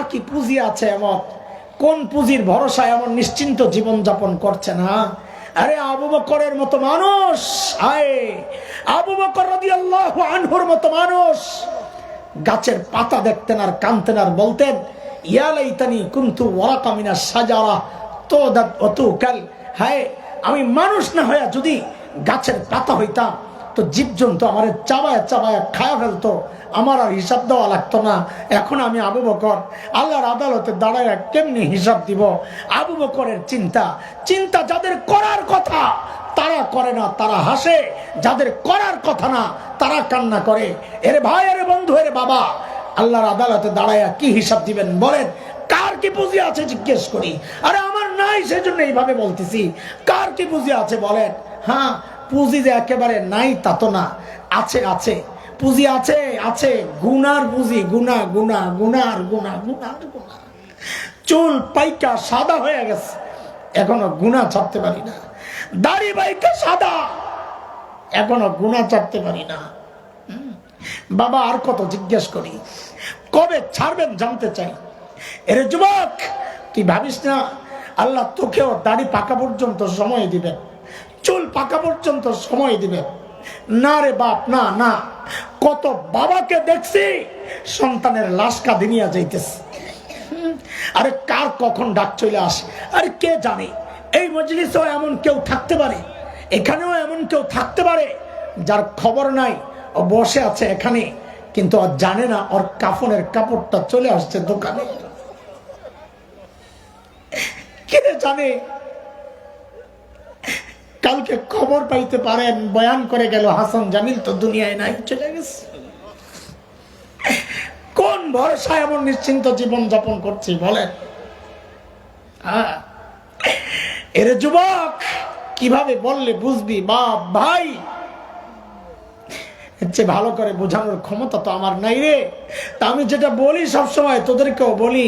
কার কি পুঁজি আছে এমন, কোন পুঁজির ভরসা এমন নিশ্চিন্ত জীবন যাপন করছে না? আরে আবু বকরের মতো মানুষ, আবু বকর রাদিয়াল্লাহু আনহুর মতো মানুষ গাছের পাতা দেখতেন আর কাঁদতেন আর বলতেন, ইয়া লাইতানি কুনতু ওয়ারাকা মিনাশ শাজারা তুদাত ওয়া তুকাল। হায়, আমি মানুষ না হইয়া যদি গাছের পাতা হইতাম তো জীবজন্তু আমার চাবায় চাবায় খায়া ফেলতো, আমার আর হিসাব দেওয়া লাগতো না। এখন আমি আবু বকর আল্লাহর আদালতে দাঁড়ায় কেমনি হিসাব দিব? আবু বকরের চিন্তা, চিন্তা যাদের করার কথা তারা করে না, তারা হাসে, যাদের করার কথা না তারা কান্না করে। এরে ভাই, এরে বন্ধু, এরে বাবা, আল্লাহর আদালতে দাঁড়ায় কি হিসাব দিবেন বলেন? কার কি পুঁজি আছে জিজ্ঞেস করি। আরে আমার নাই, সেজন্য এইভাবে বলতেছি। কার কি পুঁজি আছে বলেন? হ্যাঁ, পুঁজি যে একেবারে নাই তা তো না, আছে আছে পুঁজি আছে, আছে গুনার পুঁজি, গুনা গুনা গুনার গুনা গুনার গুনা। চুল পাইকা সাদা হয়ে গেছে, এখনো গুনা ছাড়তে পারি না। দাড়ি পাইকা সাদা, এখনো গুনা ছাড়তে পারি না। বাবা আর কত জিজ্ঞেস করি, কবে ছাড়বেন জানতে চাই। এরে যুবক, তুই ভাবিস না আল্লাহ তোকেও দাড়ি পাকা পর্যন্ত সময় দিবেন, চুল পাকা পর্যন্ত সময় দিবেন? না রে বাপ, না না। কত বাবাকে দেখছি সন্তানের লাশ কাঁধে নিয়ে যাইতেছে। আরে কার কখন ডাক চলে আসে আরে কে জানে? এই মজলিসেও এমন কেউ থাকতে পারে, এখানেও এমন কেউ থাকতে পারে যার খবর নাই, ও বসে আছে এখানে কিন্তু আর জানে না ওর কাফনের কাপড়টা চলে আসছে দোকানে। কে জানে? কালকে খবর পাইতে পারেন বয়ান করে গেল হাসান জামিল তো দুনিয়ায় নাই, চলে গেছে। কোন ভরসা এমন নিশ্চিন্ত জীবন যাপন করছি বলেন? এরে যুবক, কিভাবে বললে বুঝবি? বাপ ভাই, ভালো করে বোঝানোর ক্ষমতা তো আমার নাই রে। তা আমি যেটা বলি সবসময় তোদেরকেও বলি,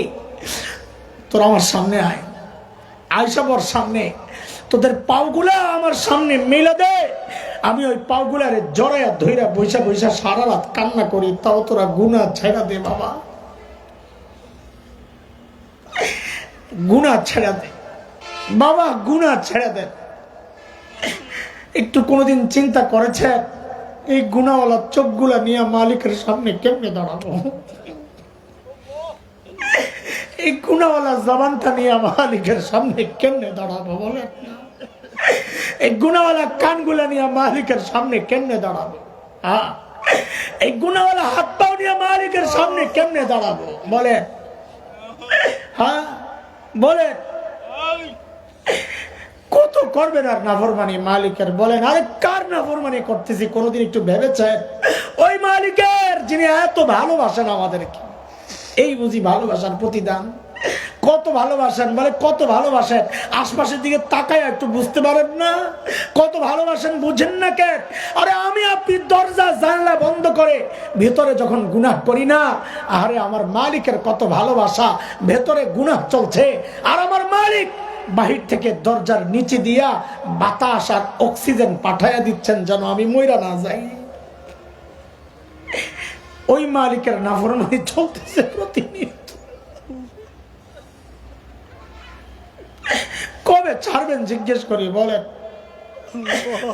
তোরা আমার সামনে আয়, আয়সাবর সামনে, তোদের পাওগুলা আমার সামনে মেলে দে, আমি ওই পাওগুলারে জড়াইয়া ধইরা বৈশা বৈশা সারা রাত কান্না করি, তাও তোরা গুনাহ ছেড়া দে বাবা, গুনাহ ছেড়া দে বাবা, গুনাহ ছেড়া দে। একটু কোনোদিন চিন্তা করেছে এই গুনাহওয়ালা চোখগুলা নিয়ে মালিকের সামনে কেমনে দাঁড়াবো? এই গুনাহওয়ালা জবানটা নিয়ে মালিকের সামনে কেমনে দাঁড়াবো বলেন? এই গুনাহওয়ালা কানগুলা নিয়ে মালিকের সামনে কেমনে দাঁড়াবো? হ্যাঁ, এই গুনাহওয়ালা হাত পাও নিয়ে মালিকের সামনে কেমনে দাঁড়াবো বলেন? হ্যাঁ বলেন, কত করবেন আর নাফরমানি মালিকের বলেন? আরে কার নাফরমানি করতেছি কোনদিন একটু ভেবেছেন? ওই মালিকের যিনি এত ভালোবাসেন আমাদেরকে, এই বুঝি ভালোবাসার প্রতিদান। কত ভালোবাসেন বলে, কত ভালোবাসেন? আশপাশের দিকে তাকায় একটু বুঝতে পারেন না কত ভালোবাসেন? বুঝেন না কেন? আরে আমি আপনি দরজা জানলা বন্ধ করে ভেতরে যখন গুনাহ করি না, আরে আমার মালিকের কত ভালোবাসা, ভেতরে গুনাহ চলছে আর আমার মালিক বাহির থেকে দরজার নিচে দিয়া বাতাস আর অক্সিজেন পাঠাইয়া দিচ্ছেন যেন আমি মইরা না যাই। ওই মালিকের নাফরমানি চলতেছে প্রতিনিয়ত। কবে ছাড়বেন জিজ্ঞেস করি বলেন?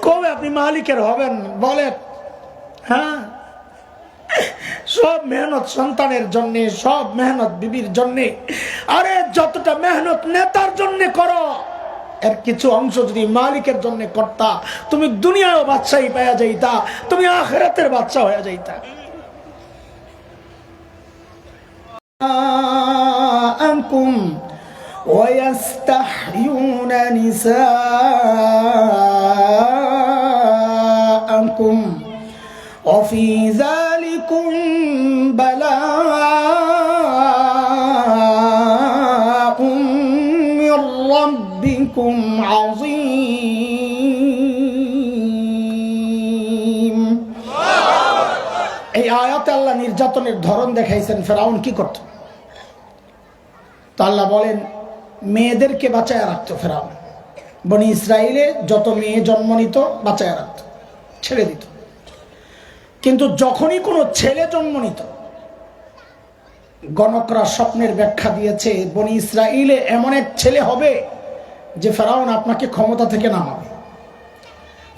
কবে আপনি মালিকের হবেন বলেন? হ্যাঁ, সব মেহনত সন্তানের জন্য, সব মেহনত বিবির জন্য। আরে যতটা মেহনত নেতার জন্য করো, এর কিছু অংশ যদি মালিকের জন্য করতা, তুমি দুনিয়াও বাদশাহী পাওয়া যাইতা, তুমি আখিরাতের বাদশা হয়ে যাইতা। আনকুম ويستحيون نساءكم وفي ذلكم بلاء من ربكم عظيم। এই আয়াতে আল্লাহ নির্যাতনের ধরন দেখাইছেন। ফেরাউন কি করত? তো আল্লাহ বলেন মেয়েদেরকে বাঁচায় রাখতো ফেরাউন। বনি ইসরাইলে যত মেয়ে জন্ম নিত বাঁচায় রাখতো, ছেড়ে দিত। কিন্তু যখনই কোনো ছেলে জন্ম নিত গণকরা স্বপ্নের ব্যাখ্যা দিয়েছে, বনি ইসরাইলে এমন এক ছেলে হবে যে ফেরাউন আপনাকে ক্ষমতা থেকে নামাবে।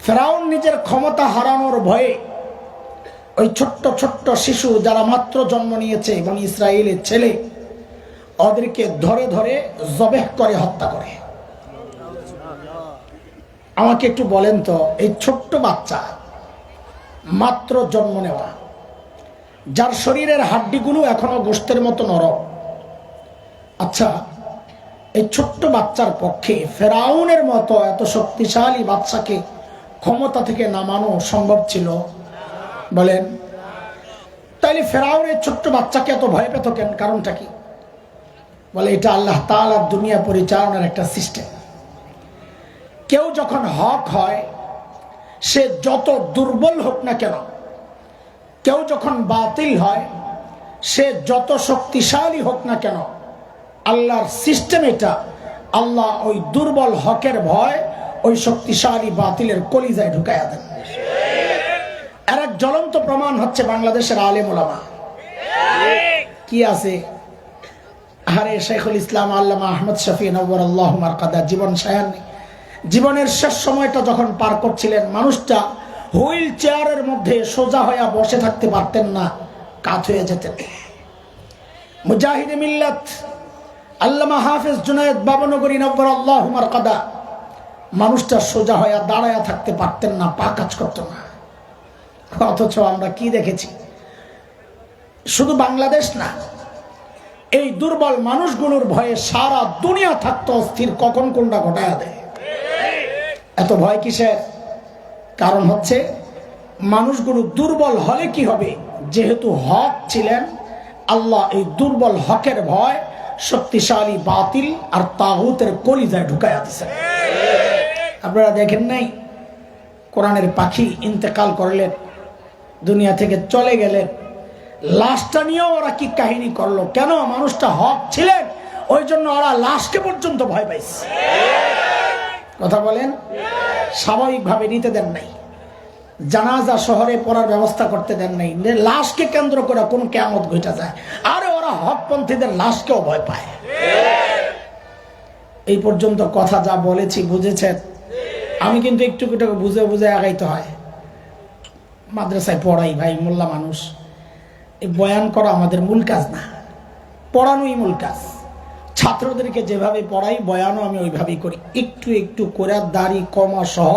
ফেরাউন নিজের ক্ষমতা হারানোর ভয়ে ওই ছোট্ট ছোট্ট শিশু যারা মাত্র জন্ম নিয়েছে বনি ইসরাইলের ছেলে, ওদেরকে ধরে ধরে জবেহ করে হত্যা করে। আমাকে একটু বলেন তো, এই ছোট্ট বাচ্চা মাত্র জন্ম নেওয়া, যার শরীরের হাড্ডিগুলো এখনো গোশতের মতো নরম, আচ্ছা এই ছোট্ট বাচ্চার পক্ষে ফেরাউনের মতো এত শক্তিশালী বাচ্চাকে ক্ষমতা থেকে নামানো সম্ভব ছিল? বলেন। তাইলে ফেরাউনের ছোট্ট বাচ্চাকে এত ভয় পেত কেন? কারণটা কি? বলে এটা আল্লাহ তাআলার দুনিয়া পরিচালনার একটা সিস্টেম। কেউ যখন হক হয়, সে যত দুর্বল হোক না কেন, কেউ যখন বাতিল হয়, সে যত শক্তিশালী হোক না কেন, আল্লাহর সিস্টেম এটা, আল্লাহ ওই দুর্বল হকের ভয় ওই শক্তিশালী বাতিলের কলিজায় ঢুকাইয়া দেন। এর এক জ্বলন্ত প্রমাণ হচ্ছে বাংলাদেশের আলেম ওলামা। কি আছে? আরে শেখুল ইসলাম আল্লামা আহমদ শফি নওয়ারাল্লাহু মারকাদা জীবনের শেষ সময়টা যখন পার করছিলেন, মানুষটা হুইল চেয়ারের মধ্যে সোজা হয়ে বসে থাকতে পারতেন না, কাত হয়ে যেতেন। মুজাহিদে মিল্লাত আল্লামা হাফেজ জুনায়েদ বাবনগরী নওয়ারাল্লাহু মারকাদা, মানুষটা সোজা হয়ে দাঁড়ায়া থাকতে পারতেন না, পা কাজ করত না। অথচ আমরা কি দেখেছি? শুধু বাংলাদেশ না, এই দুর্বল মানুষগুলোর ভয়ে সারা দুনিয়া থাকতো অস্থির, কখন কোনটা ঘটায়া দেয়। এত ভয় কিসের? কারণ হচ্ছে মানুষগুলো দুর্বল হলে কি হবে, যেহেতু হক ছিলেন, আল্লাহ এই দুর্বল হকের ভয় শক্তিশালী বাতিল আর তাগুতের কলিজায় ঢুকাইয়া দিয়েছেন। আপনারা দেখেন নাই, কোরআনের পাখি ইন্তেকাল করলেন, দুনিয়া থেকে চলে গেলেন, লাশটা নিয়েও ওরা কি কাহিনী করলো? কেন? মানুষটা হক ছিলেন, ওই জন্য ওরা লাশকে পর্যন্ত ভয় পাইছে। কথা বলেন। স্বাভাবিকভাবে নিতে দেন নাই, জানাজা শহরে পড়ার ব্যবস্থা করতে দেন নাই, লাশকে কেন্দ্র করে কোন কিয়ামত ঘটে যায়। আরে ওরা হকপন্থীদের লাশকেও ভয় পায়। এই পর্যন্ত কথা যা বলেছি বুঝেছেন? আমি কিন্তু একটু একটু বুঝে বুঝে আগাইতে হয়। মাদ্রাসায় পড়াই ভাই, মোল্লা মানুষ, এই বয়ান করা আমাদের মূল কাজ না, পড়ানোই মূল কাজ। ছাত্রদেরকে যেভাবে পড়াই, বয়ানও আমি ওইভাবেই করি। একটু একটু করে দাড়ি কমা সহ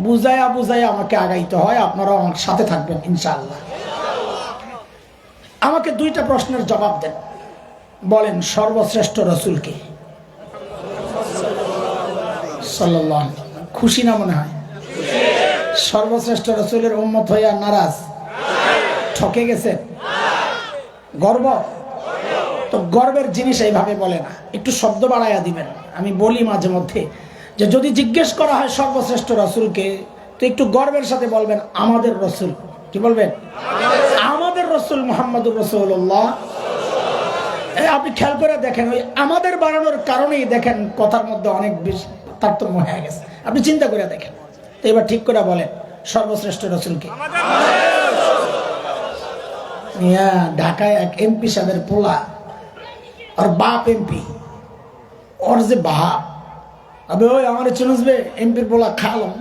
বুঝায়া বুঝাইয়া আমাকে আগাইতে হয়। আপনারাও আমার সাথে থাকবেন ইনশাআল্লাহ। আমাকে দুইটা প্রশ্নের জবাব দেন। বলেন, সর্বশ্রেষ্ঠ রসুলকে? সাল্লাল্লাহু আলাইহি ওয়াসাল্লাম। খুশি না মনে হয়? সর্বশ্রেষ্ঠ রসুলের উম্মত হইয়া নারাজ? ঠকে গেছে? গর্ব তো গর্বের জিনিস এইভাবে বলে না, একটু শব্দ বাড়াইয়া দিবেন। আমি বলি মাঝে মধ্যে যে যদি জিজ্ঞেস করা হয় সর্বশ্রেষ্ঠ রসুলকে, তো একটু গর্বের সাথে বলবেন আমাদের রসুল। কি বলবেন? আমাদের রসুল মুহাম্মদুর রাসূলুল্লাহ। আপনি খেয়াল করে দেখেন, ওই আমাদের বাড়ানোর কারণেই দেখেন কথার মধ্যে অনেক বেশি তারতম্য হয়ে গেছে। আপনি চিন্তা করে দেখেন তো। এবার ঠিক করে বলেন, সর্বশ্রেষ্ঠ রসুলকে? ঢাকায় এক এমপি সাহেবের পোলা, আর বাপ এমপি, ওর যে বাপ, আবে ওই আমার চিনুসবে এমপির পোলা খালাম।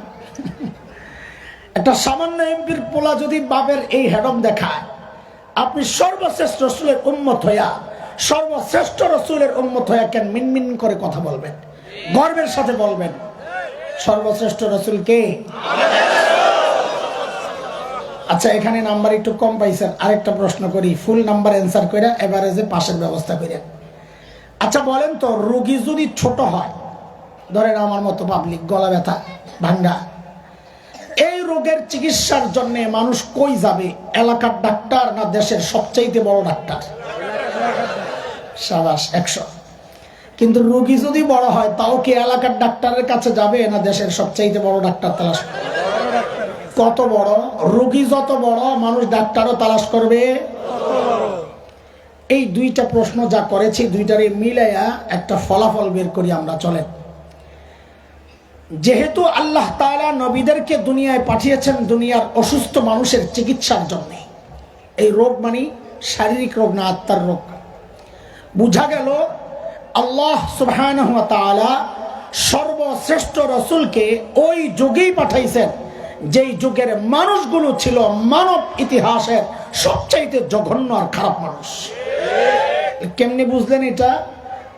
একটা সামান্য এমপির পোলা যদি বাপের এই হেডম দেখায়, আপনি সর্বশ্রেষ্ঠ রসুলের উম্মত হইয়া, সর্বশ্রেষ্ঠ রসুলের উম্মত হইয়া কেন মিনমিন করে কথা বলবেন? গর্বের সাথে বলবেন সর্বশ্রেষ্ঠ রসুল কে? আচ্ছা, এখানে নাম্বার একটু কম পাইছেন, আরেকটা প্রশ্ন করি, ফুল নাম্বার অ্যান্সার করে এভারেজে পাশের ব্যবস্থা করেন। আচ্ছা বলেন তো, রোগী যদি ছোট হয়, ধরেন আমার মতো পাবলিক, গলা ব্যথা, ভাঙ্গা, এই রোগের চিকিৎসার জন্য মানুষ কই যাবে? এলাকার ডাক্তার না দেশের সবচাইতে বড় ডাক্তার? সাবাস, 100। কিন্তু রোগী যদি বড় হয়, তাও কি এলাকার ডাক্তারের কাছে যাবে না দেশের সবচাইতে বড় ডাক্তার তালাশ? কত বড় রোগী যত বড়, মানুষ ডাক্তারও তালাশ করবে। এই দুইটা প্রশ্ন যা করেছি, দুইটারে মিলাইয়া একটা ফলাফল বের করি আমরা। চলেন। যেহেতু আল্লাহ তাআলা নবীদেরকে দুনিয়ায় পাঠিয়েছেন দুনিয়ার অসুস্থ মানুষের চিকিৎসার জন্য, এই রোগ মানে শারীরিক রোগ না, আত্মার রোগ। বুঝা গেল আল্লাহ সুবহানাহু ওয়া তাআলা সর্বশ্রেষ্ঠ রাসূলকে ওই যুগেই পাঠাইছেন যেই যুগের মানুষগুলো ছিল মানব ইতিহাসের সবচাইতে জঘন্য আর খারাপ মানুষ। কেমনে বুঝলেন এটা?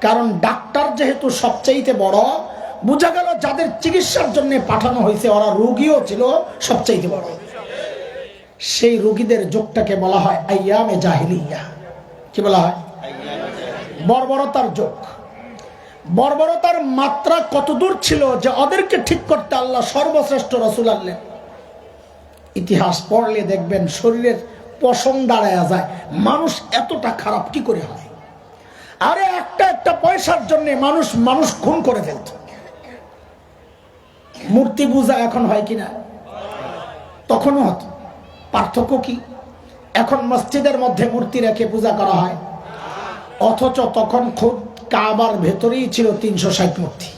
কারণ ডাক্তার যেহেতু সবচাইতে বড়, বুঝা গেল যাদের চিকিৎসার জন্য পাঠানো হয়েছে ওরা রোগীও ছিল সবচাইতে বড়। সেই রোগীদের যুগটাকে বলা হয় আইয়ামে জাহিলিয়া। কি বলা হয়? বর্বরতার যুগ। বর্বরতার মাত্রা কতদূর ছিল যে ওদেরকে ঠিক করতে আল্লাহ সর্বশ্রেষ্ঠ রাসূল আনলেন। ইতিহাস পড়লে দেখবেন শরীরের পশম দাঁড়ায়া যায়, মানুষ এতটা খারাপ কি করে হয়। আরে একটা একটা পয়সার জন্য মানুষ খুন করে ফেলত। মূর্তি পূজা এখন হয় কিনা? তখনও হতো। পার্থক্য কি? এখন মসজিদের মধ্যে মূর্তি রেখে পূজা করা হয়, অথচ তখন খুব কাবার ভেতরেই ছিল 360 মূর্তি।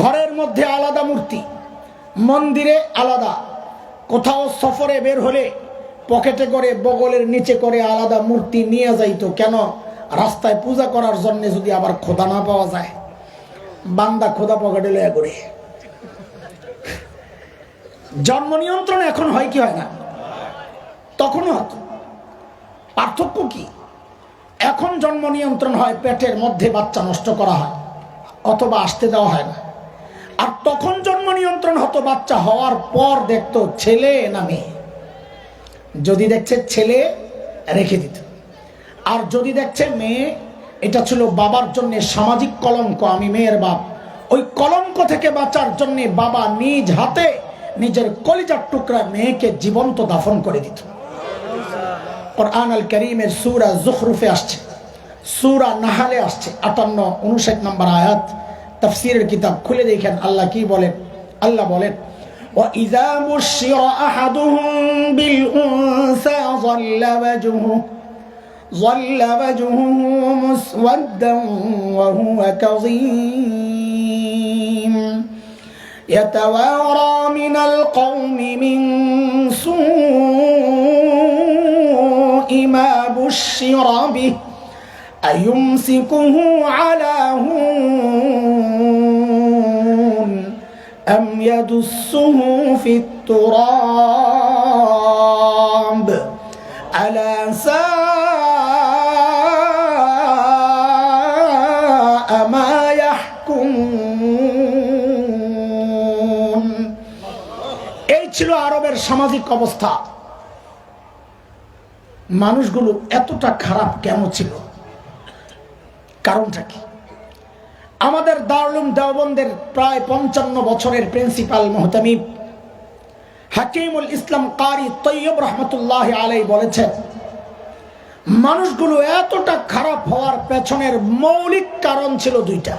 ঘরের মধ্যে আলাদা মূর্তি, মন্দিরে আলাদা, কোথাও সফরে বের হলে পকেটে করে বগলের নিচে করে আলাদা মূর্তি নিয়ে যাইতো। কেন? রাস্তায় পূজা করার জন্য যদি আবার খোদা না পাওয়া যায়, বান্দা খোদা পকেটে লয়ে করে। জন্ম নিয়ন্ত্রণ এখন হয় কি হয় না? তখনও হতো। পার্থক্য কি? এখন জন্ম নিয়ন্ত্রণ হয়, পেটের মধ্যে বাচ্চা নষ্ট করা হয় অথবা আসতে দেওয়া হয় না। আর তখন জন্ম নিয়ন্ত্রণ হতো বাচ্চা হওয়ার পর দেখতো ছেলে না মেয়ে। যদি দেখছে ছেলে রেখে দিত, আর যদি দেখছে মেয়ে, এটা ছিল বাবার জন্য সামাজিক কলঙ্ক। আমি মেয়ের বাপ, ওই কলঙ্ক থেকে বাঁচার জন্য বাবা নিজ হাতে নিজের কলিজার টুকরা মেয়েকে জীবন্ত দাফন করে দিত। কুরআন আল কারীমের সূরা যুখরুফে আসছে, সূরা নাহলে আসছে 58-59 নম্বর আয়াত। তাফসীরের কিতাব খুলে দেখেন আল্লাহ কি বলেন। আল্লাহ বলেন, ওয়া ইযা বুশিরা আহাদুহুম বিল উনসা ظل وجهه مسودا وهو كظيم يتوارى من القوم من سوء ما بشر به أيمسكه على هون أم يدسه في التراب ألا ساء ما يحكمون। এই ছিল আরবের সামাজিক অবস্থা। মানুষগুলো এতটা খারাপ কেন ছিল? কারণটা কি? আমাদের দারুল উলুম দেওবন্দের প্রায় 55 বছরের প্রিন্সিপাল মুহতামিম হাকিমুল ইসলাম কারি তৈয়ব রহমতুল্লাহ আলাইহি বলেছেন, মানুষগুলো এতটা খারাপ হওয়ার পেছনের মৌলিক কারণ ছিল দুইটা।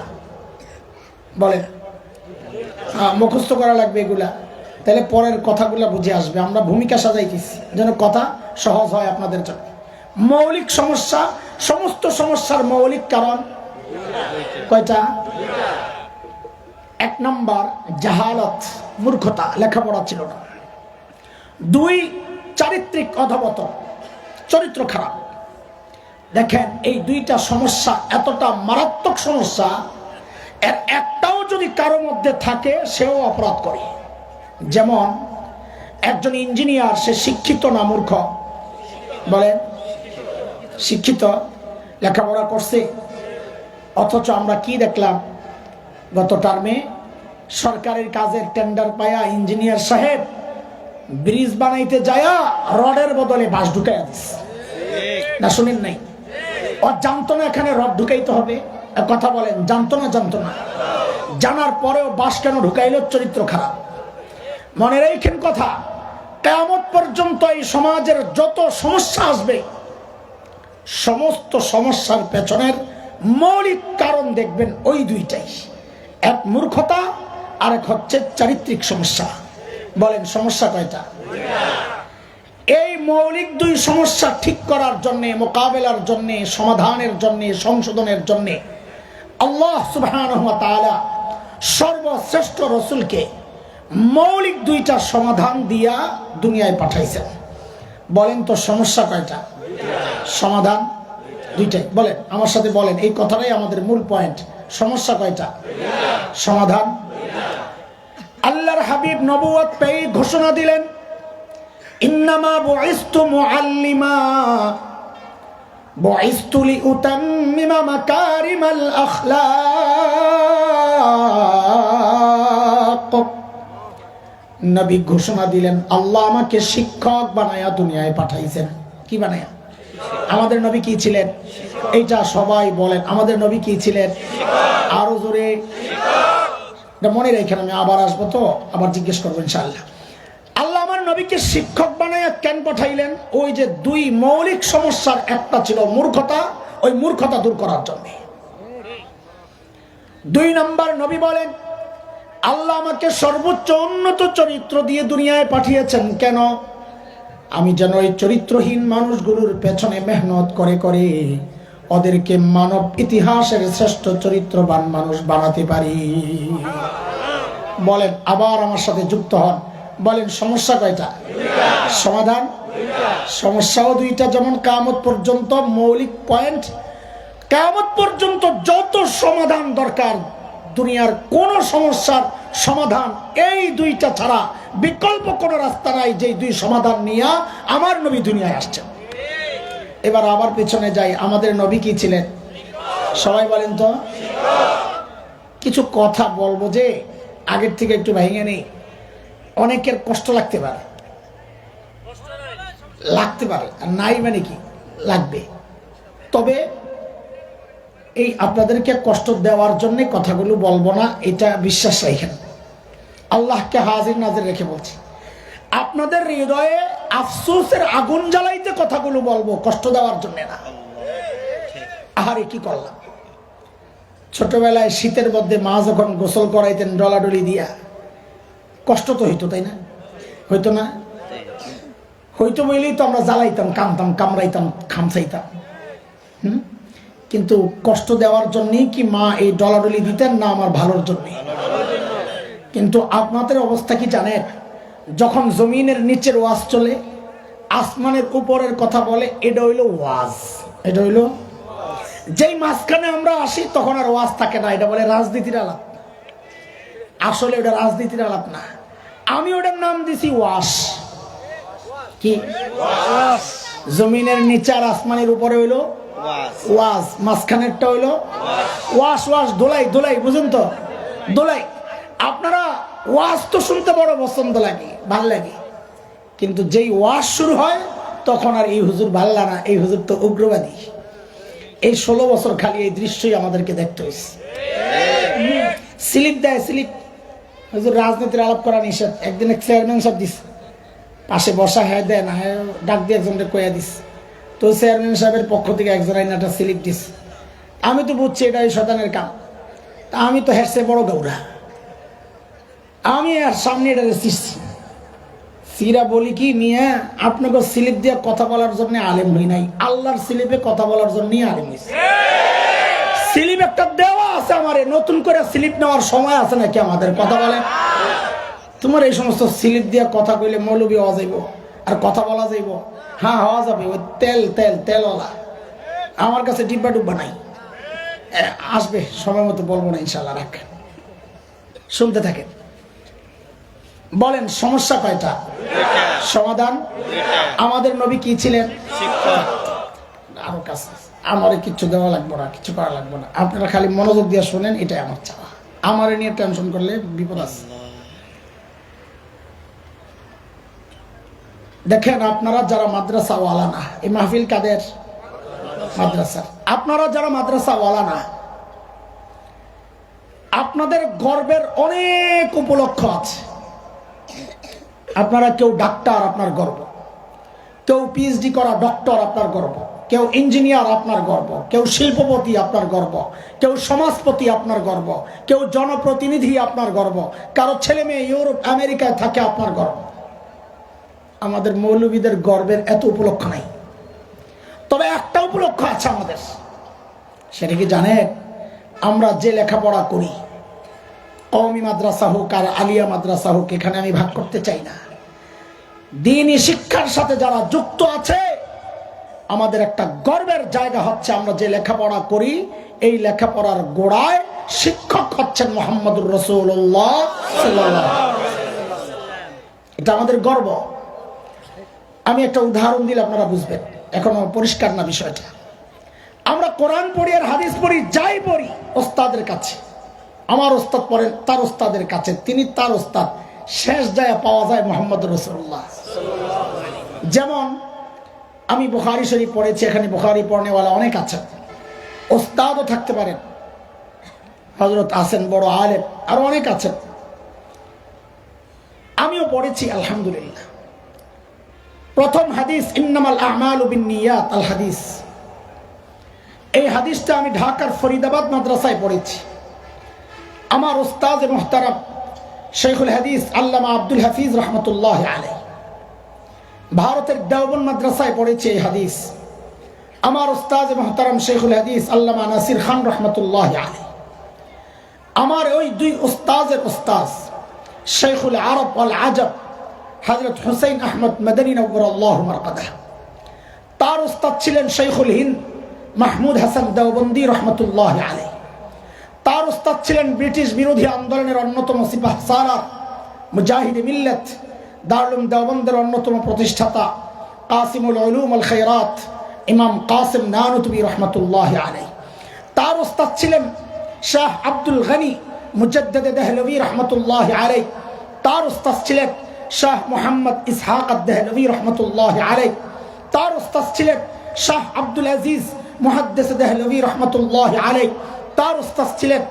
বলেন, মুখস্থ করা লাগবে এগুলা, তাহলে পরের কথাগুলা বুঝে আসবে। আমরা ভূমিকা সাজাইতেছি যেন কথা সহজ হয় আপনাদের জন্য। মৌলিক সমস্যা, সমস্ত সমস্যার মৌলিক কারণ কয়টা? 1 নম্বর জাহালত, মূর্খতা, লেখাপড়া ছিল না। 2 চারিত্রিক অধঃপতন, চরিত্র খারাপ। দেখেন এই দুইটা সমস্যা এতটা মারাত্মক সমস্যা, এর একটাও যদি কারো মধ্যে থাকে সেও অপরাধ করে। যেমন একজন ইঞ্জিনিয়ার, সে শিক্ষিত না মূর্খ? বলেন, শিক্ষিত, লেখাপড়া করছে, অথচ আমরা কি দেখলাম গত টার্মে? সরকারের কাজের টেন্ডার পায়া ইঞ্জিনিয়ার সাহেব ব্রিজ বানাইতে যায়া রডের বদলে বাঁশ ঢুকাইয়া দিচ্ছে। না শুনেন নাই? ও জানতো না এখানে রড ঢুকাইতে হবে। কথা বলেন, জানতো না? জানতো না। জানার পরেও বাঁশ কেন ঢুকাইল? চরিত্র খারাপ। মনে রাখেন কথা, কিয়ামত পর্যন্ত এই সমাজের যত সমস্যা আসবে, সমস্ত সমস্যার পেছনের মৌলিক কারণ দেখবেন ওই দুইটাই। এক মূর্খতা, আর এক হচ্ছে চারিত্রিক সমস্যা। বলেন সমস্যা কয়টা? এই মৌলিক 2 সমস্যা ঠিক করার জন্য, মোকাবেলার জন্য, সমাধানের জন্য, সংশোধনের জন্য আল্লাহ সুবহানাহু ওয়া তাআলা সর্বশ্রেষ্ঠ রাসূলকে মৌলিক 2টা সমাধান দিয়া দুনিয়ায় পাঠাইছেন। বলেন তো সমস্যা কয়টা? সমাধান দুইটাই। বলেন আমার সাথে, বলেন এই কথাটাই আমাদের মূল পয়েন্ট। সমস্যা কয়টা? সমাধান। আল্লাহর হাবিব নবুয়ত পেয়ে ঘোষণা দিলেন, ইন্নামা বুইসতু মুআল্লিমা বুইসতু লিউতাম্মিমা মাকারিমাল আখলাক। নবী ঘোষণা দিলেন, আল্লাহ আমাকে শিক্ষক বানায়া দুনিয়ায় পাঠাইছেন। কি বানায়া? আমাদের নবী কি ছিলেন? এইটা সবাই বলেন, আমাদের নবী কি ছিলেন? আরো জোরে মনে রেখেন, আমি আবার আসবো তো আবার জিজ্ঞেস করবো ইনশাআল্লাহ। আল্লাহ আমার নবীকে শিক্ষক বানায়া কেন পাঠাইলেন? ওই যে দুই মৌলিক সমস্যার একটা ছিল মূর্খতা, ওই মূর্খতা দূর করার জন্য। 2 নম্বর নবী বলেন, আল্লাহ আমাকে সর্বোচ্চ উন্নত চরিত্র দিয়ে দুনিয়ায় পাঠিয়েছেন কেন? আমি যেন এই চরিত্রহীন মানুষগুলোর পেছনে মেহনত করে করে ওদেরকে মানব ইতিহাসের শ্রেষ্ঠ চরিত্রবান মানুষ বানাতে পারি। বলেন আবার আমার সাথে যুক্ত হন, বলেন সমস্যা কয়টা? সমাধান। সমস্যাও দুইটা, যেমন কিয়ামত পর্যন্ত মৌলিক পয়েন্ট। কিয়ামত পর্যন্ত যত সমাধান দরকার, দুনিয়ার কোন সমস্যার সমাধান এই দুইটা ছাড়া বিকল্প কোন রাস্তা নাই। যে দুই সমাধান নিয়ে আমার নবী দুনিয়ায় আসছেন। এবার আবার পেছনে যাই, আমাদের নবী কি ছিলেন? সবাই বলেন তো। কিছু কথা বলবো যে আগের থেকে একটু ভেঙে নেই, অনেকের কষ্ট লাগতে পারে, আর নাই মানে কি লাগবে। তবে এই আপনাদেরকে কষ্ট দেওয়ার জন্য কথাগুলো বলবো না, এটা বিশ্বাস রাখেন। আল্লাহকে হাজির নাজির রেখে বলছি, আপনাদের হৃদয়ে আফসোসের আগুন জ্বালাইতে কথাগুলো বলবো, কষ্ট দেওয়ার জন্য না। আহারে কি করলাম! ছোটবেলায় শীতের মধ্যে মা যখন গোসল করাইতেন ডলাডলি দিয়া, কষ্ট তো হইতো, তাই না? হইতো না? হইতো বলেই তো আমরা জ্বালাইতাম, কামতাম, কামড়াইতাম, খামচাইতাম। কিন্তু কষ্ট দেওয়ার জন্যই কি মা এই ডলাডলি দিতেন, না আমার ভালোর জন্য? কিন্তু আপনাদের অবস্থা কি জানেন? যখন জমিনের নিচের ওয়াজ চলে, আসমানের উপরের কথা বলে, এটা হইলো ওয়াজ। এটা হইলো যেই মাঝখানে আমরা আসি তখন আর ওয়াজ থাকে না, এটা বলে রাজনীতির আলাপ। আসলে ওটা রাজনীতির আলাপ না, আমি ওটার নাম দিছি ওয়াজ। কি জমিনের নিচে আর আসমানের উপরে হইলো ওয়াজ, মাঝখানেরটা হইলো ওয়াজ। ওয়াজ দোলাই, দোলাই, বুঝুন তো, দোলাই। আপনারা ওয়াজ তো শুনতে বড় পছন্দ লাগে, ভাল লাগে, কিন্তু যেই ওয়াজ শুরু হয় তখন আর এই হুজুর ভাল না, এই হুজুর তো উগ্রবাদী। এই 16 বছর খালি এই দৃশ্যই আমাদেরকে দেখতে হয়েছে। স্লিপ দেয়, স্লিপ। হুজুর রাজনীতির আলাপ করা নিষেধ। একদিন এক চেয়ারম্যান সাহেব দিস, পাশে বসা, হ্যাঁ দেয় না, হ্যাঁ ডাক দিয়ে একজনকে কয়া দিস। তো চেয়ারম্যান সাহেবের পক্ষ থেকে একজন একটা স্লিপ দিস। আমি তো বুঝছি এটা এই শয়তানের কাম, তা আমি তো হেসে বড় গৌরা, আমি আর সামনে এটা চিরছি। সিরা বলি কি, মিয়া আপনাকে স্লিপ দিয়ে কথা বলার জন্য আলেম হই নাই, আল্লাহর স্লিপে কথা বলার জন্যই আলেম হয়েছে। স্লিপ একটা দেওয়া আছে আমারে, নতুন করে স্লিপ নেওয়ার সময় আছে নাকি আমাদের? কথা বলে তোমার এই সমস্ত স্লিপ দিয়ে কথা কইলে মৌলবি হওয়া যাইব আর কথা বলা যাইব? হ্যাঁ হওয়া যাবে, ওই তেল তেল তেলওয়ালা। আমার কাছে ডিব্বা ডুব্বা নাই, আসবে সময় মতো, বলবো না ইনশাল্লাহ। রাখ, শুনতে থাকেন। বলেন সমস্যা কয়টা? সমাধান। আমাদের নবী কি ছিলেন? আরো কাছে আমারে কিচ্ছু দেওয়া লাগবে না, কিছু করা লাগবে না, আপনারা খালি মনোযোগ দিয়ে শোনেন, এটাই আমার চাওয়া। আমারে নিয়ে টেনশন করলে বিপদ আছে। দেখেন, আপনারা যারা মাদ্রাসা ওয়ালা না, এই মাহফিল কাদের? মাদ্রাসা। আপনারা যারা মাদ্রাসা ওয়ালা না, আপনাদের গর্বের অনেক উপলক্ষ আছে। আপনারা কেউ ডাক্তার, আপনার গর্ব। কেউ পিএইচডি করা ডক্টর, আপনার গর্ব। কেউ ইঞ্জিনিয়ার, আপনার গর্ব। কেউ শিল্পপতি, আপনার গর্ব। কেউ সমাজপতি, আপনার গর্ব। কেউ জনপ্রতিনিধি, আপনার গর্ব। কারো ছেলে মেয়ে ইউরোপ আমেরিকায় থাকে, আপনার গর্ব। আমাদের মৌলবীদের গর্বের এত উপলক্ষ নাই, তবে একটা উপলক্ষ আছে আমাদের। সেটা কি জানেন? আমরা যে লেখাপড়া করি, কওমি মাদ্রাসা হোক আর আলিয়া মাদ্রাসা হোক, এখানে আমি ভাগ করতে চাই না। দ্বীনি শিক্ষার সাথে যারা যুক্ত আছে, আমাদের একটা গর্বের জায়গা হচ্ছে আমরা যে লেখাপড়া করি, এই লেখাপড়ার গোড়ায় শিক্ষক হচ্ছেন মুহাম্মদুর রাসূলুল্লাহ সাল্লাল্লাহু আলাইহি ওয়াসাল্লাম। এটা আমাদের গর্ব। আমি একটা উদাহরণ দিলে আপনারা বুঝবেন, এখনো পরিষ্কার না বিষয়টা। আমরা কোরআন পড়ি আর হাদিস পড়ি, যাই পড়ি ওস্তাদের কাছে। আমার ওস্তাদ পড়েন তার ওস্তাদের কাছে, তিনি তার ওস্তাদ, শেষ যায় পাওয়া যায় মুহাম্মদুর রাসূলুল্লাহ। যেমন আমি বুখারী শরীফ পড়েছি, এখানে বুখারী পড়নেওয়ালা অনেক আছেন, ওস্তাদও থাকতে পারেন, হযরত আছেন বড় আলেম, আরো অনেক আছেন। আমিও পড়েছি আলহামদুলিল্লাহ। প্রথম হাদিস ইন্নামাল আমালু বিন্নিয়াত আল হাদিস, এই হাদিসটা আমি ঢাকার ফরিদাবাদ মাদ্রাসায় পড়েছি। আমার উস্তাদ মুহতারাম শেখুল হাদিস আল্লামা আব্দুল হাফিজ রহমতুল্লাহ আলাইহি ভারতের দেওবন্দ মাদ্রাসায় পড়েছে এই হাদিস। আমার উস্তাদ মুহতারাম শেখুল হাদিস আল্লামা নাসির খান রহমতুল্লাহ আলাইহি, আমার ওই দুই উস্তাদের উস্তাদ শেখুল আরব ওয়াল আজব হযরত হুসাইন আহমদ মাদানী নওয়ারাল্লাহু মারকাদাহ, তার উস্তাদ ছিলেন শেখুল হিন্দ মাহমুদ হাসান দেওবন্দি রহমতুল্লাহ আলাইহি, তার উস্তাদ ছিলেন ব্রিটিশ বিরোধী আন্দোলনের অন্যতম সিপাহসালার মুজাহিদ মিল্লাত দারুল দেওবন্দের অন্যতম প্রতিষ্ঠাতা কাসিমুল উলুম আল খায়রাত ইমাম কাসিম নানুতুবি রহমতুল্লাহ আলাইহি, তার উস্তাদ ছিলেন শাহ আব্দুল গনি মুজাদ্দিদ দেহলভী রহমতুল্লাহ আলাইহি, তার উস্তাদ ছিলেন শাহ মুহাম্মদ ইসহাক আদ-দেহলভী রহমতুল্লাহ আলাইহি, তার উস্তাদ ছিলেন শাহ আব্দুল আজিজ মুহাদ্দিস দেহলভী রহমতুল্লাহ আলাইহি, তার উস্তাদ ছিলেন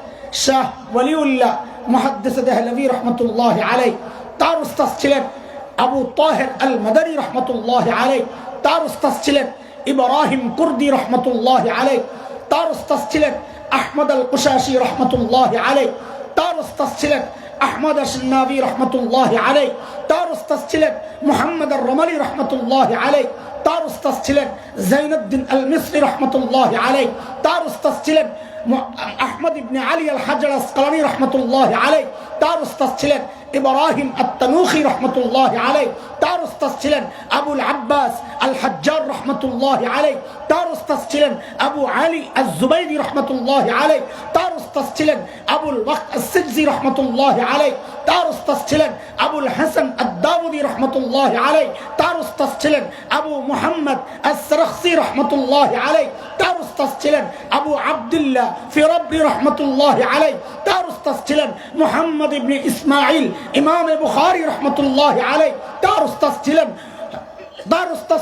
শাহ ওয়ালিউল্লাহ মুহাদ্দিস দেহলভী রহমতুল্লাহ আলাইহি, তার উস্তাদ ছিলেন আবু তাহের আল মাদানী রহমতুল্লাহ আলাইহি, তার উস্তাদ ছিলেন ইব্রাহিম কুর্দি রহমতুল্লাহ আলাইহি, তার উস্তাদ ছিলেন আহমদ আল কুশাশি রহমতুল্লাহ আলাইহি, তার উস্তাদ ছিলেন আহমদ আশ-শান্নাবী রহমতুল্লাহ আলাইহি, তার উস্তাদ ছিলেন মুহাম্মদ আর-রমালি রহমতুল্লাহ আলাইহি, তার উস্তাদ ছিলেন জাইনুদ্দিন আল মিসরি রহমতুল্লাহ আলাইহি, তার উস্তাদ ছিলেন আহমদ ইবনে আলী আল হাজার আসকালানী রহমতুল্লাহ আলাইহি, তার উস্তাদ ছিলেন ইব্রাহিম আত-তানুখি রহমতুল্লাহ আলাইহি, তার উস্তাদ ছিলেন আবুল আব্বাস আল হাজ্জার রহমতুল্লাহ আলাইহি, তার উস্তাদ ছিলেন আবু আলী আজ-জুবাইরি রহমতুল্লাহ আলাইহি, তার উস্তাদ ছিলেন আবুল ওয়াক্ত আস-সিজি রহমতুল্লাহ আলাইহি, তার উস্তাদ ছিলেন আবুল হাসান আদ-দাউদি রহমতুল্লাহ আলাইহি, তার উস্তাদ ছিলেন আবু মুহাম্মদ আস-সারখসি রহমতুল্লাহ আলাইহি, তার উস্তাদ ছিলেন আবু আব্দুল্লাহ ফিরাবরি রহমতুল্লাহ আলাইহি, তার উস্তাদ ছিলেন মুহাম্মদ ইবনে ইসমাঈল ইমাম বুখারী রহমতুল্লাহ আলাইহি, তার উস্তাদ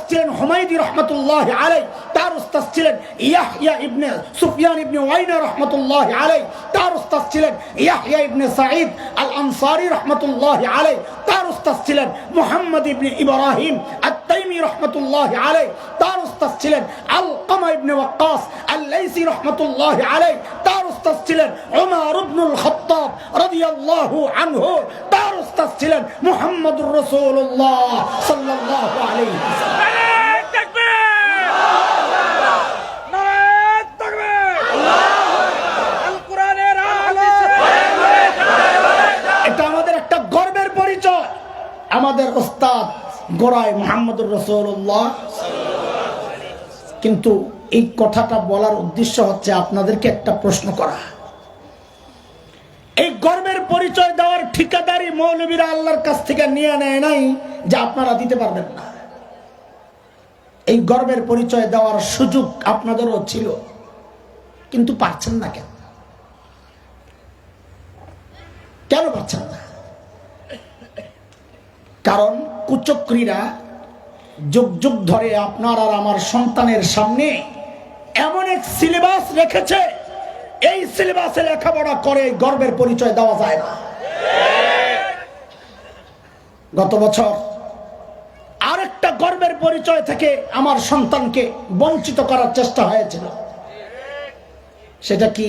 ছিলেন হুমায়দি রহমতুল্লাহ আলাইহি, তার উস্তাদ ছিলেন ইয়াহইয়া ইবনে সুফিয়ান ইবনে ওয়াইনা রহমতুল্লাহ আলাইহি, তার উস্তাদ ছিলেন ইয়াহইয়া ইবনে সাঈদ আল আনসারী রহমতুল্লাহ আলাইহি, তার উস্তাদ ছিলেন মুহাম্মদ ইবনে ইব্রাহিম আত-তাইমি রহমতুল্লাহ আলাইহি, তার উস্তাদ ছিলেন আলকামা ইবনে ওয়াক্কাস আল-লাইসি রহমতুল্লাহ আলাইহি, তার উস্তাদ ছিলেন উমর ইবনুল খাত্তাব রাদিয়াল্লাহু আনহু, তার উস্তাদ ছিলেন মুহাম্মদুর রাসূলুল্লাহ সাল্লাল্লাহু আলাইহি ওয়াসাল্লাম। নারে তাকবীর, নারে তাকবীর, আল্লাহু আকবার, আল কোরআনের আলো। এটা আমাদের একটা গর্বের পরিচয়। আমাদের উস্তাদ গোড়ায় মুহাম্মদুর রাসূলুল্লাহ। কিন্তু এই কথাটা বলার উদ্দেশ্য হচ্ছে আপনাদেরকে একটা প্রশ্ন করা। এই গর্বের পরিচয় দেওয়ার ঠিকাদারি মৌলবীরা আল্লাহর কাছ থেকে নিয়ে নেয় নাই যে আপনারা দিতে পারবেন না। এই গর্বের পরিচয় দেওয়ার সুযোগ আপনাদেরও ছিল, কিন্তু পারছেন না। কেন কেন পারছেন না? কারণ কুচক্রীরা যুগ যুগ ধরে আপনার আর আমার সন্তানের সামনে এমন এক সিলেবাস রেখেছে, এই সিলেবাসে লেখাপড়া করে গর্বের পরিচয় দেওয়া যায় না। গত বছর আরেকটা গর্বের পরিচয় থেকে আমার সন্তানকে বঞ্চিত করার চেষ্টা হয়েছিল। সেটা কি?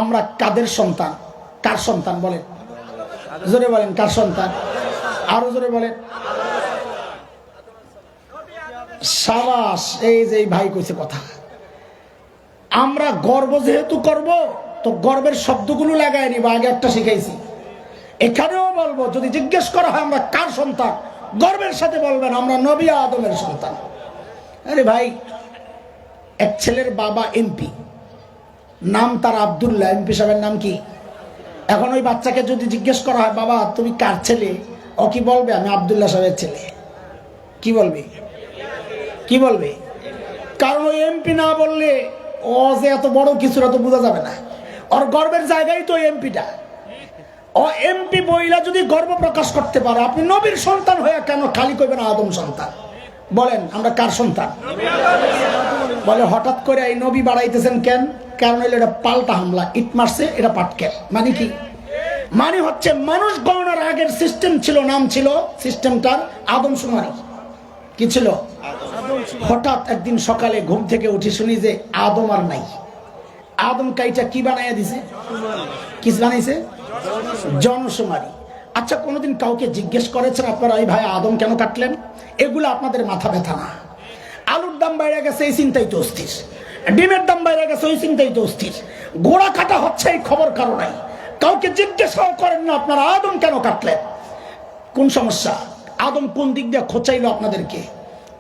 আমরা কাদের সন্তান? কার সন্তান বলেন? জোরে বলেন, কার সন্তান? আরো জোরে বলেন। সাবাস, এই যে ভাই কইছে কথা। আমরা গর্ব যেহেতু করব, তো গর্বের শব্দগুলো লাগাই নিব। আগে একটা শিখাইছি, এখানেও বলবো। যদি জিজ্ঞেস করা হয় আমরা কার সন্তান, গর্বের সাথে বলবেন আমরা নবী আদমের সন্তান। আরে ভাই, এক ছেলের বাবা এমপি, নাম তার আব্দুল্লাহ, এমপি সাহেবের নাম কি? এখন ওই বাচ্চাকে যদি জিজ্ঞেস করা হয়, বাবা তুমি কার ছেলে, ও কি বলবে? আমি আব্দুল্লাহ সাহেবের ছেলে। কি বলবে? কি বলবে? কারণ ওই এমপি না বললে ও যে এত বড় কিছুটা তো বোঝা যাবে না। ওর গর্বের জায়গায় তো এমপিটা। ও এমপি বইলা যদি গর্ব প্রকাশ করতে পারে, আপনি নবীর সন্তান হয়ে কেন খালি কইবেন আদম সন্তান? বলেন আমরা কার সন্তান? বলে হঠাৎ করে এই নবী বাড়াইতেছেন কেন? কারণ হইলো এটা পাল্টা হামলা, ইট মারছে, এটা পাটকেল। মানে কি? মানে হচ্ছে মানুষ গণনার আগের সিস্টেম ছিল, নাম ছিল সিস্টেমটার আদমশুমারি। কি ছিল? হঠাৎ একদিন সকালে ঘুম থেকে উঠে শুনি যে আদম আর নাই। আদম কাইটা কি বানাইয়া দিছে? কি বানাইছে? জনশুমারি। আচ্ছা, কোনোদিন কাউকে জিজ্ঞেস করেছেন আপনারা এই ভাই আদম কেন কাটলেন? এগুলো আপনাদের মাথা ব্যথা না। আলুর দাম বাইরে গেছে এই চিন্তাই তো অস্থির, ডিমের দাম বাইরে গেছে ওই চিন্তাই তো অস্থির, গোড়া কাটা হচ্ছে এই খবর কারো নাই। কাউকে জিজ্ঞেসাও করেন না আপনারা আদম কেন কাটলেন। কোন সমস্যা? আদম কোন দিক দিয়ে খোঁচাইলো আপনাদেরকে?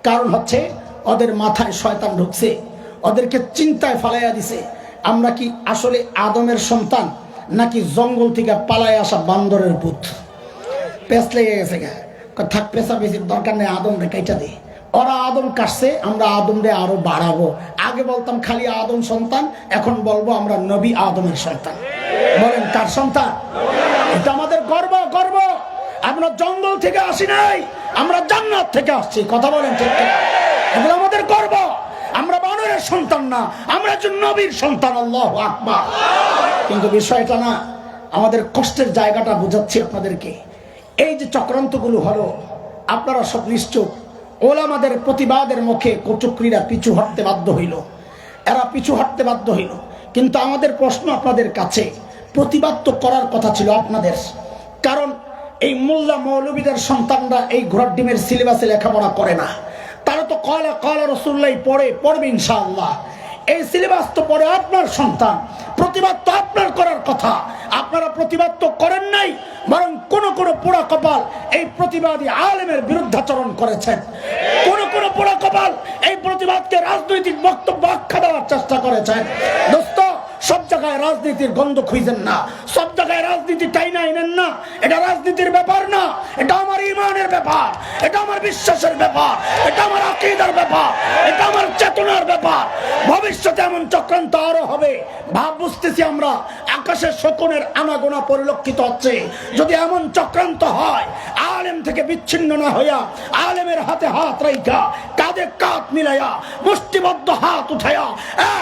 কারণ হচ্ছে ওদের মাথায় শয়তান ঢুকছে, ওদেরকে চিন্তায় ফালাইয়া দিছে আমরা কি আসলে আদমের সন্তান নাকি জঙ্গল থেকে পালায় আসা বান্দরের পুত। পেঁচ লেগে গেছে গা, থাক পেঁচা বেশির দরকার নেই, আদম রে কাইটা দে। ওরা আদম কাটছে, আমরা আদম রে আরো বাড়াবো। আগে বলতাম খালি আদম সন্তান, এখন বলবো আমরা নবী আদমের সন্তান। বলেন কার সন্তান? এটা আমাদের গর্ব। গর্ব। আমরা জঙ্গল থেকে আসি নাই, আমরা জান্নাত থেকে আসছি। কথা বলেন ঠিক কিনা? এগুলো আমাদের গর্ব। আমরা বানরের সন্তান না, আমরা একজন নবীর সন্তান। আল্লাহু আকবার। কিন্তু বিষয়টা না, আমাদের কষ্টের জায়গাটা বুঝাচ্ছি আপনাদেরকে। এই যে চক্রান্তগুলো হলো, আপনারা সব নিশ্চুপ। ওলামাদের প্রতিবাদের মুখে কচুকরিরা পিছু হটতে বাধ্য হইল, এরা পিছু হটতে বাধ্য হইল। কিন্তু আমাদের প্রশ্ন আপনাদের কাছে, প্রতিবাদ তো করার কথা ছিল আপনাদের। কারণ এই মোল্লা মৌলবীদের সন্তানরা এই ঘোড়ার ডিমের সিলেবাসে লেখাপড়া করে না। তারা তো কলা কলা রসুল্লাহ পড়বে ইনশাআল্লাহ। এই সিলেবাস তো পড়ে আপনার সন্তান। প্রতিবাদ তো আপনার করার কথা, আপনারা প্রতিবাদ তো করেন নাই, বরং কোন কোন পোড়া কপাল এই প্রতিবাদী আলেমের বিরুদ্ধাচরণ করেছেন। কোন কোন পোড়া কপাল এই প্রতিবাদকে রাজনৈতিক বক্তব্য আখ্যা দেওয়ার চেষ্টা করেছেন। দোস্ত, সব জায়গায় রাজনীতির গন্ধ খুঁজেন না, সব জায়গায় রাজনীতি টাইনা আইনেন না। এটা রাজনীতির ব্যাপার না, এটা আমার ইমানের ব্যাপার, এটা আমার বিশ্বাসের ব্যাপার, এটা আমার আকীদার ব্যাপার, এটা আমার চেতনার ব্যাপার। ভবিষ্যতে এমন চক্রান্ত আরো হবে, ভাব বুঝতেছি আমরা। আকাশের শকুনের আনাগোনা পরিলক্ষিত হচ্ছে। যদি এমন চক্রান্ত হয়, আলেম থেকে বিচ্ছিন্ন না হইয়া আলেমের হাতে হাত রাইখা, কাঁধে কাঁধ মিলাইয়া, মুষ্টিবদ্ধ হাত উঠাইয়া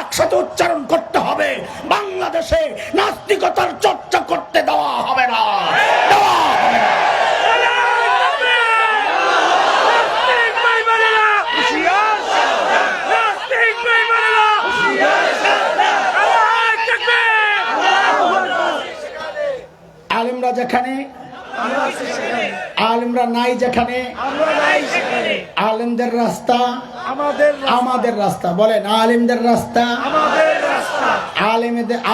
একসাথে উচ্চারণ করতে হবে, বাংলাদেশে নাস্তিকতার চর্চা করতে দেওয়া হবে না, দেওয়া হবে না। আলেমরা যেখানে, আলেমরা নাই যেখানে, আলেমদের রাস্তা আমাদের রাস্তা। বলেন আলেমদের রাস্তা আমাদের,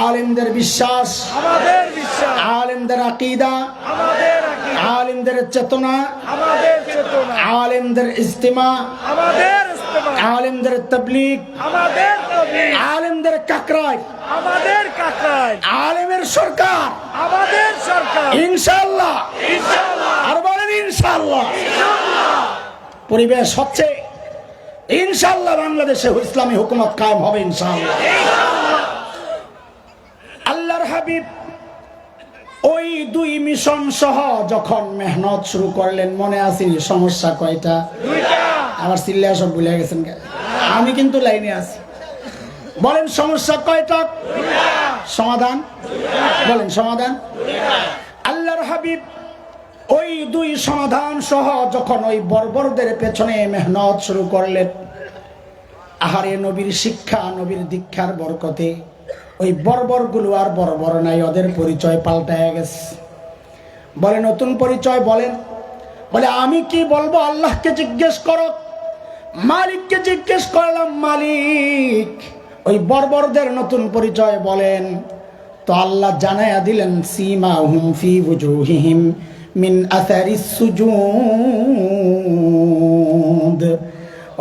আলেমদের বিশ্বাস আমাদের বিশ্বাস, আলেমদের আকীদা আমাদের আকীদা, আলেমদের চেতনা আমাদের চেতনা, আলেমদের ইজতিমা আমাদের ইজতিমা, আলেমদের তাবলীগ আমাদের তাবলীগ, আলেমদের কাকরাই আমাদের কাকরাই, আলেমের সরকার আমাদের সরকার। ইনশাআল্লাহ, ইনশাআল্লাহ। আর বলেন ইনশাআল্লাহ, ইনশাআল্লাহ। পরিবেশ হচ্ছে ইনশাআল্লাহ বাংলাদেশে ইসলামী হুকুমত কায়েম হবে ইনশাআল্লাহ। আল্লাহর হাবিব ওই দুই মিশন সহ যখন মেহনত শুরু করলেন, মনে আসেনি সমস্যা কয়টা? দুইটা। আমার চিল্লা সব ভুলে গেছেন, আমি কিন্তু লাইনে আছি। বলেন সমস্যা কয়টা? দুইটা। সমাধান বলেন, সমাধান। আল্লাহর হাবিব ওই দুই সমাধান সহ যখন ওই বর্বরদের পেছনে মেহনত শুরু করলেন, আহারে নবীর শিক্ষা, নবীর দীক্ষার বরকতে ওই বর্বর গুলো আর বর্বর নাই, ওদের পরিচয় পাল্টায় গেছে। বলে নতুন পরিচয় বলেন। বলে আমি কি বলবো? আল্লাহকে জিজ্ঞেস করো, মালিককে জিজ্ঞেস করলাম, মালিক ওই বর্বরদের নতুন পরিচয় বলেন। তো আল্লাহ জানায়া দিলেন, সীমাহুম ফি ওয়ুজুহিহিম মিন আসারিস সুজুদ।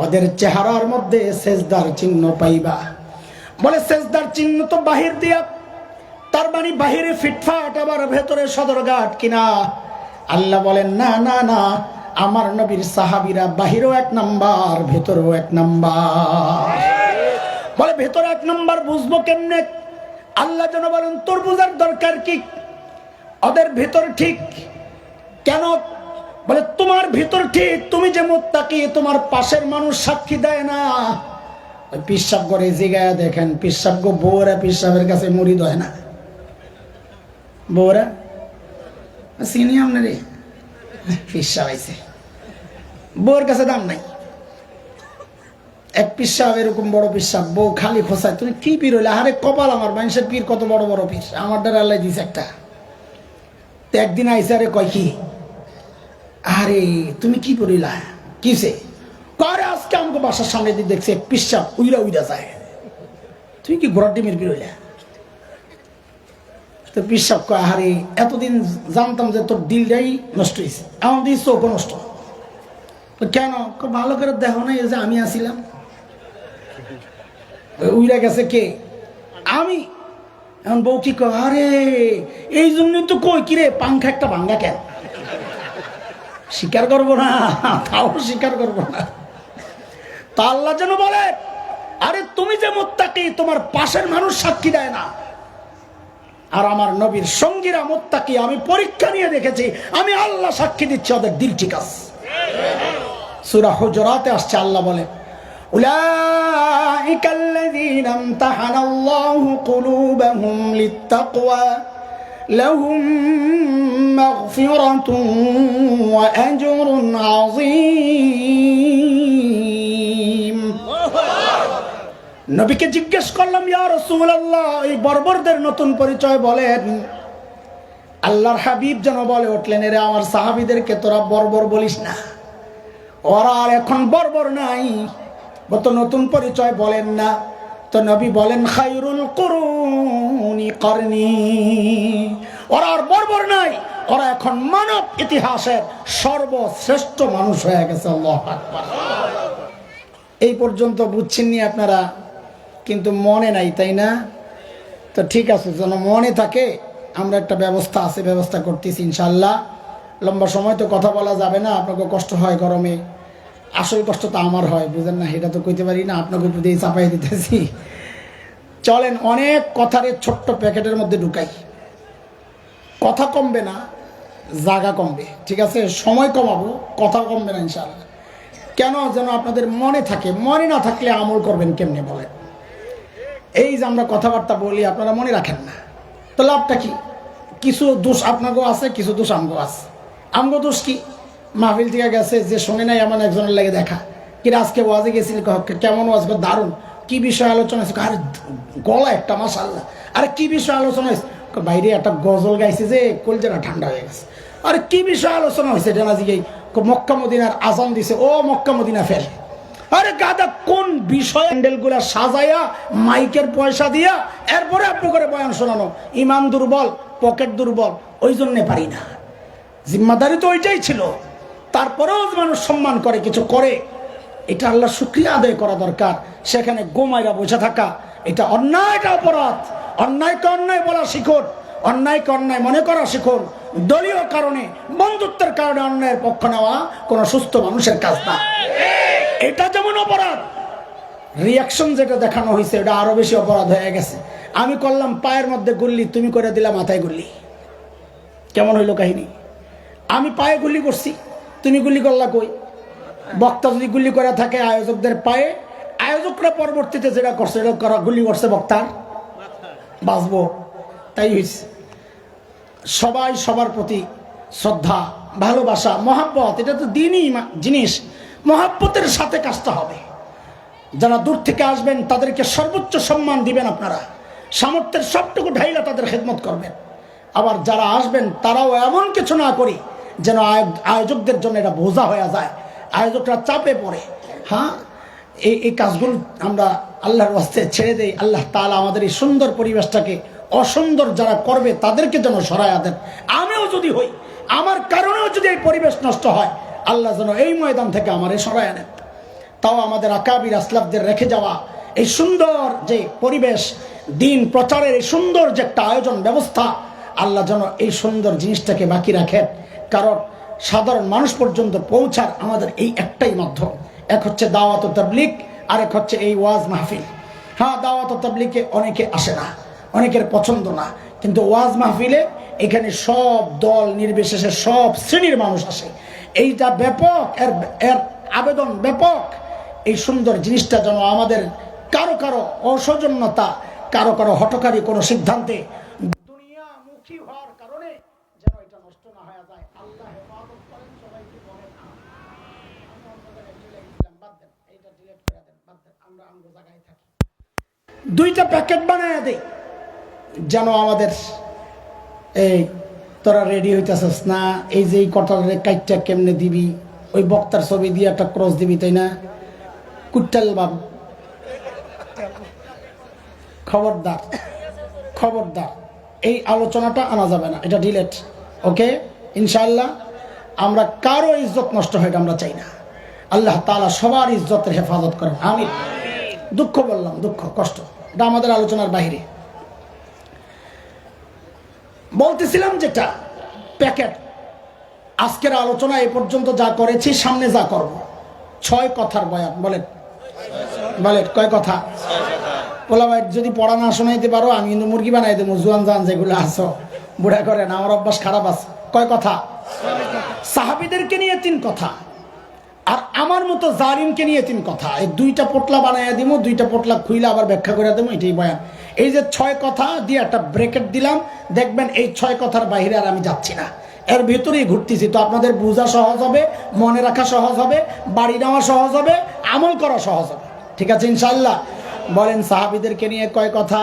ওদের চেহারার মধ্যে সেজদার চিহ্ন পাইবা। বলে সেজদার চিহ্ন তো বাহির দিয়া, তার মানে বাহিরে ফিটফাট আবার ভেতরে সদরঘাট কিনা? আল্লাহ বলেন না না না, আমার নবীর সাহাবীরা বাহিরেও এক নাম্বার, ভেতরেও এক নাম্বার। বলে ভেতরে এক নাম্বার বুঝবো কেমনে? আল্লাহ যেন বলেন তোর বুঝার দরকার কি, ওদের ভেতর ঠিক কেন? বলে তোমার ভিতর ঠিক, তুমি যে মুত্তাকি তোমার পাশের মানুষ সাক্ষী দেয় না। ওই পিশাব করে জিগায়া দেখেন, পিশাব গো বউরা পিশাবের কাছে মুরিদ হয় না। বউরা চিনি আপনারে পিশাব আইছে, বউর কাছে দাম নাই। এক পিশাব এরকম বড় পিশাব, বউ খালি খোসায়, তুমি কি পীর হইলে? আরে কপাল আমার, মানুষের পীর কত বড় বড় পীর, আমার দ্বারা আল্লাহ দিছে একটা। তো একদিন আইসে, আরে কয় কি, আরে তুমি কি করিলা? কিসে? কারে আজকে আমাকে বাসার সামনে দিয়ে দেখছে পিশাব উইরা উইরা যায়, তুই কি ঘোড়ার ডিমের পীর হইলা? তো পিশাব কয়, আরে এতদিন জানতাম যে তোর দিলটাই নষ্ট হয়েছে, আমার দিল চোখও নষ্ট। কেন? ভালো করে দেখো না এই যে আমি আসিলাম, উইরা গেছে কে? আমি। এখন বউ কি কয়, আরে এই জন্যই তো কই কিরে পাংখা একটা ভাঙ্গা কেন? স্বীকার করবো না, তাও স্বীকার করবো না। তা আল্লাহ যেন বলে, আরে তুমি যে মুত্তাকি তোমার পাশের মানুষ সাক্ষী দেয় না, আর আমার নবীর সঙ্গীরা মুত্তাকি, আমি পরীক্ষা নিয়ে দেখেছি, আমি আল্লাহ সাক্ষী দিচ্ছি ওদের দিল ঠিক আছে। সূরা হুজুরাতে আসছে, আল্লাহ বলে উলাইকাল্লাযীনা ইমতাহানাল্লাহু কুলুবাহুম লিত্তাকওয়া লাহুম মাগফিরাতুন ওয়া আজরুন আযীম। নবীকে জিজ্ঞেস করলাম, ইয়া রাসূলুল্লাহ, এই বর্বরদের নতুন পরিচয় বলেন। আল্লাহর হাবিব যেন বলে উঠলেন, এরে আমার সাহাবীদেরকে তোরা বর্বর বলিস না, ওরা আর এখন বর্বর নাই, তো নতুন পরিচয় বলেন না। তো নবী বলেন, খায়রুল কুরুনি করনি, ওরা আর বর্বর নাই, ওরা এখন মানব ইতিহাসের সর্বশ্রেষ্ঠ মানুষ হয়ে গেছে। আল্লাহু আকবার। এই পর্যন্ত বুঝছেন নি আপনারা, কিন্তু মনে নাই, তাই না? তো ঠিক আছে, যেন মনে থাকে, আমরা একটা ব্যবস্থা আছে, ব্যবস্থা করতেছি ইনশাল্লাহ। লম্বা সময় তো কথা বলা যাবে না, আপনাকে কষ্ট হয় গরমে, আসল কষ্ট তো আমার হয়, বুঝেন না? এটা তো কইতে পারি না, আপনাকে উপর দিয়ে চাপাই দিতেছি। চলেন অনেক কথারে ছোট্ট প্যাকেটের মধ্যে ঢুকাই, কথা কমবে না, জায়গা কমবে, ঠিক আছে? সময় কমাবো, কথা কমবে না ইনশাআল্লাহ। কেন? যেন আপনাদের মনে থাকে। মনে না থাকলে আমল করবেন কেমনে বলেন? এই যে আমরা কথাবার্তা বলি, আপনারা মনে রাখেন না, তো লাভটা কি? কিছু দোষ আপনাকেও আছে, কিছু দোষ আমগো আছে। আমগো দোষ কি? মাহফিল থেকে গেছে, যে শোনে নাই এমন একজনের লাগে দেখা, কিরা আজকে ওয়াজে গেছিল, কেমন ওয়াজ? দারুণ। কি বিষয় আলোচনা হয়েছে? আরে গলা একটা, মাশাআল্লাহ। আরে কি বিষয় আলোচনা হয়েছে? বাইরে একটা গজল গাইছে যে কলজেরা ঠান্ডা হয়ে গেছে। আরে কি বিষয় আলোচনা হয়েছে? জানাজি মক্কা মদিনার আজান দিছে, ও মক্কা মদিনা ফেল। আরে গাদা, কোন বিষয় হ্যান্ডেল গুলা সাজাইয়া মাইকের পয়সা দিয়া এরপরে আপনি করে বয়ান শোনানো? ইমান দুর্বল, পকেট দুর্বল, ওই জন্যে পারি না। জিম্মাদারি তো ওইটাই ছিল, তারপরেও মানুষ সম্মান করে, কিছু করে, এটা আল্লাহ শুকরিয়া আদায় করা দরকার। সেখানে গোমাইরা বসে থাকা, এটা অন্যায়, এটা অপরাধ। অন্যায়কে অন্যায় বলা শিখুন, অন্যায়কে অন্যায় মনে করা শিখুন। দলীয় কারণে, বন্ধুত্বের কারণে অন্যায়ের পক্ষ নেওয়া কোনো সুস্থ মানুষের কাজ না। এটা যেমন অপরাধ, রিয়াকশন যেটা দেখানো হয়েছে এটা আরো বেশি অপরাধ হয়ে গেছে। আমি করলাম পায়ের মধ্যে গুল্লি, তুমি করে দিলা মাথায় গুল্লি, কেমন হইল কাহিনী? আমি পায়ে গুল্লি করছি, তুমি গুল্লি করলা কই? বক্তা যদি গুল্লি করে থাকে আয়োজকদের পায়ে, আয়োজকরা পরবর্তীতে যেটা করছে এটা করা, গুল্লি করছে বক্তার, বাঁচবো। তাই হয়েছে। সবাই সবার প্রতি শ্রদ্ধা, ভালোবাসা, মহাব্বত, এটা তো দিনই জিনিস। মহাব্বতের সাথে কাজটা হবে। যারা দূর থেকে আসবেন তাদেরকে সর্বোচ্চ সম্মান দিবেন, আপনারা সামর্থ্যের সবটুকু ঢাইলা তাদের খেদমত করবেন। আবার যারা আসবেন তারাও এমন কিছু না করি যেন আয়োজকদের জন্য এটা বোঝা হয়ে যায়, আয়োজকরা চাপে পড়ে। হ্যাঁ, এই কাজগুলো আমরা আল্লাহর ওয়াস্তে ছেড়ে দেই। আল্লাহ তাআলা আমাদের এই সুন্দর পরিবেশটাকে অসুন্দর যারা করবে তাদেরকে যেন সরাইয়া দেন। আমিও যদি হই, আমার কারণেও যদি এই পরিবেশ নষ্ট হয়, আল্লাহ যেন এই ময়দান থেকে আমারে সরাইয়া নেন। তাও আমাদের আকাবির আসলাফদের রেখে যাওয়া এই সুন্দর যে পরিবেশ, দিন প্রচারের এই সুন্দর যে একটা আয়োজন ব্যবস্থা, আল্লাহ যেন এই সুন্দর জিনিসটাকে বাকি রাখেন। কারণ সাধারণ মানুষ পর্যন্ত পৌঁছার আমাদের এই একটাই মাধ্যম, এক হচ্ছে দাওয়াত ও তাবলীগ, আর এক হচ্ছে এই ওয়াজ মাহফিল। হ্যাঁ, দাওয়াত ও তাবলীগে অনেকে আসে না, অনেকের পছন্দ না, কিন্তু ওয়াজ মাহফিলে এখানে সব দল নির্বিশেষে সব শ্রেণীর মানুষ আসে। এইটা ব্যাপক, এর আবেদন ব্যাপক। এই সুন্দর জিনিসটা যেন আমাদের কারো কারো অসৌজন্যতা, কারো কারো হঠকারী কোনো সিদ্ধান্তে দুনিয়ামুখী হওয়ার কারণে যেন এটা নষ্ট না হয়ে যায়। আল্লাহ হেফাজত করেন। সবাইকে বলেন দুইটা প্যাকেট বানায় দেই যেন আমাদের এই তোরা রেডি হইতেছিস না, এই যে এই কটারের কাইটটা কেমনে দিবি, ওই বক্তার ছবি দিয়ে একটা ক্রস দিবি, তাই না? কুট্টাল বাবু, খবরদার খবরদার, এই আলোচনাটা আনা যাবে না, এটা ডিলেট। ওকে, ইনশাআল্লাহ আমরা কারো ইজ্জত নষ্ট হয় এটা আমরা চাই না। আল্লাহ তাআলা সবার ইজ্জতের হেফাজত করেন, আমিন। দুঃখ বললাম, দুঃখ কষ্ট, এটা আমাদের আলোচনার বাইরে। বলতেছিলাম যেটা প্যাকেট, আজকের আলোচনা এ পর্যন্ত যা করেছি, সামনে যা করব, 6 কথার বয়ান। বলেন বলেন কয় কথা? বলা ভাই যদি পড়া না শোনাইতে পারো আমি কিন্তু মুরগি বানাই দেবো, জুয়ান জান যেগুলো আছো বুড়া করেন, আমার অভ্যাস খারাপ আছে। কয় কথা? সাহাবীদেরকে নিয়ে 3 কথা, আর আমার মতো জালিমকে নিয়ে 3 কথা। এই 2টা পোটলা বানাইয়া দিব, 2টা পোটলা খুইলা আবার ব্যাখ্যা করে দেবো, এটাই বয়ান। এই যে 6 কথা দিয়ে একটা ব্রেকেট দিলাম, দেখবেন এই 6 কথার বাইরে আর আমি যাচ্ছি না, এর ভেতরেই ঘুরতেছি। তো আপনাদের বোঝা সহজ হবে, মনে রাখা সহজ হবে, বাড়ি নেওয়া সহজ হবে, আমল করা সহজ হবে। ঠিক আছে ইনশাআল্লাহ? বলেন সাহাবীদেরকে নিয়ে কয় কথা?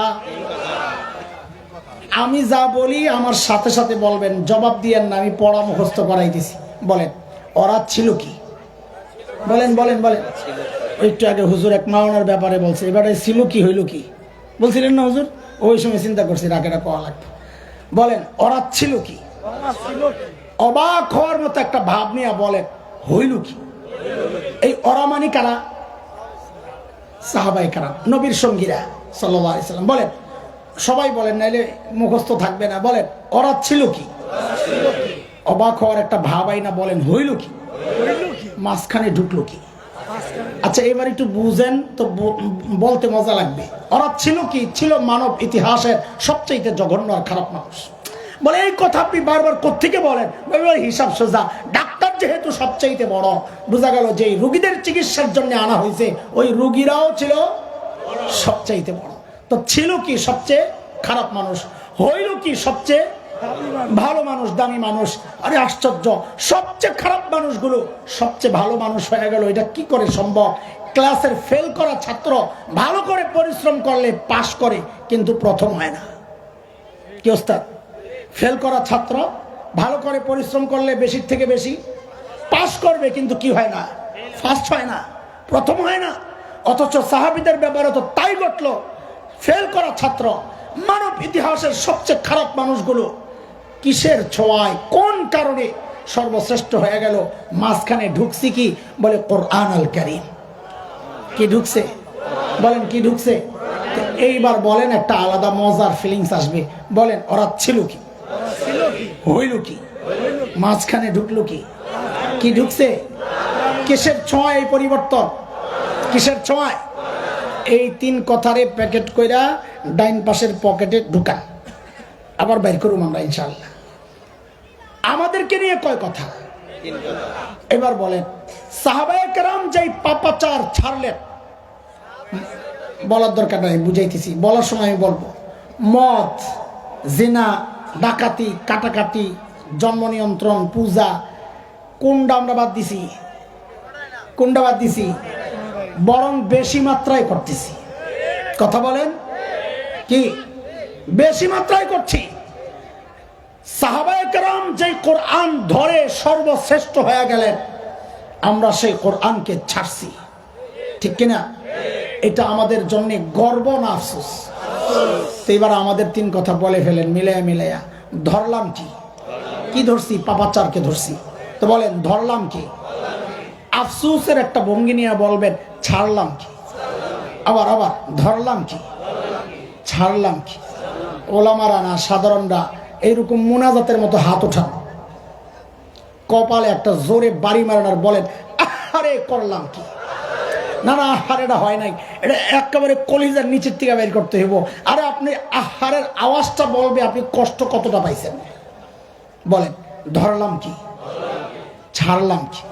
আমি যা বলি আমার সাথে সাথে বলবেন, জবাব দিয়েন না, আমি পড়া মুখস্থ করাই দিছি। বলেন ওরা ছিল কি? বলেন বলেন বলেন। একটু আগে হুজুর এক মাওনার ব্যাপারে বলছে, এবারে ছিল কি হইল কি বলছিলেন না হুজুর? ওই সময় চিন্তা করছি রাগেটা পাওয়া লাগবে। বলেন ওরা ছিল কি? অবাক হওয়ার মতো একটা ভাব নিয়ে বলেন হইল কি? এই ওরা মানে কারা? সাহাবায়ে কেরাম, নবীর সঙ্গীরা সাল্লাল্লাহু আলাইহি সাল্লাম। বলেন সবাই বলেন, নাইলে মুখস্থ থাকবে না। বলেন ওরা ছিল কি? অবাক হওয়ার একটা ভাব আইনা বলেন হইল কি? মাঝখানে ঢুকলো কি? আচ্ছা এবার একটু বুঝেন তো, বলতে মজা লাগবে। ওরা ছিল কি? ছিল মানব ইতিহাসের সবচেয়ে জঘন্য আর খারাপ মানুষ। বলে এই কথা আপনি বারবার কোত্থেকে বলেন? হিসাব সোজা, ডাক্তার যেহেতু সবচেয়ে বড়, বোঝা গেল যে রোগীদের চিকিৎসার জন্য আনা হয়েছে, ওই রোগীরাও ছিল সবচেয়ে বড়। তো ছিল কি? সবচেয়ে খারাপ মানুষ। হইল কি? সবচেয়ে ভালো মানুষ, দামি মানুষ। আরে আশ্চর্য, সবচেয়ে খারাপ মানুষগুলো সবচেয়ে ভালো মানুষ হয়ে গেল, এটা কি করে সম্ভব? ক্লাসের ফেল করা ছাত্র ভালো করে পরিশ্রম করলে পাশ করে, কিন্তু প্রথম হয় না। কি ওস্তাদ? ফেল করা ছাত্র ভালো করে পরিশ্রম করলে বেশির থেকে বেশি পাশ করবে, কিন্তু কি হয় না? ফার্স্ট হয় না, প্রথম হয় না। অথচ সাহাবীদের ব্যাপারে তো তাই ঘটলো। ফেল করা ছাত্র, মানব ইতিহাসের সবচেয়ে খারাপ মানুষগুলো কিসের ছোঁয়ায়, কোন কারণে সর্বশ্রেষ্ঠ হয়ে গেল? মাঝখানে ঢুকছি কি? বলে কোরআন আল কারীম। কি ঢুকছে? বলেন কি ঢুকছে? এইবার বলেন একটা আলাদা মজার ফিলিংস আসবে। বলেন ওরা ছিল কি? হইল কি? মাঝখানে ঢুকলো কি? কি ঢুকছে? কিসের ছোঁয়ায় এই পরিবর্তন? কিসের ছোঁয়ায়? এই 3 কথারে প্যাকেট কইরা ডাইন পাশের পকেটে ঢুকা, আবার বের করুম আমরা ইনশাআল্লাহ। আমাদেরকে নিয়ে কয় কথা? এবার বলেন সাহাবায়ে কেরাম যেই পাপাচার ছাড়লেন, বলার দরকার নাই, বুঝাইতেছি, বলার সময় আমি বলবো। মদ, জিনা, ডাকাতি, কাটাকাটি, জন্ম নিয়ন্ত্রণ, পূজা, কোনটা আমরা বাদ দিছি? কোনটা বাদ দিছি? বরং বেশি মাত্রায় করতেছি। কথা বলেন কি? বেশি মাত্রায় করছি। সাহাবায়ে কেরাম যেই কোরআন ধরে সর্বশ্রেষ্ঠ হয়ে গেলেন, আমরা সেই কোরআনকে ছাড়ছি। ঠিক কিনা? এটা আমাদের জন্য গর্ব না আফসোস? তো এবার আমাদের 3 কথা বলে ফেলেন মিলাইয়া মিলাইয়া। ধরলাম কি? কি ধরছি? পাপাচারকে ধরছি। তো বলেন ধরলাম কি? আফসোসের একটা ভঙ্গি নিয়ে বলবেন ছাড়লাম কি, আবার আবার ধরলাম কি, ছাড়লাম কি। ওলামারা না সাধারণরা এইরকম মোনাজাতের মতো হাত ওঠান, কপালে একটা জোরে বাড়ি মারেন আর বলেন আহারে করলাম কি। না না, আহারেটা হয় নাই, এটা একেবারে কলিজার নিচের থেকে বের করতে হইব। আরে আপনি আহারের আওয়াজটা বলবে আপনি কষ্ট কতটা পাইছেন। বলেন ধরলাম কি, ছাড়লাম কি।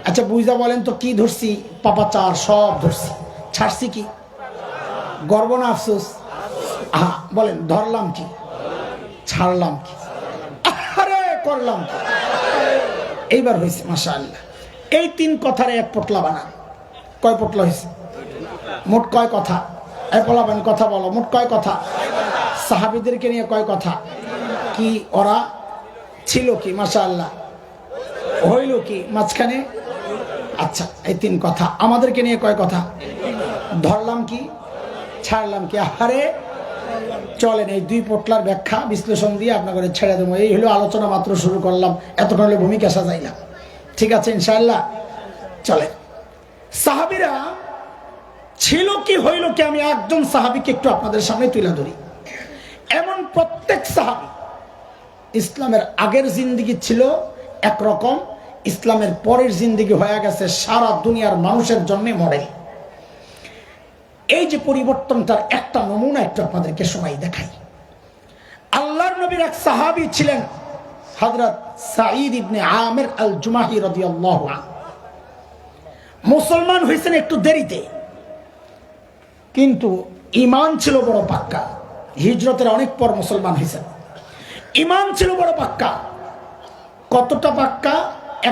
আচ্ছা বুঝা বলেন তো কি ধরছি? পাপাচার সব ধরছি, ছাড়ছি কি? গর্ব না আফসোস? বলেন ধরলাম কি, ছাড়লাম কি, আরে করলাম কি। এইবার হয়েছে মাশাআল্লাহ। এই 3 কথার এক পটলা বানান। কয় পটলা হয়েছে? মোট কয় কথা? বলাবেন কথা বলো, মোট কয় কথা? সাহাবীদেরকে নিয়ে কয় কথা? কি ওরা ছিল কি? মাশাআল্লাহ। হইল কি মাঝখানে? আচ্ছা, এই 3 কথা। আমাদেরকে নিয়ে কয় কথা? ধরলাম কি, ছাড়লাম কি। আহারে চলেন এই 2 পটলার ব্যাখ্যা বিশ্লেষণ দিয়ে আপনাদের ছেড়ে দেবো। এই হলো আলোচনা, মাত্র শুরু করলাম, এতক্ষণ হলে ভূমিকা সাজাই না। ঠিক আছে ইনশাআল্লাহ। চলে সাহাবীরা ছিল কি হইল কি, আমি একজন সাহাবীকে একটু আপনাদের সামনে তুলে ধরি। এমন প্রত্যেক সাহাবী ইসলামের আগের জিন্দেগি ছিল একরকম, ইসলামের পরের জিন্দেগি হয়ে গেছে সারা দুনিয়ার মানুষের জন্য মডেল। এই যে পরিবর্তনটার একটা নমুনা একটু আপনাদেরকে সবাই দেখাই। আল্লাহর নবীর এক সাহাবী ছিলেন হযরত সাঈদ ইবনে আমির আল জুমাহি রাদিয়াল্লাহু আনহু। মুসলমান হয়েছেন একটু দেরিতে, কিন্তু ঈমান ছিল বড় পাক্কা। হিজরতের অনেক পর মুসলমান হয়েছেন, ঈমান ছিল বড় পাক্কা। কতটা পাক্কা?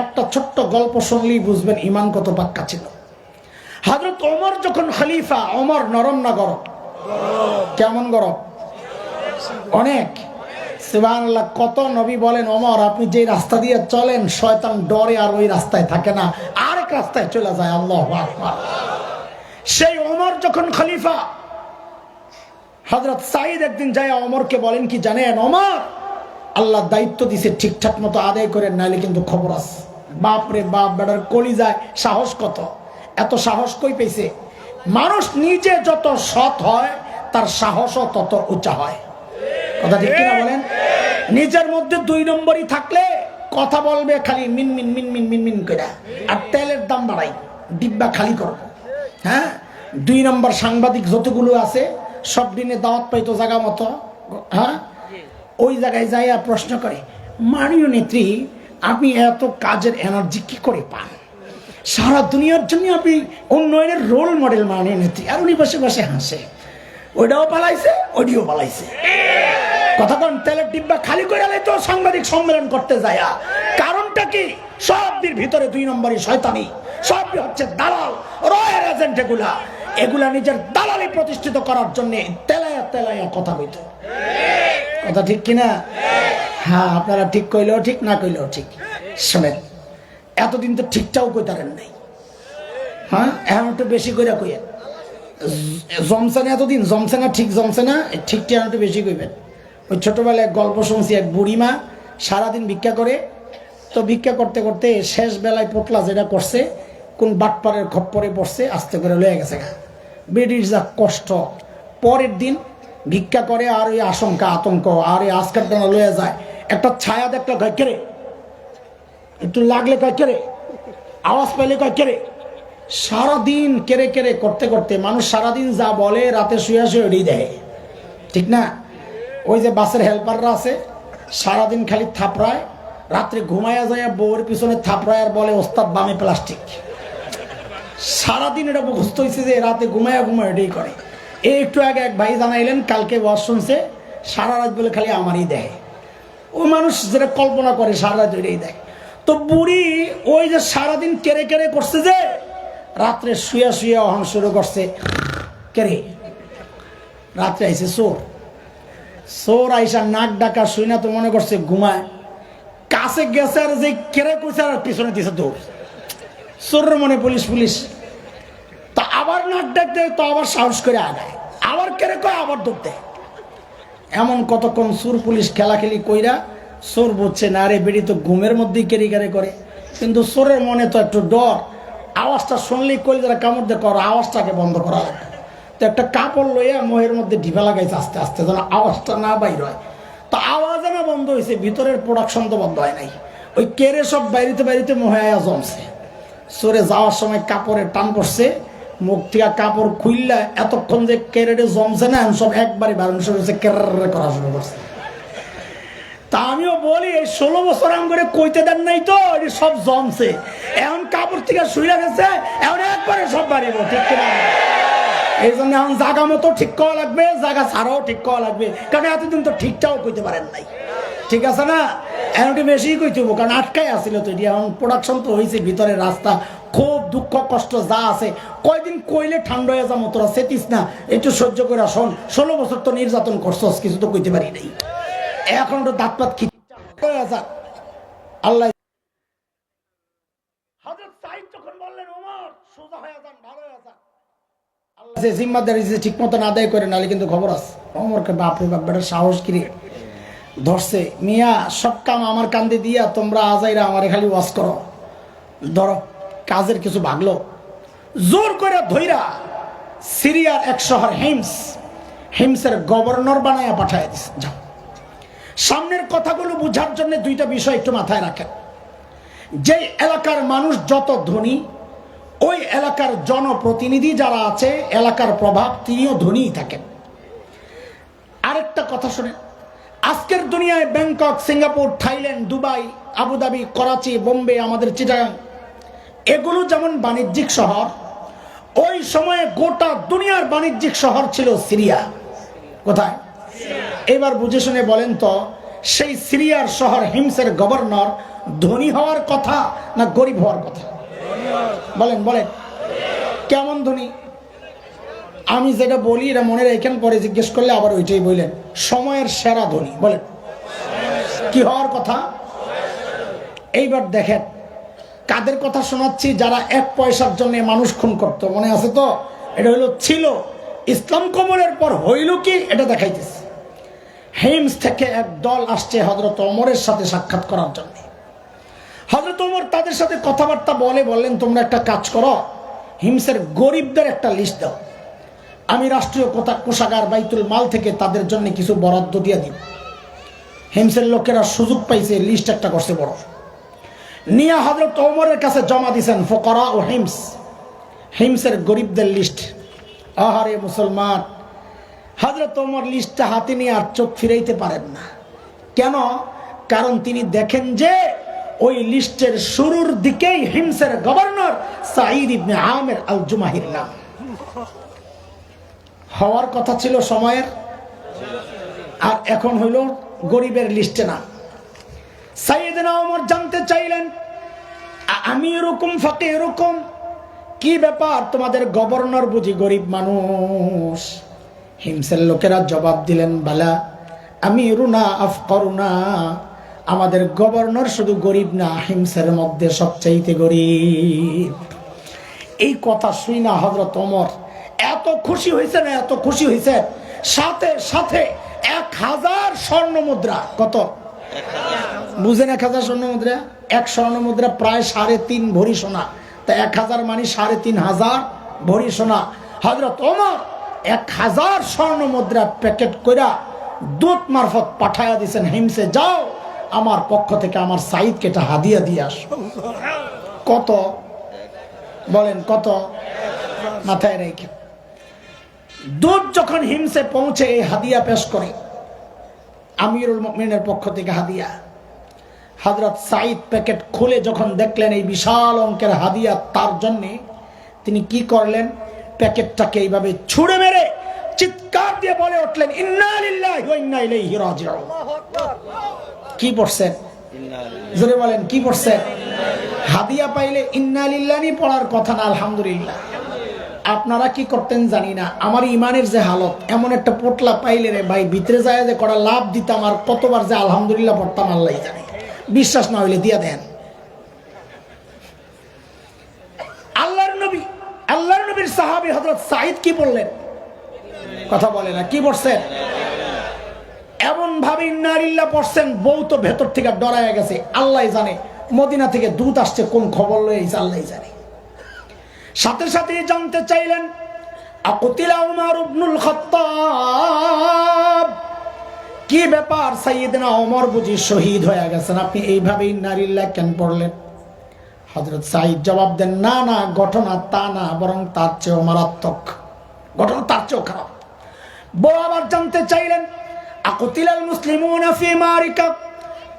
একটা ছোট্ট গল্প শুনলেই বুঝবেন ঈমান কত পাক্কা ছিল। হযরত ওমর যখন খলিফা, ওমর নরম না গরম? কেমন গরম? অনেক। সুবহানাল্লাহ। কত নবী বলেন ওমর আপনি যে রাস্তা দিয়ে চলেন শয়তান ডরে আর ওই রাস্তায় থাকে না, আরেক রাস্তায় চলে যায়। আল্লাহু আকবার। সেই ওমর যখন খলিফা, হযরত সাঈদ একদিন যায় ওমরকে বলেন কি জানেন, ওমর আল্লাহ দায়িত্ব দিছে ঠিকঠাক মতো আদায় করেন, নাইলে কিন্তু খবর আছে। বাপ রে বাপ, বেটার কলিজায় সাহস কত! এত সাহস কই পেয়েছে? মানুষ নিজে যত সৎ হয় তার সাহসও তত উঁচা হয়। কথা ঠিক কিনা বলেন? নিজের মধ্যে 2 নম্বরই থাকলে কথা বলবে খালি মিনমিন মিনমিন মিনমিন করে, আর তেলের দাম বাড়াই, ডিব্বা খালি করব। হ্যাঁ, 2 নম্বর সাংবাদিক যতগুলো আছে সব দিনে দাওয়াত পাইতো জায়গা মতো, হ্যাঁ, ওই জায়গায় যাইয়া প্রশ্ন করে, মাননীয় নেত্রী আপনি এত কাজের এনার্জি কি করে পান? সারা দুনিয়ার জন্য আপনি উন্নয়নের রোল মডেল মাননীয় নেত্রী। আর উনি বসে বসে হাসে, ওইটাও পালাইছে ওইটিও পালাইছে। কথা কোন? তেলের ডিব্বা খালি করে তো সাংবাদিক সম্মেলন করতে যায়। কারণটা কি? সবদের ভিতরে 2 নম্বরই শয়তানি, সবই হচ্ছে দালাল, রয়ের এজেন্ট। এগুলা নিজের দালালি প্রতিষ্ঠিত করার জন্য তেলায়া তেলায়া কথা কইতো। কথা ঠিক কিনা? হ্যাঁ, আপনারা ঠিক কইলেও ঠিক, না কইলেও ঠিক। শোনেন, এতদিন তো ঠিকটাও কইতারেন নাই, হ্যাঁ, এখন একটু বেশি করে কইয়েন। জমছে না এতদিন, জমছে না, ঠিক জমছে না, ঠিকটা এখন একটু বেশি কইবেন। ওই ছোটবেলায় গল্প শুনছি, এক বুড়িমা সারাদিন ভিক্ষা করে, তো ভিক্ষা করতে করতে শেষ বেলায় পোটলা যেটা করছে কোন বাটপারের খপ্পরে পড়ছে, আস্তে করে লয়ে গেছে। বেডির যা কষ্ট, পরের দিন ভিক্ষা করে আর ওই আশঙ্কা আতঙ্ক, আর এই আজকাল টানা লয়ে যায়। একটা ছায়া দেখলে কয় কেরে, একটু লাগলে কয় কেরে, আওয়াজ পাইলে কয় কেরে। সারাদিন কেড়ে কেড়ে করতে করতে মানুষ সারাদিন যা বলে রাতে শুয়ে শুয়ে ওই দেয়, ঠিক না? ওই যে বাসের হেল্পাররা আছে, সারাদিন খালি থাপড়ায়, রাত্রে ঘুমায়া যায় বউয়ের পিছনে থাপড়ায় আর বলে ওস্তাদ বামে প্লাস্টিক। সারাদিন এটা মুখস্থ হয়েছে যে রাতে ঘুমায়া ঘুমায় এটাই করে। এই একটু আগে এক ভাই জানাইলেন কালকে ওয়াজ শুনছে, সারা রাত বলে খালি আমারই দেয়। ও মানুষ যেটা কল্পনা করে সারা রাত ওইটাই দেয়। তো বুড়ি ওই যে সারাদিন কেড়ে কেড়ে করছে, যে রাত্রে শুয়ে শুয়ে অহন শুরু করছে কেড়ে। রাত্রে আইসে চোর, চোর আইসা নাক ডাকা শুই না তো মনে করছে ঘুমায়, কাছে গেছে আর যে কেড়ে করছে আর পিছনে দিছে দৌড়। চোরের মনে পুলিশ পুলিশ, তা আবার নাক ডাক দেয়, তো আবার সাহস করে আগায়, আবার কেড়ে কয়, আবার দৌড় দেয়। এমন কতক্ষণ চোর পুলিশ খেলাখেলি কইরা চোর বুঝছে না রে বেড়ি তো ঘুমের মধ্যেই কেড়ে কেড়ে করে, কিন্তু চোরের মনে তো একটু ডর। আওয়াজটা শুনলেই কলিজারা কামড় দিয়ে কর, আওয়াজটাকে বন্ধ করা লাগে। তো একটা কাপড় লইয়া মোহের মধ্যে ঢিপা লাগাইছে আস্তে আস্তে, যেন আওয়াজটা না বাইর হয়। তো আওয়াজ না বন্ধ হয়েছে, ভিতরের প্রোডাকশন তো বন্ধ হয় নাই। ওই কেড়ে সব বাইরিতে বাইরিতে মোহে আয়া জমছে। সরে যাওয়ার সময় কাপড়ে টান পড়ছে, মুখ থেকে কাপড় খুললা এতক্ষণ যে কেরেটে জমছে না, সব একবারই বারণ শুরু হয়েছে, কেরে করা শুরু করছে। তা আমিও বলি, এই 16 বছর আম করে কইতে দেন নাই তো, সব জমছে, এখন কাপড় থেকে শুইলা গেছে, এখন একবারে সব বাড়িব, ঠিক কিনা? এই জন্য এখন জায়গা মতো ঠিক করা লাগবে, জায়গা ছাড়াও ঠিক করা লাগবে, কারণ এতদিন তো ঠিকঠাক কইতে পারেন নাই, ঠিক আছে না? এখন একটু বেশি কইতে হবো, কারণ আটকাই আসছিল তো। এখন প্রোডাকশন তো হয়েছে, ভিতরে রাস্তা খুব দুঃখ কষ্ট যা আছে, কয়দিন কইলে ঠান্ডা হয়ে যাবো, তোরা সেতিস না, একটু সহ্য করে শোন। 16 বছর তো নির্যাতন করছস, কিছু তো কইতে পারি নাই, এখন তো দাঁত পাত খিচে আল্লাহ। হযরত সাঈদ যখন বললেন, ওমর সোজা হয়ে যান, ভালো হয়ে যান, আল্লাহ যে জিম্মাদারি যে ঠিক মতো আদায় করে নালে কিন্তু খবর আছে। ওমরকে বাপরে বাপ, বেটার সাহস কিরে ধরছে, মিয়া সব কাম আমার কান্দে দিয়া তোমরা আজাইরা আমারে খালি ওয়াজ করো, ধরো কাজের কিছু ভাগলো, জোর করে ধইরা সিরিয়ার এক শহর হিমসের গভর্নর বানায়া পাঠায় দিছে। যাও, সামনের কথাগুলো বুঝার জন্য দুইটা বিষয় একটু মাথায় রাখেন। যে এলাকার মানুষ যত ধনী, ওই এলাকার জনপ্রতিনিধি যারা আছে, এলাকার প্রভাব, তিনিও ধনীই থাকেন। আরেকটা কথা শুনেন, আজকের দুনিয়ায় Bangkok, Singapore, Thailand, Dubai, Abu Dhabi, Karachi, Bombay, আমাদের চিটাগাং, এগুলো যেমন বাণিজ্যিক শহর, ওই সময়ে গোটা দুনিয়ার বাণিজ্যিক শহর ছিল সিরিয়া। কোথায়? এবার বুঝে শুনে বলেন তো, সেই সিরিয়ার শহর হিমসের গভর্নর ধনী হওয়ার কথা না গরিব হওয়ার কথা? বলেন বলেন, কেমন ধনী? আমি যেটা বলি এটা মনে রেখেন, পরে জিজ্ঞেস করলে আবার ওইটাই বললেন, সময়ের সেরা ধনী। বলেন কি হওয়ার কথা? এইবার দেখেন কাদের কথা শোনাচ্ছি, যারা 1 পয়সার জন্য মানুষ খুন করত, মনে আছে তো? এটা ছিল ইসলাম কবরের পর হইল কি, এটা দেখাইতেছে। হিমস থেকে এক দল আসছে হযরত ওমরের সাথে সাক্ষাৎ করার জন্য। হযরত ওমর তাদের সাথে কথাবার্তা বললেন, তোমরা একটা কাজ করো, হিমসের গরিবদের একটা লিস্ট দাও, আমি রাষ্ট্রীয় কোষাগার বাইতুল মাল থেকে তাদের জন্য কিছু বরাদ্দ দিয়ে দিব। হিমসের লোকেরা সুযোগ পাইছে, লিস্ট একটা করছে বড়, নিয়ে হযরত ওমরের কাছে জমা দিয়েছেন। ফুকারা ও হিমসের গরিবদের লিস্ট। আহারে মুসলমান, হযরত ওমর লিস্টটা হাতে নিয়ে আর চোখ ফিরাইতে পারেন না। কেন? কারণ তিনি দেখেন যে ওই লিস্টের শুরুর দিকেই হিমসের গভর্নর সাঈদ ইবনে আমির আল জুমাহির নাম। হওয়ার কথা ছিল সময়ের, আর এখন হইল গরিবের লিস্টে না। সাইয়েদনা ওমর জানতে চাইলেন, আমি এরকম ফাঁকে এরকম কি ব্যাপার, তোমাদের গভর্নর বুঝি গরিব মানুষ? হিমসের লোকেরা জবাব দিলেন, বালা আমি রুনা আফকরুনা, আমাদের গভর্নর শুধু গরিব না, হিমসের মধ্যে সবচাইতে গরিব। এই কথা শুই না হযরত ওমর এত খুশি হয়েছে না, এত খুশি হয়েছে, সাথে সাথে 1000 স্বর্ণ মুদ্রা। কত বুঝেন? 1000 স্বর্ণ মুদ্রা, 1 স্বর্ণ মুদ্রা প্রায় 3.5 ভরি সোনা, তা 1000 মানে 3.5 ভরি সোনা। হযরত ওমর 1000 স্বর্ণ মুদ্রা প্যাকেট কইরা দূত মারফত পাঠায়া দিয়েছেন হিমসে, যাও আমার পক্ষ থেকে আমার সাঈদকে এটা হাদিয়া দিয়ে আস। কত বলেন, কত? মাথায় রেখে দূত যখন হিমসে পৌঁছে এই হাদিয়া পেশ করে, আমিরুল মুমিনের পক্ষ থেকে হাদিয়া। হযরত সাঈদ প্যাকেট খুলে যখন দেখলেন এই বিশাল অঙ্কের হাদিয়া তার জন্যে, তিনি কি করলেন? প্যাকেটটাকে এইভাবে ছুঁড়ে মেরে চিৎকার দিয়ে বলে উঠলেন, ইন্না লিল্লাহি ওয়া ইন্না ইলাইহি রাজিউন। কি পড়ছেন? জোরে বলেন, কি পড়ছেন? হাদিয়া পাইলে ইন্না লিল্লাহি পড়ার কথা না, আলহামদুলিল্লাহ। আপনারা কি করতেন জানি না, আমার ইমানের যে হালত, এমন একটা পোটলা পাইলে রে ভাই, ভিতরে যায় যে করা লাভ দিতাম, আর কতবার যে আলহামদুলিল্লাহ পড়তাম আল্লাহ জানে। বিশ্বাস না হইলে দিয়া দেন। আল্লাহর নবীর সাহাবী হযরত সাঈদ কি বললেন? কথা বলে না, কি পড়ছেন? এমন ভাবে ইন্না লিল্লাহ পড়ছেন, বউ তো ভেতর থেকে ডরায় গেছে। আল্লাহ জানে মদিনা থেকে দূত আসছে, কোন খবর লয়ে আইছে আল্লাহ জানে। সাথে সাথে জানতে চাইলেন আকুতিলা উমর ইবনুল খাত্তাব, কি ব্যাপার সাইয়েদনা ওমর বুঝি শহীদ হয়ে গেছেন, আপনি এইভাবে ইন্নালিল্লাহ কেন পড়লেন? হযরত সাঈদ জবাব দেন, না না, ঘটনা তা না, বরং তার চেয়েও মারাত্মক, ঘটনা তার চেয়েও খারাপ। বউ আবার জানতে চাইলেন আকুতিলাল মুসলিমুনা ফি মারিকা,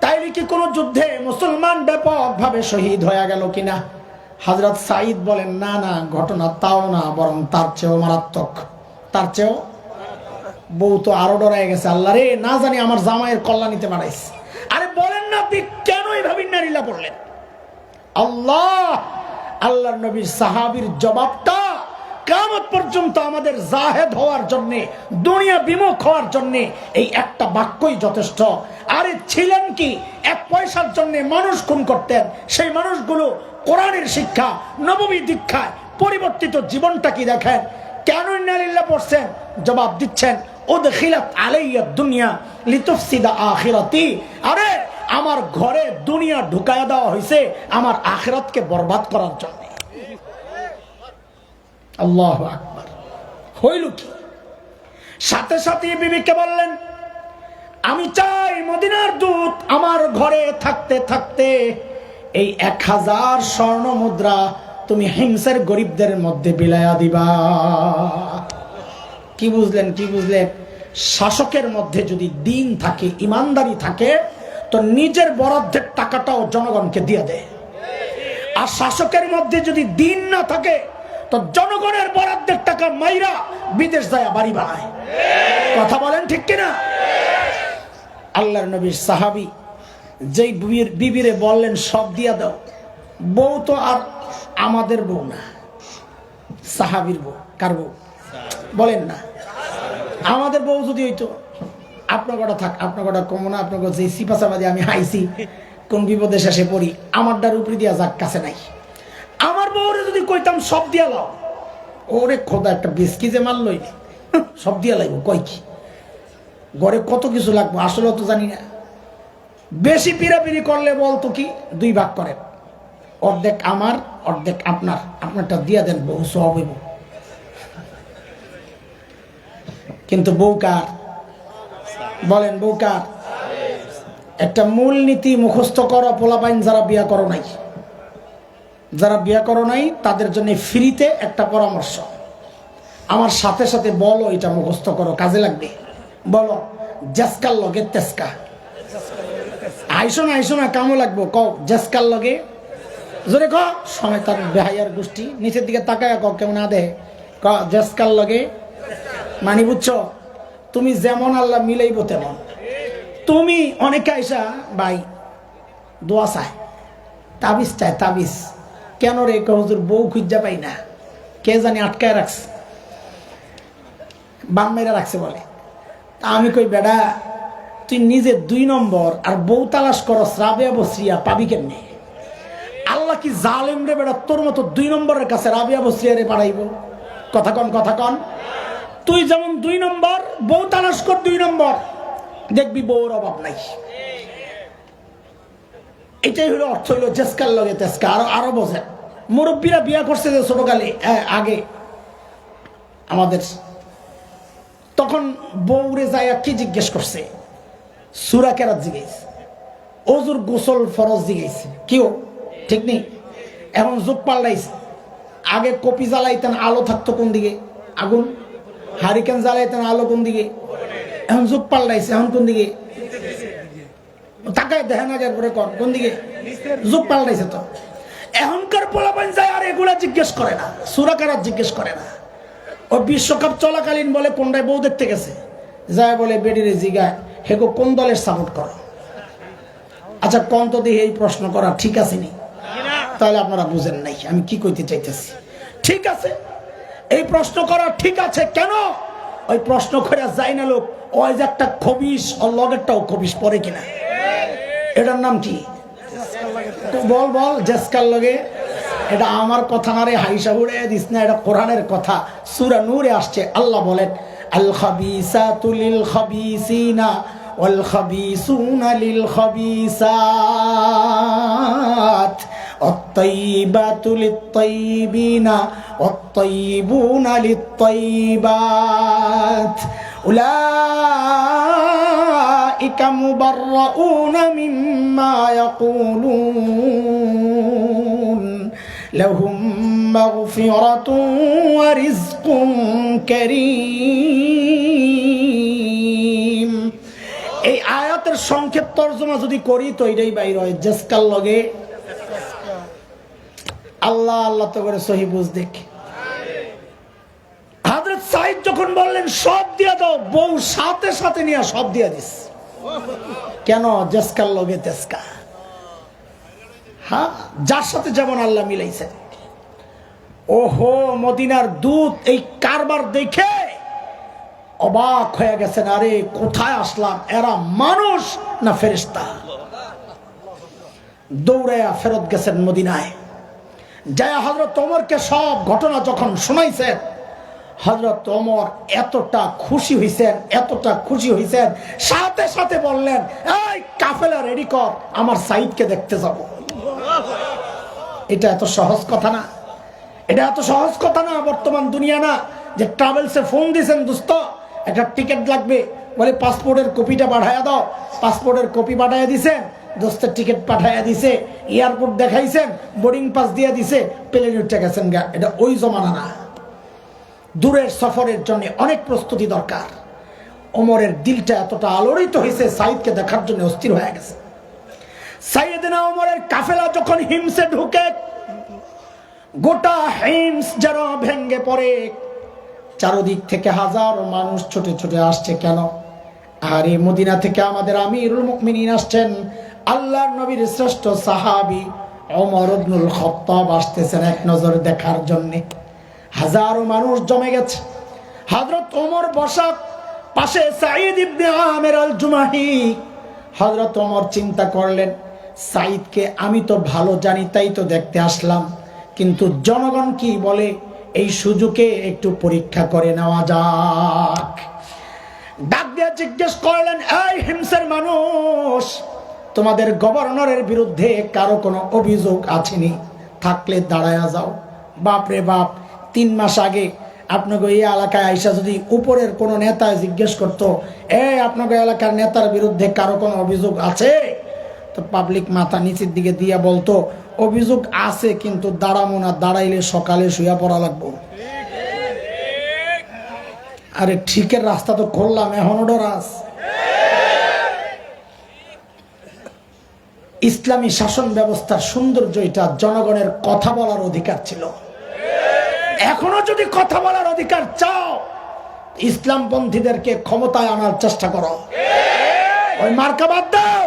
তাইলে কি কোনো যুদ্ধে মুসলমান ব্যাপকভাবে শহীদ হয়ে গেল কিনা? হযরত সাঈদ বলেন, না না, ঘটনা তাও না, বরং তার চেয়েও মারাত্মক, তার চেয়েও। বউ তো আরো ডরায় গেছে, আল্লাহ রে, না জানি আমার জামাইয়ের কল্যাণীতে বাড়াইছে। আরে বলেন না, আপনি কেন এইভাবে ইন্নালিল্লাহ পড়লেন? আল্লাহর নবীর সাহাবীর জবাবটা কিয়ামত পর্যন্ত আমাদের জাহেদ হওয়ার জন্য, দুনিয়া বিমুখ হওয়ার জন্য এই একটা বাক্যই যথেষ্ট। আরে ছিলেন কি, এক পয়সার জন্য মানুষ খুন করতেন, সেই মানুষগুলো কোরআনের শিক্ষা, নববী দীক্ষায় পরিবর্তিত জীবনটা কি দেখেন। কেন ইন্নালিল্লাহ পড়ছেন? জবাব দিচ্ছেন, উদখিলাত আলাইয়া দুনিয়া লিতুফসিদা আখিরাতি, আরে আমার ঘরে দুনিয়া ঢুকায়া দেওয়া হয়েছে আমার আখিরাতকে বরবাদ করার জন্য। আল্লাহু আকবার। হইল কি? সাথে সাথে বিবিকে বললেন, আমি চাই মদিনার দূত আমার ঘরে থাকতে থাকতে এই 1000 স্বর্ণ মুদ্রা তুমি হিমসের গরিবদের মধ্যে বিলায়া দিবা। কি বুঝলেন? কি বুঝলেন? শাসকের মধ্যে যদি দিন থাকে, ইমানদারি থাকে, তো নিজের বরাদ্দের টাকাটাও জনগণকে দিয়ে দেয়। আর শাসকের মধ্যে যদি দিন না থাকে, তো জনগণের বরাদ্দের টাকা মাইরা বিদেশ যায় বাড়ি বানায়। কথা বলেন ঠিক কিনা? আল্লাহর নবীর সাহাবী যেই বিবিরে বললেন সব দিয়া দাও, বউ তো আর আমাদের বউ না, সাহাবীর বউ। কার বউ বলেন না? আমাদের বউ যদি হইতো, আপনার কটা থাক, আপনার কটা কমো না, আপনার যে সিপাচাবাদী আমি হাইছি, কোন বিপদে শেষে পড়ি, আমার ডার উপরে দিয়া যাক, কাছে নাই। আমার বউরে যদি কইতাম সব দিয়া লাও, ওরে খোদা একটা বিস্কি যে মার লই, সব দিয়া লাগবো, কয় কি ঘরে কত কিছু লাগবো, আসলে তো জানি না। বেশি পিরাপিরি করলে বলতো কি 2 ভাগ করেন, অর্ধেক আমার, অর্ধেক আপনার, আপনারটা দিয়া দেন, বউ সব হইব। কিন্তু বউ কার? বলেন বউ কার? একটা মূল নীতি মুখস্থ করো পোলাপাইন, যারা বিয়া করো নাই, যারা বিয়া করো নাই তাদের জন্য ফ্রিতে একটা পরামর্শ, আমার সাথে সাথে বলো, এটা মুখস্থ করো, কাজে লাগবে। বলো, জেসকার লগে তেসকা, আইসো না আইসো না, কামও লাগবো, কও জেসকার লগে, জোরে ক, সময় তার বেহাইয়ার গোষ্ঠী নিচের দিকে তাকায় ক, কেমন আদে, ক জেসকার লগে, মানি বুঝছো? তুমি যেমন আল্লাহ মিলাইব তেমন। তুমি অনেকে আইসা ভাই দোয়া চায়, তাবিজ চায়, তাবিজ কেন রে? হুজুর বউ খুঁজা পাই না, কে জানি আটকায় রাখছে, বান মেরা রাখছে বলে। তা আমি কই, বেডা তুই নিজে 2 নম্বর আর বউ তালাশ করস, রাবেয়া বসরিয়া পাবি কেমনে? আল্লাহ কি জালেম রে বেডা? তোর মতো 2 নম্বরের কাছে রাবেয়া বসরিয়া রে পাঠাইব? কথা কন, কথা কন। তুই যেমন 2 নম্বর, বউ তালাশ কর 2 নম্বর, দেখবি বউর অভাব নাই। এটাই হলো অর্থ, হইলো জেসকার লগে তেসকা। আরো বোঝেন, মুরব্বীরা বিয়া করছে যে ছোটকালে, আগে আমাদের, তখন বউরে যায় কি জিজ্ঞেস করছে? সূরা কেরাত জিজ্ঞেস, ওজুর গোসল ফরজ জিজ্ঞেস, কেউ ঠিক নেই। এখন যুগ পাল্টাইছে, আগে কপি জ্বালাইতেন, আলো থাকতো কোন দিকে? আগুন। হারিকেন জ্বালাইতেন, আলো কোন দিকে? এখন যুগ পাল্টাইছে, এখন কোন দিকে? তাকায় দেখেন, আগের পরে কোন দিকে? যুগ পাল্টাইছে তো। এখনকার পোলাপান যায় আর এগুলা জিজ্ঞেস করে না, সূরা কেরাত জিজ্ঞেস করে না। ও বিশ্বকাপ চলাকালীন বলে কোনটায় বউ দেখতে গেছে, যায় বলে বেডিরে জিগায়, হেগো কোন দলের সাপোর্ট করো? আচ্ছা কোন তো দিয়ে এই প্রশ্ন করা ঠিক আছে নি? তাহলে আপনারা বুঝেন নাই আমি কি কইতে চাইতেছি। ঠিক আছে, এই প্রশ্ন করা ঠিক আছে। কেন? ওই প্রশ্ন করে যায় না লোক, ওই যে একটা খবিস, ওর লগেরটাও খবিস পরে কিনা, এটার নাম কি? বল বল, জেসকার লগে। এটা আমার কথা না রে, হাইসা উড়ে দিস না, এটা কোরআনের কথা। সূরা নূরে আসছে, আল্লাহ বলেন, আল খাবিসাতু লিল খাবিসিনা ওয়াল খাবিসুনা লিল খাবিসাত। আত-তাইয়িবাতু লিত-তাইয়িবিনা ওয়াত-তাইয়িবুনা লিত-তাইয়িবাত উলাইকা মুবাররাউনা মিম্মা ইয়াকুলুন লাহুম মাগফিরাতুন ওয়া রিজকুন কারীম। এই আয়াতের সংক্ষেপ তরজমা যদি করি তো এটাই বাইর হয়, জেসকার লগে আল্লাহ আল্লাহ তো করে সহি বুঝ দেখি। হযরত সাইদ যখন বললেন সব দিয়া দাও, বউ সাথে সাথে নিয়ে সব দিয়া দিস। কেন? জেসকার লগে তেসকা, হ্যাঁ, যার সাথে যেমন আল্লাহ মিলাইছে। ওহো, মদিনার দূত এই কারবার দেখে অবাক হয়ে গেছেন, আরে কোথায় আসলাম, এরা মানুষ না ফেরেশতা। দৌড়াইয়া ফেরত গেছেন মদিনায়। যায় হযরত ওমরকে সব ঘটনা যখন শোনাইছেন, হযরত ওমর এতটা খুশি হইছেন, সাথে সাথে বললেন, এই কাফেলা রেডি কর, আমার সাইদকে দেখতে যাব। এটা এত সহজ কথা না, বর্তমান দুনিয়া না যে ট্রাভেলসে ফোন দিয়েছেন, দোস্ত একটা টিকিট লাগবে, বলে পাসপোর্টের কপিটা পাঠাইয়া দাও। পাসপোর্টের কপি পাঠাইয়া দিছেন, দোস্তের টিকিট পাঠাইয়া দিছে, এয়ারপোর্ট দেখাইছেন, বোর্ডিং পাস দিয়ে দিছে, প্লেনে উঠে গেছেন গা। এটা ওই জমানা না। দূরের সফরের জন্য অনেক প্রস্তুতি দরকার। ওমরের দিলটা এতটা আলোড়িত হয়েছে, সাইদকে দেখার জন্য অস্থির হয়ে গেছে। সাইয়েদনা ওমরের কাফেলা যখন হিমসে ঢুকে, গোটা হিমস যেন ভেঙ্গে পড়ে। চারদিক থেকে হাজারো মানুষ ছুটে ছুটে আসছে। কেন? আরে মদিনা থেকে আমাদের আমিরুল মুমিনিন আসছেন, আল্লাহর নবীর শ্রেষ্ঠ সাহাবী ওমর ইবনুল খাত্তাব আসতেছেন এক নজর দেখার জন্য। হাজারো মানুষ জমে গেছে। হযরত ওমর বসা, পাশে সাঈদ ইবনে আমির আল জুমাহি। হযরত ওমর চিন্তা করলেন, সাঈদকে আমি তো ভালো জানি, তাই তো দেখতে আসলাম, কিন্তু জনগণ কি বলে, এই সুযোগে একটু পরীক্ষা করে নেওয়া যাক। ডাক দিয়ে জিজ্ঞেস করলেন, এই হিমসের মানুষ, তোমাদের গভর্নরের বিরুদ্ধে কারো কোনো অভিযোগ আছেনি? থাকলে দাঁড়ায়া যাও। বাপরে বাপ, 3 মাস আগে আপনাকে এই এলাকায় আইসা যদি উপরের কোনো নেতা জিজ্ঞেস করতো, আপনাকে এলাকার নেতার বিরুদ্ধে কারো কোনো অভিযোগ আছে, তো পাবলিক মাথা নিচের দিকে দিয়ে বলতো, অভিযোগ আছে, কিন্তু দাঁড়াবো না, দাঁড়াইলে সকালে শুয়া পড়া লাগবো। আরে ঠিকের রাস্তা তো খুললাম, এখনো ডরাস? ইসলামী শাসন ব্যবস্থার সৌন্দর্য এটা, জনগণের কথা বলার অধিকার ছিল। এখনো যদি কথা বলার অধিকার চাও, ইসলামপন্থীদেরকে ক্ষমতায় আনার চেষ্টা করো, ওই মার্কা বাদ দাও।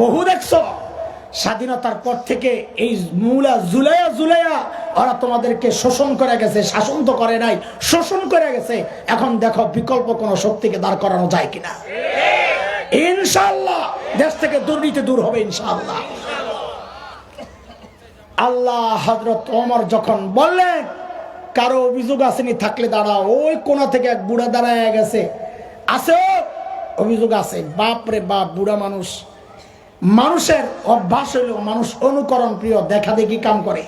বহু দেখছো স্বাধীনতার পর থেকে এই মুলা জুলাইয়া ওরা তোমাদেরকে শোষণ করে গেছে, শাসন তো করে নাই, শোষণ করে গেছে। এখন দেখো বিকল্প কোন শক্তিকে দাঁড় করানো যায় কিনা। ইনশাআল্লাহ দেশ থেকে দুর্নীতি দূর হবে ইনশাআল্লাহ। আল্লাহ হযরত ওমর যখন বললেন কারো অভিযোগ আসেনি, থাকলে দাঁড়াও, ওই কোণা থেকে এক বুড়া দাঁড়ায় গেছে, আছে অভিযোগ আছে। বাপ রে বাপ, বুড়া মানুষ। মানুষের অভ্যাস হইল, মানুষ অনুকরণ প্রিয়, দেখা দেখি কাম করে।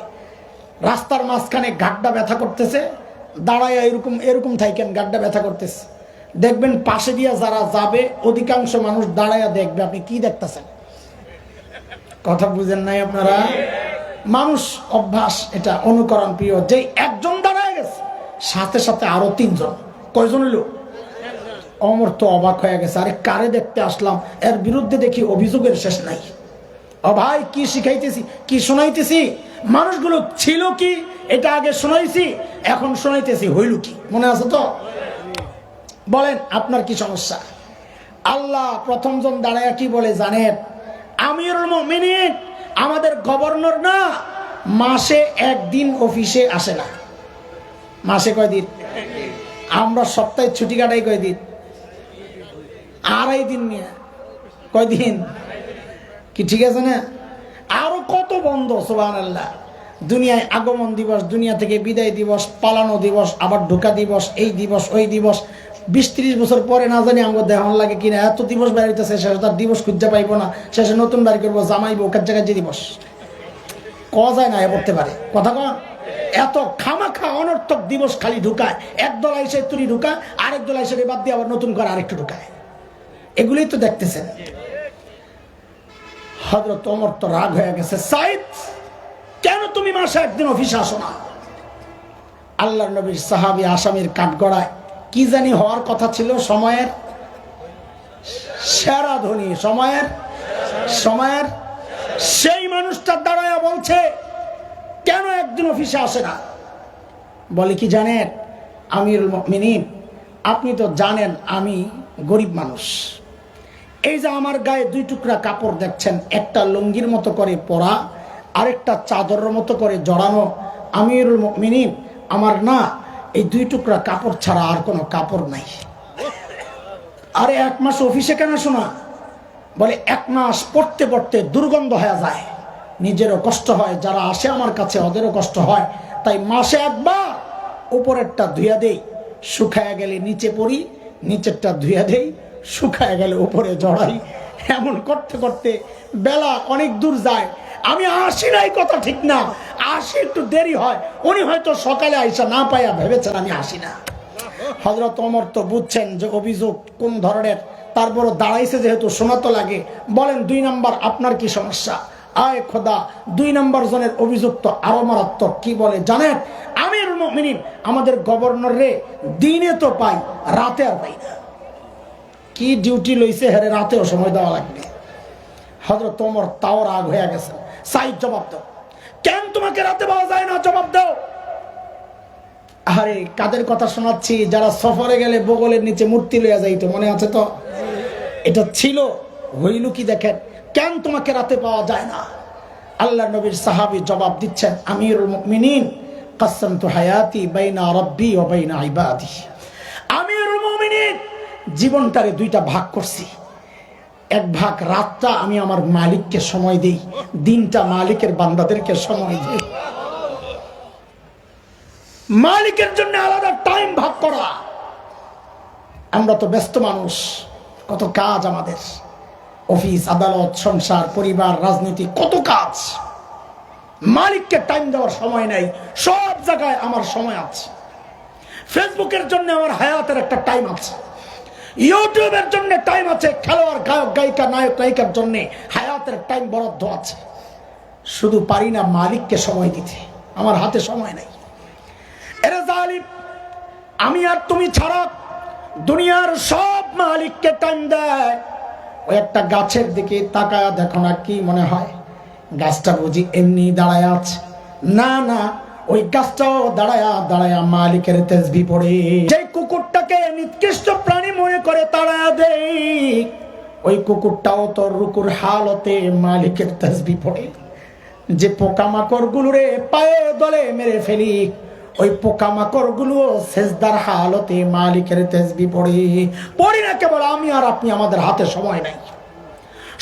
রাস্তার মাঝখানে গাড্ডা ব্যথা করতেছে, দাঁড়ায় এরকম থাকেন, গাড্ডা ব্যথা করতেছে, দেখবেন পাশে দিয়ে যারা যাবে অধিকাংশ মানুষ দাঁড়ায়া দেখবে আপনি কি দেখতেছেন। কথা বুঝেন নাই আপনারা? মানুষ অভ্যাস, এটা অনুকরণ প্রিয়। যে একজন দাঁড়ায় গেছে, সাথে সাথে আরো 3 জন। কয়জন হইল? ওমর তো অবাক হয়ে গেছে, আরে কারে দেখতে আসলাম, এর বিরুদ্ধে দেখি অভিযোগের শেষ নাই। ও ভাই, কি শিখাইতেছি, কি শোনাইতেছি, মানুষগুলো ছিল কি এটা আগে শোনাইছি, এখন শোনাইতেছি, হইল কি? মনে আছে তো? বলেন আপনার কি সমস্যা? আল্লাহ প্রথম জন দাঁড়ায় কি বলে জানেন? আমিরুল মুমিনিন, আমাদের গভর্নর না, মাসে 1 দিন অফিসে আসে না। মাসে কয়দিন? আমরা সপ্তাহে ছুটি কাটাই কয়দিন? 2.5 দিন নিয়ে। কয়দিন? কি ঠিক আছে না? আরো কত বন্ধ, সুবহানাল্লাহ। দুনিয়ায় আগমন দিবস, দুনিয়া থেকে বিদায় দিবস, পালানো দিবস, আবার ঢোকা দিবস, এই দিবস ওই দিবস। 20-30 বছর পরে না জানি আমাকে দেহন লাগে কিনা, এত দিবস বের হইতেছে, শেষে তার দিবস খুঁজে পাইবো না, শেষে নতুন বাড়ি করবো, জামাইবো, কাজ জায়গায় যে দিবস। কওয়া যায় না পড়তে পারে কথা কন। এত খামাখা অনর্থক দিবস খালি ঢুকায়, একদল আইসে তুলি ঢুকায়, আরেক দল আইসে বাদ দিয়ে আবার নতুন করে আরেকটু ঢুকায়। এগুলোই তো দেখতেছেন। হযরত ওমর তো রাগ হয়ে গেছে, সাইদ কেন তুমি মাসে একদিন অফিসে আসো না? আল্লাহর নবীর সাহাবী আসামির কাঠগড়ায় কি জানি হওয়ার কথা ছিল, সময়ের সেরা ধনী, সময়ের সেই মানুষটা দাঁড়ায়া বলছে কেন একদিন অফিসে আসে না? বলে কি জানেন আমিরুল মুমিনিন, আপনি তো জানেন আমি গরিব মানুষ, এই যে আমার গায়ে দুই টুকরা কাপড় দেখছেন, একটা লুঙ্গির মতো করে পরা, আরেকটা চাদরের মতো করে জড়ানো, আমিরুল মুমিনিন আমার না এই দুই টুকরা কাপড় ছাড়া আর কোনো কাপড় নাই। আরে এক মাস অফিসে কেন শোনা? বলে এক মাস পড়তে পড়তে দুর্গন্ধ হয়ে যায়, নিজেরও কষ্ট হয়, যারা আসে আমার কাছে ওদেরও কষ্ট হয়, তাই মাসে একবার উপরেরটা ধুইয়া দেই, শুকায় গেলে নিচে পড়ি, নিচেরটা ধুইয়া দেই, শুকায় গেলে উপরে জড়াই। এমন করতে করতে বেলা অনেক দূর যায়। আমি আসি নাই কথা ঠিক না, আসি একটু দেরি হয়, উনি হয়তো সকালে আইসা না পাইয়া ভেবেছেন আমি আসি না। হযরত ওমর তো বুঝছেন যে অভিযোগ কোন ধরনের, তারপরও দাঁড়াইছে যেহেতু শোনা তো লাগে। বলেন 2 নাম্বার আপনার কি সমস্যা? আয় খোদা, 2 নাম্বার জনের অভিযোগ তো আরো মারাত্মক। কি বলে জানেন? আমিরুল মুমিনিন আমাদের গভর্নর রে দিনে তো পাই, রাতে আর পাই না। কি ডিউটি লইছে হেরে, রাতেও সময় দেওয়া লাগবে। হযরত ওমর তাও রাগ হয়ে গেছে, সাইদ জবাব দাও, কেন তোমাকে রাতে পাওয়া যায় না? জবাব দাও। আরে কাদের কথা শোনাচ্ছি? যারা সফরে গেলে বগলের নিচে মূর্তি লইয়া যাইতো, মনে আছে তো? এটা ছিল। হইল কি দেখেন, কেন তোমাকে রাতে পাওয়া যায় না? আল্লাহ নবীর সাহাবী জবাব দিচ্ছেন, আমিরুল মুমিনিন কাসামতু হায়াতি বাইনা রাব্বি ওয়া বাইনা ইবাদি। আমিরুল মুমিনিন জীবনটারে 2টা ভাগ করছি। এক ভাগ রাতটা আমি আমার মালিককে সময় দেই, দিনটা মালিকের বান্দাদেরকে সময় দেই। মালিকের জন্য আলাদা টাইম ভাগ করা। আমরা তো ব্যস্ত মানুষ, কত কাজ আমাদের, অফিস আদালত সংসার পরিবার রাজনীতি, কত কাজ। মালিককে টাইম দেওয়ার সময় নাই। সব জায়গায় আমার সময় আছে। ফেসবুকের জন্য আমার হায়াতের একটা টাইম আছে, ইউটিউবের জন্য টাইম আছে, খেলোয়াড় গায়ক গায়িকা নায়ক নায়িকার জন্য হায়াতের টাইম বরাদ্দ আছে। শুধু পারি না মালিককে সময় দিতে, আমার হাতে সময় নাই। এরে জালিম, আমি আর তুমি ছাড়া দুনিয়ার সব মালিককে টাইম দেয়। ওই একটা গাছের দিকে তাকায়া দেখো না, কি মনে হয় গাছটা বুঝি এমনি দাঁড়ায় আছে? না না, ওই গাছটাও দাঁড়ায়া দাঁড়ায়া মালিকের তাসবিহ পড়ে। যে কুকুরটাকে নিকৃষ্ট প্রাণী মনে করে তাড়ায়া দেয়, ওই কুকুরটাও তো রুকুর হালতে মালিকের তাসবিহ পড়ে। যে পোকামাকড় গুলোরে পায়ে দলে মেরে ফেলি, ওই পোকামাকড় গুলো সেজদার হালতে মালিকের তাসবিহ পড়ে। পড়ি না কেবল আমি আর আপনি, আমাদের হাতে সময় নাই।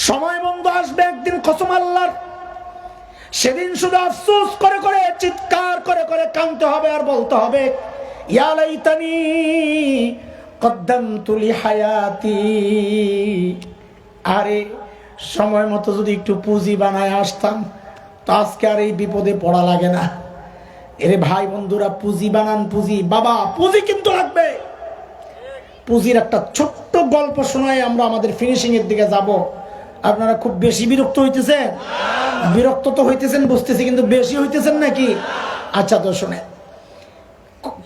সময় বন্ধ আসবে একদিন, কসম আল্লাহর। সেদিন শুধু আফসোস করে করে, চিৎকার করে করে কাঁদতে হবে আর বলতে হবে, ইয়া লাইতানি কদ্দামতু লিহায়াতি। আরে সময় মতো যদি একটু পুঁজি বানায় আসতাম, তো আজকে আর এই বিপদে পড়া লাগে না। এরে ভাই বন্ধুরা, পুঁজি বানান, পুঁজি। বাবা পুঁজি কিন্তু লাগবে। পুঁজির একটা ছোট্ট গল্প শোনায় আমরা আমাদের ফিনিশিং এর দিকে যাব। আপনারা খুব বেশি বিরক্ত হইতেছেন? বিরক্ত তো হইতেছেন বুঝতেছি, কিন্তু বেশি হইতেছেন নাকি? আচ্ছা তো শুনে,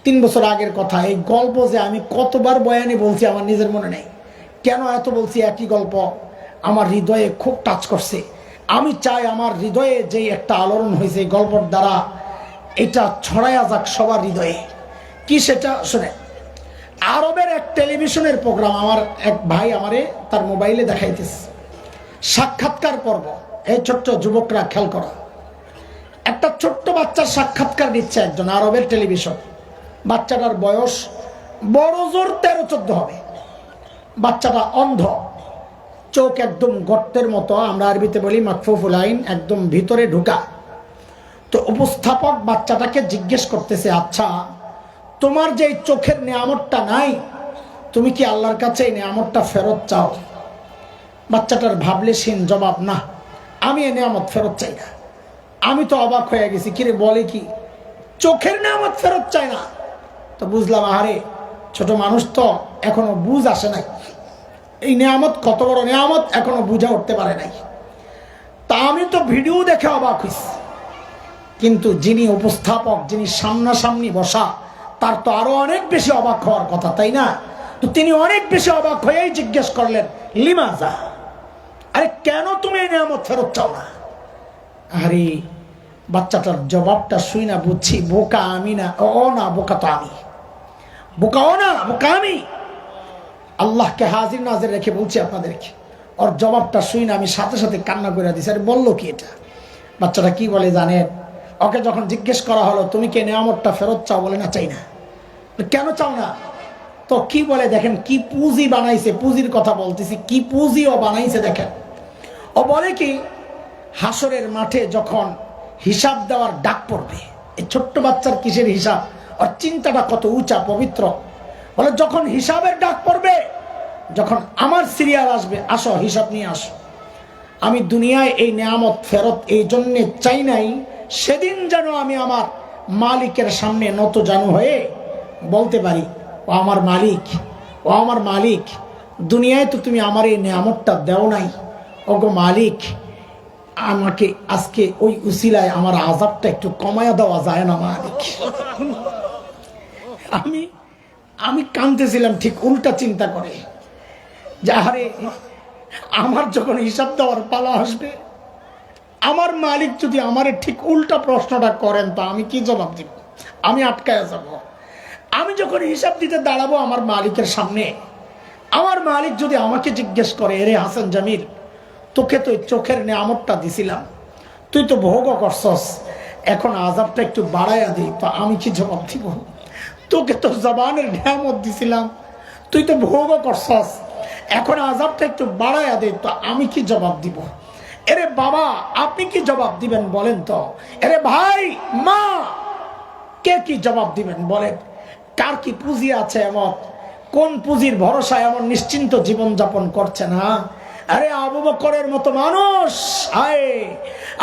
3 বছর আগের কথা। এই গল্প যে আমি কতবার বয়ানে বলছি আমার নিজের মনে নেই। কেন এত বলছি, একই গল্প আমার হৃদয়ে খুব টাচ করছে। আমি চাই আমার হৃদয়ে যে একটা আলোড়ন হয়েছে এই গল্পের দ্বারা, এটা ছড়ায়া যাক সবার হৃদয়ে। কি সেটা শুনে, আরবের এক টেলিভিশনের প্রোগ্রাম আমার এক ভাই আমারে তার মোবাইলে দেখাইতেছে, সাক্ষাৎকার পর্ব। এই ছোট্ট যুবকরা খেয়াল করা, একটা ছোট্ট বাচ্চার সাক্ষাৎকার দিচ্ছে একজন আরবের টেলিভিশন। বাচ্চাটার বয়স বড় জোর 13-14 হবে। বাচ্চাটা অন্ধ, চোখ একদম গর্তের মতো, আমরা আরবিতে বলি মাকফুফুল আইন, একদম ভিতরে ঢুকা। তো উপস্থাপক বাচ্চাটাকে জিজ্ঞেস করতেছে, আচ্ছা তোমার যে চোখের নিয়ামতটা নাই, তুমি কি আল্লাহর কাছে এই নিয়ামতটা ফেরত চাও? বাচ্চাটার ভাবলেশীন জবাব, না, আমি এই নিয়ামত ফেরত চাই না। আমি তো অবাক হয়ে গেছি, কিরে বলে কি, চোখের নেয়ামত ফেরত চায় না। তো বুঝলাম আরে ছোট মানুষ তো এখনো বুঝ আসে নাই, এই নেয়ামত কত বড় নেয়ামত এখনো বুঝা উঠতে পারে নাই। তা আমি তো ভিডিও দেখে অবাক হইছি, কিন্তু যিনি উপস্থাপক, যিনি সামনাসামনি বসা, তার তো আরো অনেক বেশি অবাক হওয়ার কথা, তাই না? তো তিনি অনেক বেশি অবাক হয়েই জিজ্ঞেস করলেন, লিমাজা, আরে কেন তুমি এই নিয়ামত ফেরত চাও না? আরে বাচ্চাটার জবাবটা শুই না বুঝছি বোকা আমি না, ও না, বোকা তো আমি, বোকা ও না, বোকা আমি। আল্লাহকে হাজির নাজির রেখে বলছি আপনাদেরকে, ওর জবাবটা শুই না আমি সাথে সাথে কান্না করে দিছি। আরে বললো কি এটা? বাচ্চাটা কি বলে জানেন? ওকে যখন জিজ্ঞেস করা হলো তুমি কে নিয়ামতটা ফেরত চাও, বলে না চাই না। কেন চাও না? তো কি বলে দেখেন, কি পুঁজি বানাইছে, পুঁজির কথা বলতেছি, কি পুঁজি ও বানাইছে দেখেন। ও বলে কি, হাসরের মাঠে যখন হিসাব দেওয়ার ডাক পড়বে, এই ছোট্ট বাচ্চার কিসের হিসাব, ওর চিন্তাটা কত উঁচা পবিত্র। বলে যখন হিসাবের ডাক পড়বে, যখন আমার সিরিয়াল আসবে, আসো হিসাব নিয়ে আসো, আমি দুনিয়ায় এই নিয়ামত ফেরত এই জন্যে চাই নাই, সেদিন যেন আমি আমার মালিকের সামনে নত জানু হয়ে বলতে পারি, ও আমার মালিক, ও আমার মালিক, দুনিয়ায় তো তুমি আমার এই নিয়ামতটা দেও নাই, ওগো মালিক, আমাকে আজকে ওই উসিলায় আমার আযাবটা একটু কমায়া দেওয়া যায় না মালিক। আমি কাঁদতেছিলাম ঠিক উল্টা চিন্তা করে, যে আরে আমার যখন হিসাব দেওয়ার পালা আসবে, আমার মালিক যদি আমারে ঠিক উল্টা প্রশ্নটা করেন, তা আমি কি জবাব দিব? আমি আটকায় যাব। আমি যখন হিসাব দিতে দাঁড়াবো আমার মালিকের সামনে, আমার মালিক যদি আমাকে জিজ্ঞেস করে, এরে হাসান জামিল, তোকে তো চোখের নিয়ামতটা দিছিলাম, তুই তো ভোগও করছস, এখন আযাবটা একটু বাড়াইয়া দিই, তো আমি কি জবাব দিব? তোকে তো জবানের নিয়ামত দিছিলাম, তুই তো ভোগও করছস, এখন আযাবটা একটু বাড়াইয়া দিই, তো আমি কি জবাব দিব? এরে বাবা, আপনি কি জবাব দিবেন বলেন তো? এরে ভাই, মা, কে কি জবাব দিবেন বলেন? কার কি পুঁজি আছে এমন, কোন পুঁজির ভরসায় এমন নিশ্চিন্ত জীবন যাপন করছে না? আরে আবু বকরের মতো মানুষ, আয়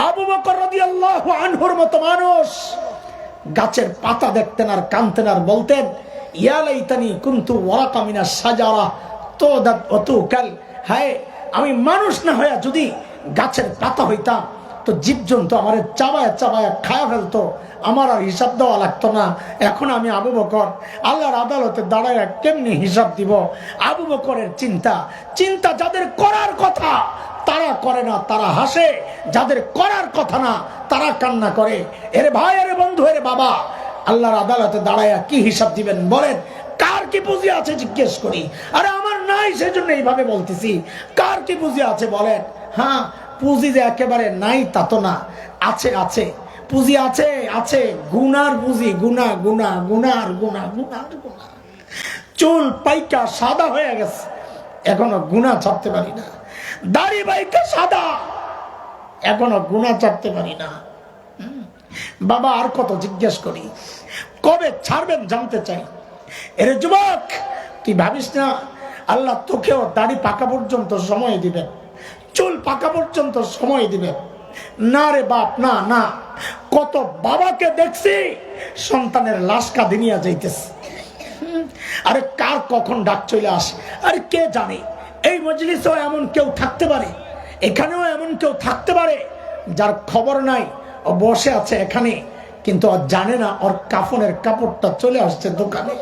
আবু বকর রাদিয়াল্লাহু আনহুর মতো মানুষ গাছের পাতা দেখতেন আর কানতেন আর বলতেন, ইয়া লাইতানি কুনতু ওয়ারাকা মিনাশ শাজারা তুদাত ওয়া তুকাল, হায় আমি মানুষ না হইয়া যদি গাছের পাতা হইতাম, তো জীবজন্তু আমার চাবায়া চাবায়া খায়া ফেলতো, আমার আর হিসাব দেওয়া লাগতো না। এখন আমি আবু বকর আল্লাহর আদালতে দাঁড়ায় কেমনি হিসাব দিব? আবু বকরের চিন্তা, চিন্তা যাদের করার কথা তারা করে না, তারা হাসে, যাদের করার কথা না তারা কান্না করে। এরে ভাই, এরে বন্ধু, এরে বাবা, আল্লাহর আদালতে দাঁড়ায়া কি হিসাব দিবেন বলেন? কার কি পুঁজি আছে জিজ্ঞেস করি? আরে আমার নাই, সেজন্য এইভাবে বলতেছি, কার কি পুঁজি আছে বলেন? হ্যাঁ, পুঁজি যে একেবারে নাই তা তো না, আছে, আছে পুঁজি, আছে, আছে গুনার পুঁজি, গুনা গুনা গুনার গুনা গুনার গুনা। চুল পাইকা সাদা হয়ে গেছে, এখনো গুনাহ ছাড়তে পারি না। দাড়ি পাইকা সাদা, এখনো গুনাহ ছাড়তে পারি না। বাবা আর কত জিজ্ঞেস করি, কবে ছাড়বেন জানতে চাই। এর যুবক, তুই ভাবিস না আল্লাহ তোকেও দাড়ি পাকা পর্যন্ত সময় দিবেন, চুল পাকা পর্যন্ত সময় দিবেন? না রে বাপ, না না। কত বাবাকে দেখছি সন্তানের লাশ কাঁধে নিয়ে যাইতেছে, আরে কার কখন ডাক চলে আসে আরে কে জানে। এই মজলিসেও এমন কেউ থাকতে পারে, এখানেও এমন কেউ থাকতে পারে যার খবর নাই, ও বসে আছে এখানে, কিন্তু ও জানে না ওর কাফনের কাপড়টা চলে আসছে দোকানে।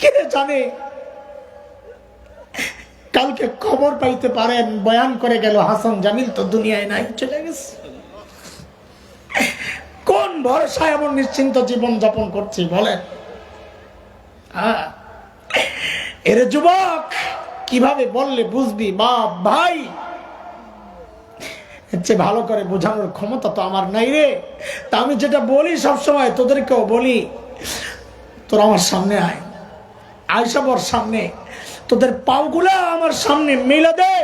কে জানে? কালকে খবর পাইতে পারেন বয়ান করে গেল হাসান জামিল তো দুনিয়ায় নাই, চলে গেছে। কোন ভরসায় এমন নিশ্চিন্ত জীবন যাপন করছি বলেন? এর যুবক, কিভাবে বললে বুঝবি? বাপ ভাই, ভালো করে বোঝানোর ক্ষমতা তো আমার নাই রে। তা আমি যেটা বলি সবসময় তোদেরকেও বলি, তোর আমার সামনে আয়, আয়সাবর সামনে, তোদের পাওগুলা আমার সামনে মেলে দে,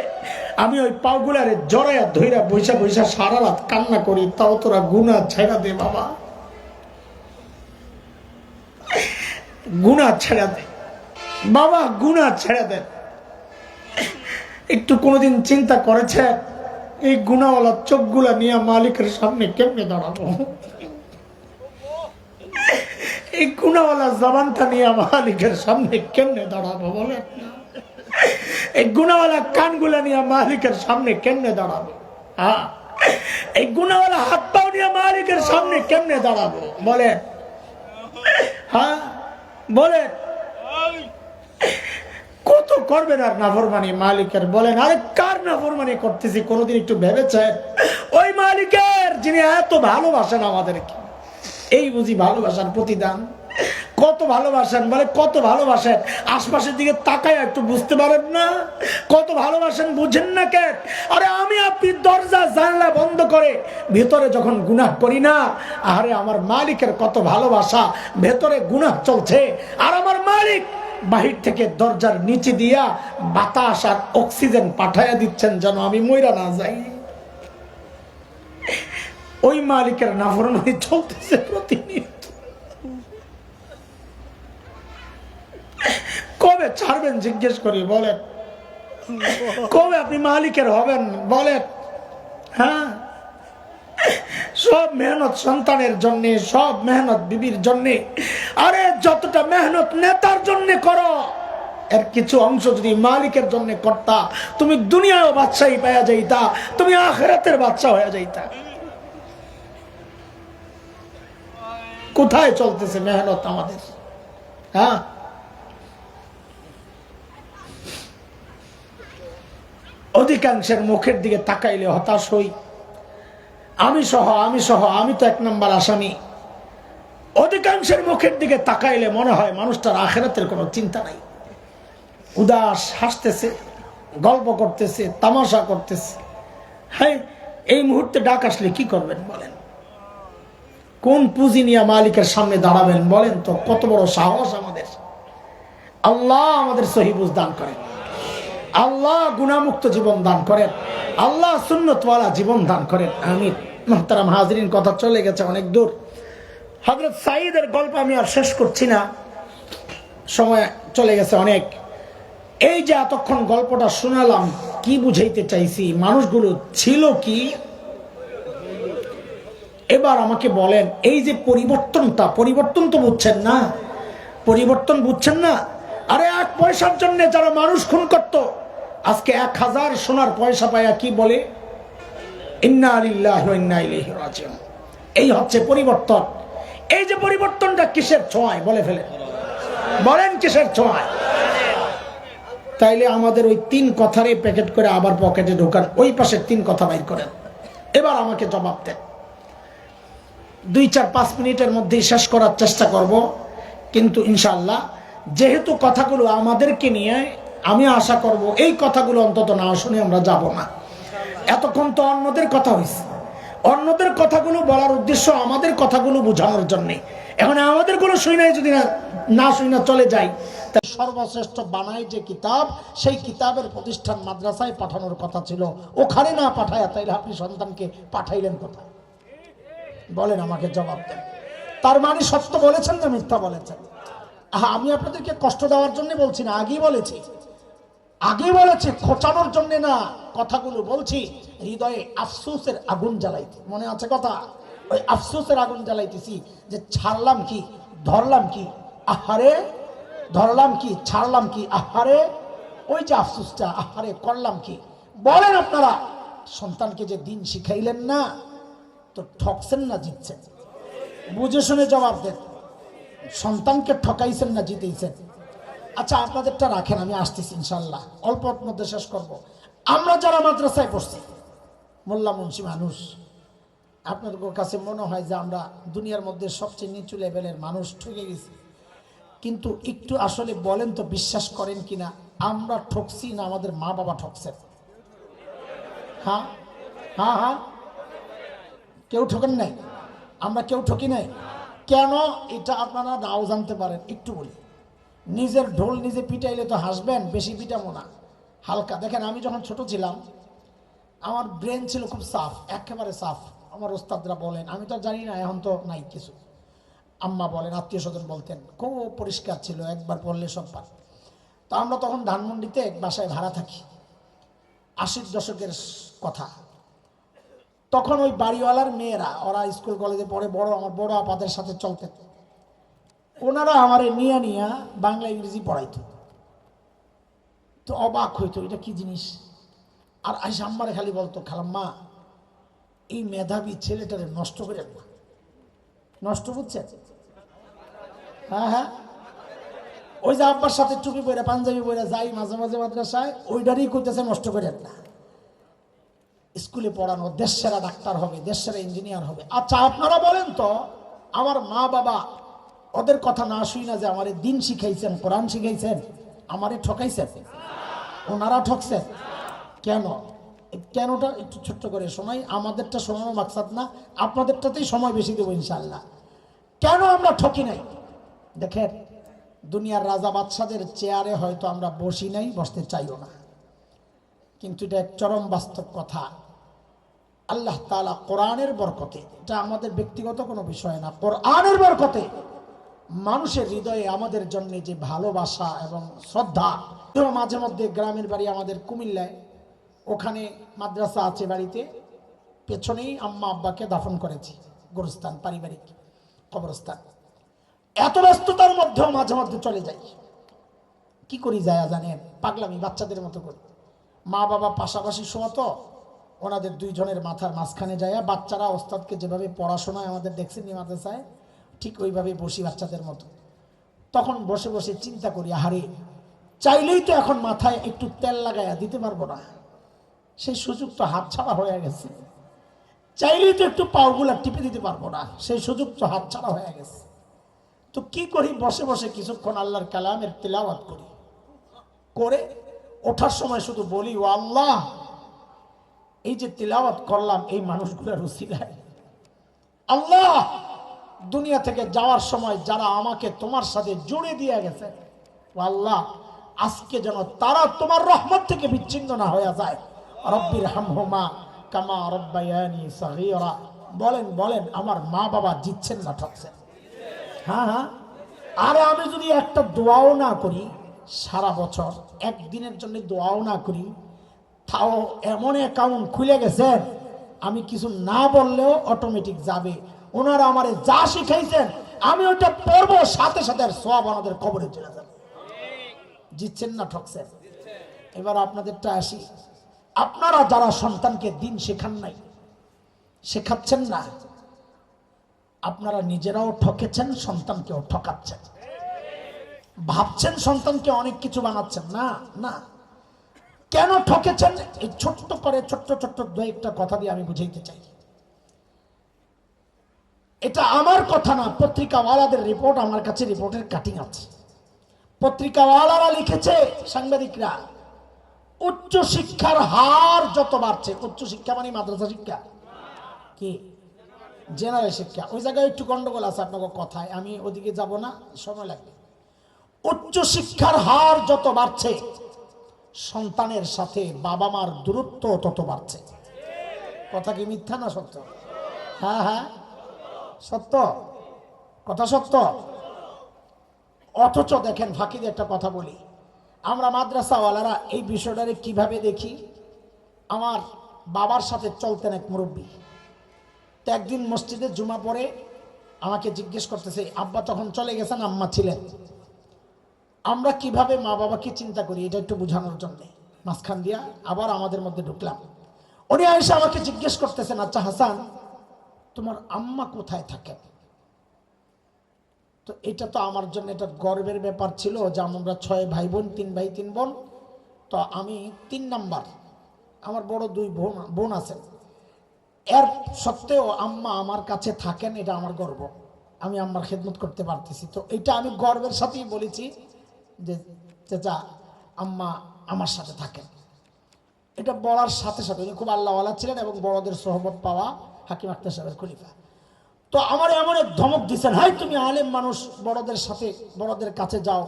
আমি ওই পাওগুলারে জড়াইয়া ধইরা বৈশা বৈশা সারা রাত কান্না করি, তাও তোরা গুনাহ ছেড়া দে বাবা, গুনাহ ছেড়া দে বাবা, গুনাহ ছেড়ে দেন। একটু কোনোদিন চিন্তা করেছেন এই গুনাওয়ালা চোখগুলা নিয়ে মালিকের সামনে কেমনে দাঁড়াবো? এই গুনাওয়ালা জবানটা নিয়ে মালিকের সামনে কেমনে দাঁড়াবো বলেন? এই গুনাওয়ালা কানগুলা নিয়ে মালিকের সামনে কেমনে দাঁড়াবো? হ্যাঁ, এই গুনাওয়ালা হাত পাও নিয়ে মালিকের সামনে কেমনে দাঁড়াবো বলেন? হ্যাঁ বলেন, কত করবেন আর নাফরমানি মালিকের বলেন? আরে কার নাফরমানি করতেছি কোনদিন একটু ভেবেছেন? ওই মালিকের যিনি এত ভালোবাসেন আমাদেরকে। এই বুঝি ভালোবাসার প্রতিদান? কত ভালোবাসেন বলে, কত ভালোবাসেন? আশপাশের দিকে তাকায় একটু বুঝতে পারেন না কত ভালোবাসেন? বুঝেন না কেন? আরে আমি আপনি দরজা জানলা বন্ধ করে ভেতরে যখন গুনাহ করি না, আরে আমার মালিকের কত ভালোবাসা, ভেতরে গুনাহ চলছে আর আমার মালিক বাহির থেকে দরজার নিচে দিয়া বাতাস আর অক্সিজেন পাঠাইয়া দিচ্ছেন যেন আমি মইরা না যাই। ওই মালিকের নাফরমানি চলতেছে প্রতিনিয়ত। কবে ছাড়বেন জিজ্ঞেস করি বলেন? কবে আপনি মালিকের হবেন বলেন? হ্যাঁ, সব মেহনত সন্তানের জন্য, সব মেহনত বিবির জন্য। আরে যতটা মেহনত নেতার জন্য করো, এর কিছু অংশ যদি মালিকের জন্য করতা, তুমি দুনিয়ায় বাদশাহী পাওয়া যাইতা, তুমি আখিরাতের বাদশা হয়ে যাইতা। কোথায় চলতেছে মেহনত আমাদের? হ্যাঁ, অধিকাংশের মুখের দিকে তাকাইলে হতাশ হই। আমি সহ, আমি তো এক নম্বর আসামি। অধিকাংশের মুখের দিকে তাকাইলে মনে হয় মানুষটার আখিরাতের কোনো চিন্তা নাই। উদাস, হাসতেছে, গল্প করতেছে, তামাশা করতেছে। হ্যাঁ, এই মুহূর্তে ডাক আসলে কি করবেন বলেন? কোন পুঁজি নিয়ে মালিকের সামনে দাঁড়াবেন বলেন তো? কত বড় সাহস আমাদের! আল্লাহ আমাদের সহি বুঝ দান করেন, আল্লাহ গুনাহমুক্ত জীবন দান করেন, আল্লাহ সুন্নতওয়ালা জীবন দান করেন। আমিন। মুহতারাম হাজরিন, কথা চলে গেছে অনেক দূর। হযরত সাঈদের গল্প আমি আর শেষ করছি না, সময় চলে গেছে অনেক। এই যে এতক্ষণ গল্পটা শোনালাম, কি বুঝাইতে চাইছি? মানুষগুলো ছিল কি? এবার আমাকে বলেন, এই যে পরিবর্তনটা, পরিবর্তন তো বুঝছেন না? পরিবর্তন বুঝছেন না? আরে 1 পয়সার জন্য যারা মানুষ খুন করত, আজকে 1000 সোনার পয়সা পায়া কি বলে? ইন্না লিল্লাহি ওয়া ইন্না ইলাইহি রাজিউন। এই হচ্ছে পরিবর্তন। এই যে পরিবর্তনটা কিসের ছোঁয়ায় বলে ফেলে? বলেন কিসের ছোঁয়ায়? তাইলে আমাদের ওই 3 কথারে প্যাকেট করে আবার পকেটে ঢোকান, ওই পাশের 3 কথা বাইর করেন। এবার আমাকে জবাব দেন। 2-4-5 মিনিটের মধ্যেই শেষ করার চেষ্টা করব, কিন্তু ইনশাআল্লাহ যেহেতু কথাগুলো আমাদেরকে নিয়ে, আমি আশা করব এই কথাগুলো অন্তত না শুনে আমরা যাব না। এতক্ষণ তো অন্যদের কথা হয়েছে, অন্যদের কথাগুলো বলার উদ্দেশ্য আমাদের কথাগুলো বোঝানোর জন্য। এখন আমাদের কোনো শুনাই যদি না শুনা চলে যায়, তাই সর্বশ্রেষ্ঠ বানায় যে কিতাব, সেই কিতাবের প্রতিষ্ঠান মাদ্রাসায় পাঠানোর কথা ছিল, ওখানে না পাঠায় তাইলে আপনি সন্তানকে পাঠাইলেন কোথায় বলেন? আমাকে জবাব দেন। তার মানে সত্য বলেছেন না মিথ্যা বলেছেন? আমি আপনাদেরকে কষ্ট দেওয়ার জন্য বলছি না, আগেই বলেছি, খোঁচানোর জন্য না। কথাগুলো বলছি হৃদয়ে আফসোসের আগুন জ্বালাইতে। মনে আছে কথা? ওই আফসোসের আগুন জ্বালাইতেছি যে ছাড়লাম কি, ধরলাম কি, আহারে ধরলাম কি, ছাড়লাম কি, আহারে। ওই যে আফসোসটা, আহারে করলাম কি। বলেন আপনারা, সন্তানকে যে দিন শিখাইলেন না, তো ঠকছেন না জিতছেন? বুঝে শুনে জবাব দেন। সন্তানকে ঠকাইছেন না জিতেইছেন? আচ্ছা, আপনাদেরটা রাখেন, আমি আসতেছি ইনশাল্লাহ, অল্পর মধ্যে শেষ করব। আমরা যারা মাদ্রাসায় পড়ছি, মোল্লা মুন্সি মানুষ, আপনাদের কাছে মনে হয় যে আমরা দুনিয়ার মধ্যে সবচেয়ে নিচু লেভেলের মানুষ, ঠকে গেছি। কিন্তু একটু আসলে বলেন তো, বিশ্বাস করেন কিনা, আমরা ঠকছি না আমাদের মা বাবা ঠকছেন? হ্যাঁ হ্যাঁ হ্যাঁ, কেউ ঠকেন নাই? আমরা কেউ ঠকি নাই। কেন? এটা আপনারা নাও জানতে পারেন। একটু বলি, নিজের ঢোল নিজে পিটাইলে তো হাসবেন, বেশি পিটাবো না, হালকা। দেখেন, আমি যখন ছোট ছিলাম, আমার ব্রেন ছিল খুব সাফ, একেবারে সাফ। আমার ওস্তাদরা বলেন, আমি তো জানি না, এখন তো নাই কিছু, আম্মা বলেন, আত্মীয় স্বজন বলতেন, খুব পরিষ্কার ছিল, একবার পড়লে সব পার। তো আমরা তখন ধানমন্ডিতে এক বাসায় ভাড়া থাকি, 80-র দশকের কথা। তখন ওই বাড়িওয়ালার মেয়েরা, ওরা স্কুল কলেজে পড়ে, আমার বড় আপাদের সাথে চলতে, ওনারা আমারে নিয়ে নিয়ে বাংলা ইংরেজি পড়াইতো। তো অবাক হইতো, এটা কি জিনিস। আর আইসা আম্মারে খালি বলতো, খালাম্মা এই মেধাবী ছেলেটারে নষ্ট করে না। নষ্ট বুঝছেন? হ্যাঁ হ্যাঁ, ওই যে আব্বার সাথে টুপি পরে পাঞ্জাবি পরে যাই মাঝে মাঝে মাদ্রাসায়, ওইটারই কইতেছে নষ্ট করেন না। স্কুলে পড়ানো, দেশ সেরা ডাক্তার হবে, দেশ সেরা ইঞ্জিনিয়ার হবে। আচ্ছা আপনারা বলেন তো, আমার মা বাবা ওদের কথা না শুই না যে আমারে দিন শিখাইছেন, কোরআন শিখাইছেন, আমারে ঠকাইছেন? ওনারা ঠকছেন কেন? কেনটা একটু ছোট্ট করে শোনাই, আমাদেরটা শোনানো মাকসাদ না, আপনাদেরটাতেই সময় বেশি দেবো ইনশাল্লাহ। কেন আমরা ঠকি নাই? দেখেন, দুনিয়ার রাজা বাদশাদের চেয়ারে হয়তো আমরা বসি নাই, বসতে চাইও না, কিন্তু এটা এক চরম বাস্তব কথা। আল্লাহ তাআলা কোরআনের বরকতে, এটা আমাদের ব্যক্তিগত কোনো বিষয় না, কোরআনের বরকতে মানুষের হৃদয়ে আমাদের জন্য যে ভালোবাসা এবং শ্রদ্ধা। মাঝে মধ্যে গ্রামের বাড়ি আমাদের কুমিল্লায়, ওখানে মাদ্রাসা আছে বাড়িতে, পেছনেই আম্মা আব্বাকে দাফন করেছি, গোরস্থান, পারিবারিক কবরস্থান। এত ব্যস্ততার মধ্যেও মাঝে মধ্যে চলে যাই। কি করি যায় জানেন? পাগলামি, বাচ্চাদের মতো করি। মা বাবা পাশাপাশি শোয়া, তো ওনাদের দুইজনের মাথার মাঝখানে যায়, বাচ্চারা ওস্তাদকে যেভাবে পড়াশোনায় আমাদের দেখছেন মাদ্রাসায়, ঠিক ওইভাবে বসি বাচ্চাদের মতো। তখন বসে বসে চিন্তা করি, আহারে চাইলেই তো এখন মাথায় একটু তেল লাগাইয়া দিতে পারবো না, সেই সুযোগ তো হাত ছাড়া হয়ে গেছে। চাইলেই তো একটু পাওগুলা টিপে দিতে পারবো না, সেই সুযোগ তো হাত ছাড়া হয়ে গেছে। তো কি করি, বসে বসে কিছুক্ষণ আল্লাহর কালামের তিলাওয়াত করি, করে ওঠার সময় শুধু বলি, ও আল্লাহ, এই যে তিলাওয়াত করলাম এই মানুষগুলোর উসিলায়, আল্লাহ দুনিয়া থেকে যাওয়ার সময় যারা আমাকে তোমার সাথে জুড়ে দিয়ে গেছে, ও আল্লাহ আজকে যেন তারা তোমার রহমত থেকে বিচ্ছিন্ন না হয়ে যায়। রব্বির হামহুমা কামা রব্বায়ানি সগীরা। বলেন বলেন, আমার মা বাবা জিতছেন না ঠকছেন? হ্যাঁ হ্যাঁ। আরে আমি যদি একটা দোয়াও না করি সারা বছর, একদিনের জন্য দোয়াও না করি, তাও এমন অ্যাকাউন্ট খুলে গেছেন, আমি কিছু না বললেও অটোমেটিক যাবে। ওনারা আমারে যা শিখাইছেন আমি ওইটা পড়বো, সাথে সাথে আর সব আমাদের কবরে চলে যাবে। জিতছেন না ঠকছেন? এবার আপনাদেরটা আসি, আপনারা যারা সন্তানকে দিন শেখান নাই, শেখাচ্ছেন না, আপনারা নিজেরাও ঠকেছেন, সন্তানকেও ঠকাচ্ছেন। ভাবছেন সন্তানকে অনেক কিছু বানাচ্ছেন, না না। কেন ঠকেছেন? এই ছোট্ট করে ছোট্ট ছোট্ট দু একটা কথা দিয়ে আমি বুঝাইতে চাই। এটা আমার কথা না, পত্রিকাওয়ালাদের রিপোর্ট, আমার কাছে রিপোর্টের কাটিং আছে। পত্রিকাওয়ালারা লিখেছে, সাংবাদিকরা, উচ্চ শিক্ষার হার যত বাড়ছে, উচ্চ শিক্ষা মানে মাদ্রাসা শিক্ষা কি জেনারেল শিক্ষা, ওই জায়গায় একটু গন্ডগোল আছে আপনাকে কথায়, আমি ওদিকে যাব না, সময় লাগবে। উচ্চ শিক্ষার হার যত বাড়ছে, সন্তানের সাথে বাবা মার দূরত্ব তত বাড়ছে। কথা কি মিথ্যা না সত্য? হ্যাঁ হ্যাঁ সত্য, কথা সত্য। অথচ দেখেন, ফাঁকিতে একটা কথা বলি, আমরা মাদ্রাসাওয়ালারা এই বিষয়টারে কিভাবে দেখি। আমার বাবার সাথে চলতেন এক মুরব্বী, তো একদিন মসজিদে জুমা পড়ে আমাকে জিজ্ঞেস করতেছে, আব্বা তখন চলে গেছেন, আম্মা ছিলেন, আমরা কিভাবে মা বাবাকে চিন্তা করি, এটা একটু বোঝানোর জন্য মাঝখান দিয়া আবার আমাদের মধ্যে ঢুকলাম। উনি এসে আমাকে জিজ্ঞেস করতেছেন, আচ্ছা হাসান, তোমার আম্মা কোথায় থাকেন? তো এটা তো আমার জন্য এটা গর্বের ব্যাপার ছিল যে আমরা 6 ভাই বোন, 3 ভাই 3 বোন, তো আমি 3 নাম্বার, আমার বড় 2 বোন আছেন, এর সত্ত্বেও আম্মা আমার কাছে থাকেন, এটা আমার গর্ব, আমি আম্মার খেদমত করতে পারতেছি। তো এটা আমি গর্বের সাথেই বলেছি যে চাচা আম্মা আমার সাথে থাকেন। এটা বলার সাথে সাথে উনি খুব আল্লাহওয়ালা ছিলেন এবং বড়দের সোহবত পাওয়া হাকিম আখতার সাহেবের খলিফা। তো আমার এমন এক ধমক দিচ্ছেন, হাই তুমি আলেম মানুষ, বড়দের সাথে বড়দের কাছে যাও,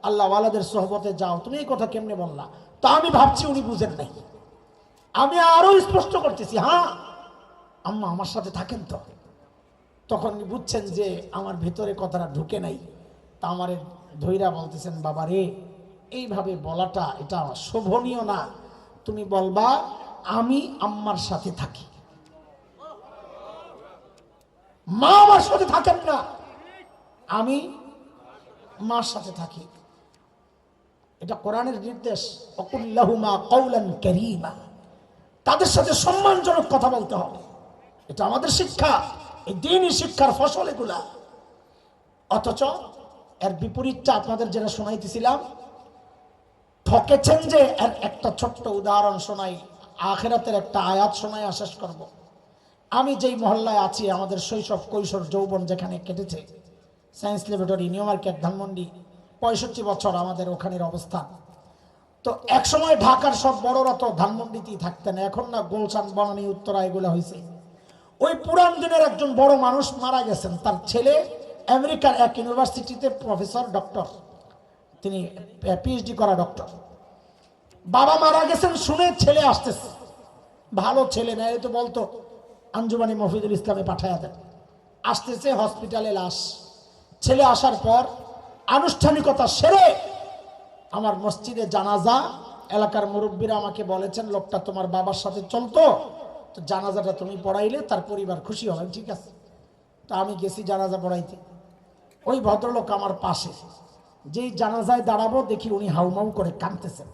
আল্লাহওয়ালাদের সোহবতে যাও, তুমি এই কথা কেমনে বললা? তা আমি ভাবছি উনি বুঝেন নাই, আমি আরো স্পষ্ট করতেছি, হ্যাঁ আম্মা আমার সাথে থাকেন। তো তখন বুঝছেন যে আমার ভেতরে কথাটা ঢুকে নাই, তা আমার ধৈরা বলতেছেন, বাবা রে, এইভাবে বলাটা এটা শোভনীয় না, তুমি বলবা আমি আম্মার সাথে থাকি। মা আমার সাথে থাকেন না, আমি মার সাথে থাকি। এটা কোরআনের নির্দেশ, ওয়াকুল লাহুমা কাওলান কারীমা, তাদের সাথে সম্মানজনক কথা বলতে হবে। এটা আমাদের শিক্ষা, এই দ্বীনি শিক্ষার ফসল এগুলা। অথচ এর বিপরীতটা আপনাদের যেটা শোনাইতেছিলাম, ঠকেছেন যে, এর একটা ছোট্ট উদাহরণ শোনাই, আখিরাতের একটা আয়াত শোনাই শেষ করব। আমি যেই মহল্লায় আছি, আমাদের শৈশব কৈশোর যৌবন যেখানে কেটেছে, science laboratory, new market, Dhanmondi, 65 বছর আমাদের ওখানের অবস্থান। তো এক সময় ঢাকার সব বড়রা তো ধানমন্ডিতেই থাকতেন, এখন না গুলশান, বনানী, উত্তরা এগুলো হয়েছে। ওই পুরান দিনের একজন বড় মানুষ মারা গেছেন, তার ছেলে আমেরিকার এক ইউনিভার্সিটিতে প্রফেসর, ডক্টর, তিনি পিএইচডি করা ডক্টর। বাবা মারা গেছেন শুনে ছেলে আসতেছে, ভালো ছেলে না, তো বলতো আঞ্জুমানি মফিদুল ইসলামে পাঠায়া দেন। আসতেছে হসপিটালে লাশ। ছেলে আসার পর আনুষ্ঠানিকতা সেরে আমার মসজিদে জানাজা, এলাকার মুরব্বীরা আমাকে বলেছেন, লোকটা তোমার বাবার সাথে চলতো, তো জানাজাটা তুমি পড়াইলে তার পরিবার খুশি হবে। ঠিক আছে, তো আমি গেছি জানাজা পড়াইতে। ওই ভদ্রলোক আমার পাশে, যেই জানাজায় দাঁড়াবো দেখি উনি হাউমাউ করে কাঁদতেছেন।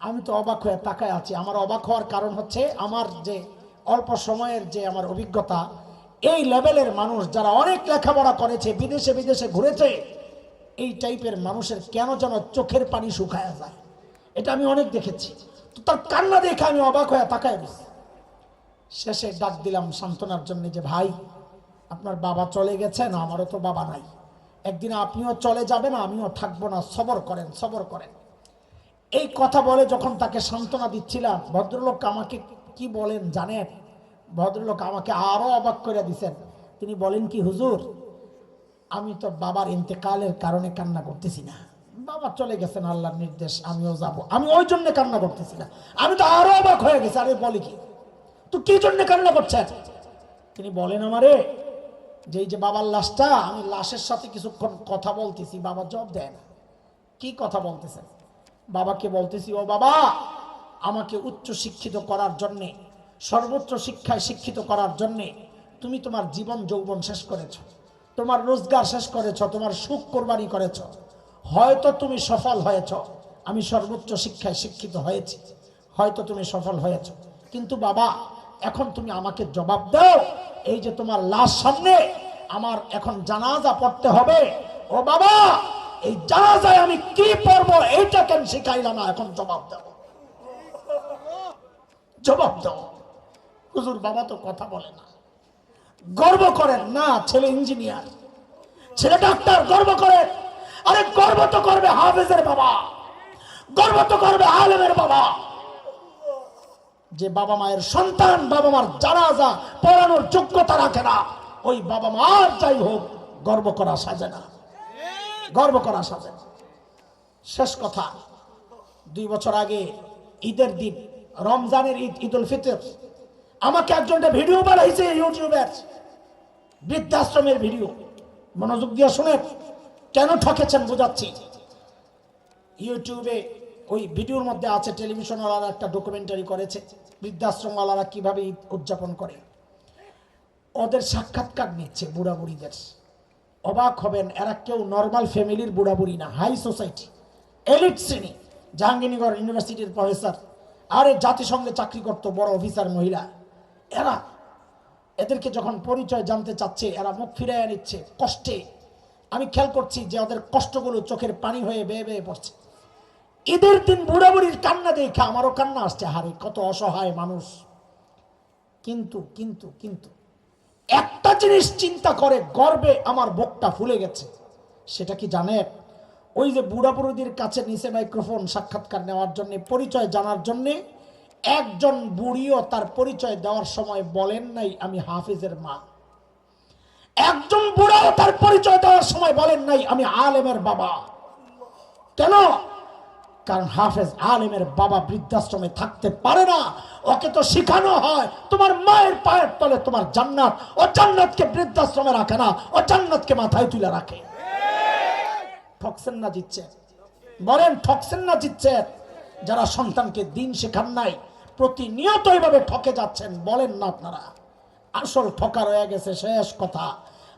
আমি তো অবাক হয়ে তাকায় আছি। আমার অবাক হওয়ার কারণ হচ্ছে, আমার যে অল্প সময়ের যে আমার অভিজ্ঞতা, এই লেভেলের মানুষ যারা অনেক লেখাপড়া করেছে, বিদেশে বিদেশে ঘুরেছে, এই টাইপের মানুষের কেন যেন চোখের পানি শুকায়া যায়, এটা আমি অনেক দেখেছি। তো তার কান্না দেখে আমি অবাক হয়ে তাকায় গেছি। শেষে ডাক দিলাম সান্ত্বনার জন্য, যে ভাই, আপনার বাবা চলে গেছেন, আমারও তো বাবা নাই, একদিন আপনিও চলে যাবেন, আমিও থাকবো না, সবর করেন, সবর করেন। এই কথা বলে যখন তাকে সান্ত্বনা দিচ্ছিলাম, ভদ্রলোক আমাকে কি বলেন জানেন? ভদ্রলোক আমাকে আরো অবাক করে দিচ্ছেন। তিনি বলেন কি, হুজুর, আমি তো বাবার ইন্তেকালের কারণে কান্না করতেছি না, বাবা চলে গেছেন আল্লাহর নির্দেশ, আমিও যাব, আমি ওই জন্য কান্না করতেছি না। আমি তো আরো অবাক হয়ে গেছি, আরে বলি কি, তো কি জন্য কান্না করছেন? তিনি বলেন আমারে, যে এই যে বাবার লাশটা, আমি লাশের সাথে কিছুক্ষণ কথা বলতেছি, বাবা জবাব দেয় না। কি কথা বলতেছেন? বাবাকে বলতেছি, ও বাবা, আমাকে উচ্চ শিক্ষিত করার জন্যে, সর্বোচ্চ শিক্ষায় শিক্ষিত করার জন্যে তুমি তোমার জীবন যৌবন শেষ করেছ, তোমার রোজগার শেষ করেছ, তোমার সুখ কোরবানি করেছ, হয়তো তুমি সফল হয়েছ, আমি সর্বোচ্চ শিক্ষায় শিক্ষিত হয়েছি, হয়তো তুমি সফল হয়েছ, কিন্তু বাবা এখন তুমি আমাকে জবাব দাও, এই যে তোমার লাশ সামনে, আমার এখন জানাজা পড়তে হবে, ও বাবা এই জানাজায় আমি কি পড়বো এইটা কেন শিখাইলাম না, এখন জবাব দাও, জবাব দাও। হুজুর, বাবা তো কথা বলে না। গর্ব করেন না, ছেলে ইঞ্জিনিয়ার, ছেলে ডাক্তার, গর্ব করেন। আরে গর্ব তো করবে হাফেজের বাবা, গর্ব তো করবে আলেমের বাবা। যে বাবা মায়ের সন্তান বাবা মার জানাজা পড়ানোর যোগ্যতা রাখে না, ওই বাবা মার যাই হোক, গর্ব করা সাজে না, গর্ব করা সাজে না। শেষ কথা, 2 বছর আগে ঈদের দিন, রমজানের ঈদ, ঈদুল ফিতর, আমাকে একজন ভিডিও বানাইছে ইউটিউবের, বৃদ্ধাশ্রমের ভিডিও। মনোযোগ দিয়ে শুনে, কেন ঠকেছেন বোঝাচ্ছি। ইউটিউবে ওই ভিডিওর মধ্যে আছে, টেলিভিশনওয়ালারা একটা ডকুমেন্টারি করেছে, বৃদ্ধাশ্রমওয়ালারা কিভাবে ঈদ উদযাপন করে। ওদের সাক্ষাৎকার নিচ্ছে বুড়া বুড়িদের। অবাক হবেন, এরা কেউ নর্মাল ফ্যামিলির বুড়া বুড়ি না, হাই সোসাইটি, এলিট শ্রেণী, জাহাঙ্গীরনগর ইউনিভার্সিটির প্রফেসর, আরে জাতিসংঘে চাকরি করতো, বড় অফিসার মহিলা। এরা, এদেরকে যখন পরিচয় জানতে চাচ্ছে, এরা মুখ ফিরাইয়া নিচ্ছে কষ্টে। আমি খেয়াল করছি যে ওদের কষ্টগুলো চোখের পানি হয়ে বেয়ে বেয়ে পড়ছে। ঈদের দিন বুড়া বুড়ির কান্না দেখে আমারও কান্না আসছে, হারে কত অসহায় মানুষ। কিন্তু কিন্তু কিন্তু একটা জিনিস চিন্তা করে গর্বে আমার বুকটা ফুলে গেছে, সেটা কি জানেন? ওই যে বুড়া বুড়িদের কাছে নিচে মাইক্রোফোন, সাক্ষাৎকার নেওয়ার জন্য, পরিচয় জানার জন্য, একজন বুড়িও তার পরিচয় দেওয়ার সময় বলেন নাই আমি হাফিজের মা। একজন বুড়াও তার পরিচয় দেওয়ার সময় বলেন নাই আমি আলেমের বাবা। কেন? কারণ হাফেজ আলেমের বাবা বৃদ্ধাশ্রমে থাকতে পারে না। ওকে তো শিখানো হয় তোমার মায়ের পায়ের তলে তোমার জান্নাত, ও জান্নাতকে বৃদ্ধাশ্রমে রাখে না, ও জান্নাতকে মাথায় তুলে রাখে। ঠকছেন না জিতছেন? বলেন ঠকছেন না জিতছেন? যারা সন্তানকে দিন শেখান নাই, প্রতিনিয়ত এইভাবে ঠকে যাচ্ছেন, বলেন না আপনারা? আসল ঠকা রয়ে গেছে, শেষ কথা,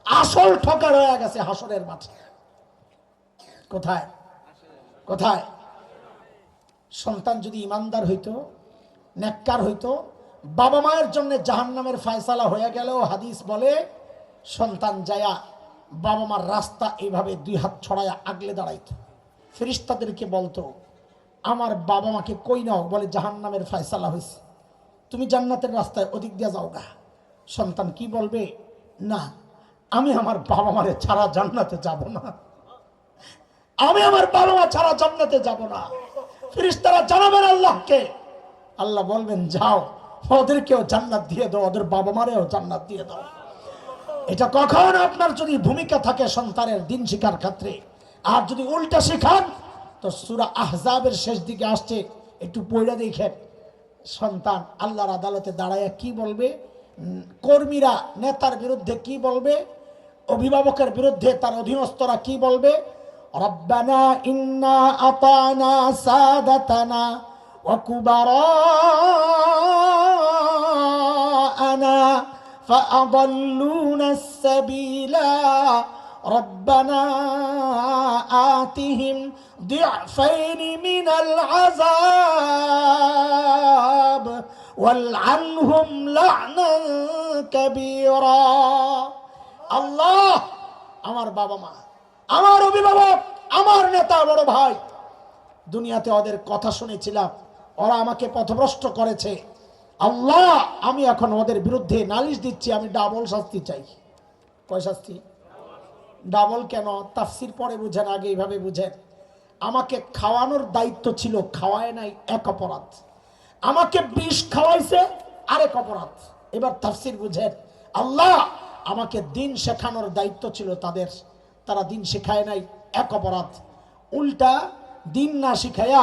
আসল ঠকা রয়ে গেছে হাসরের মাঠে। কোথায় কোথায়? সন্তান যদি ইমানদার হইতো, নেককার হইতো, বাবা মায়ের জন্য জাহান্নামের ফয়সালা হয়ে গেলেও হাদিস বলে সন্তান যায়া বাবা মার রাস্তা এইভাবে দুই হাত ছড়ায়া আগলে দাঁড়াইতো, ফেরেশতাদেরকে বলতো আমার বাবা মাকে কই নাও, বলে জাহান্নামের ফয়সালা হয়েছে, তুমি জান্নাতের রাস্তায় ওদিক দিয়ে যাও গা। সন্তান কি বলবে? না, আমি আমার বাবা মারে ছাড়া জান্নাতে যাব না, আমি আমার বাবা মা ছাড়া জান্নাতে যাব না। ফেরেশতারা জানাবেন আল্লাহকে, আল্লাহ বলবেন যাও ওদেরকেও জান্নাত দিয়ে দাও, ওদের বাবা মারেও জান্নাত দিয়ে দাও। এটা কখন আপনার যদি ভূমিকা থাকে সন্তানের দিন শিক্ষার ক্ষেত্রে, আর যদি উল্টা শিখান তো সূরা আহজাবের শেষ দিকে আসছে, একটু পড়ে দেখেন। সন্তান আল্লাহর আদালতে দাঁড়ায় কি বলবে, কর্মীরা নেতার বিরুদ্ধে কি বলবে, অভিভাবকের বিরুদ্ধে তার অধীনস্থরা কি বলবে, রব্বানা ইন্না আতানা সাদাতানা ওয়া কুবারানা ফাআদাল্লুনা السبيلا ربنا آتهم ضعفين من العذاب والعنهم لعنا كبيرا। আল্লাহ, আমার বাবা মা, আমার অভিভাবক, আমার নেতা, বড় ভাই, দুনিয়াতে ওদের কথা শুনেছিলাম, ওরা আমাকে পথভ্রষ্ট করেছে। আল্লাহ, আমি এখন ওদের বিরুদ্ধে নালিশ দিচ্ছি, আমি ডাবল শাস্তি চাই। কয় শাস্তি? ডাবল কেন? তাফসির পরে বুঝেন, আগে এইভাবে বুঝেন। আমাকে খাওয়ানোর দায়িত্ব ছিল, খাওয়ায় নাই, এক অপরাধ। আমাকে বিষ খাওয়াইছে, আরেক অপরাধ। এবার তাফসির বুঝেন। আল্লাহ, আমাকে দিন শেখানোর দায়িত্ব ছিল তাদের, তারা দিন শেখায় নাই, এক অপরাধ। উল্টা দিন না শিখায়া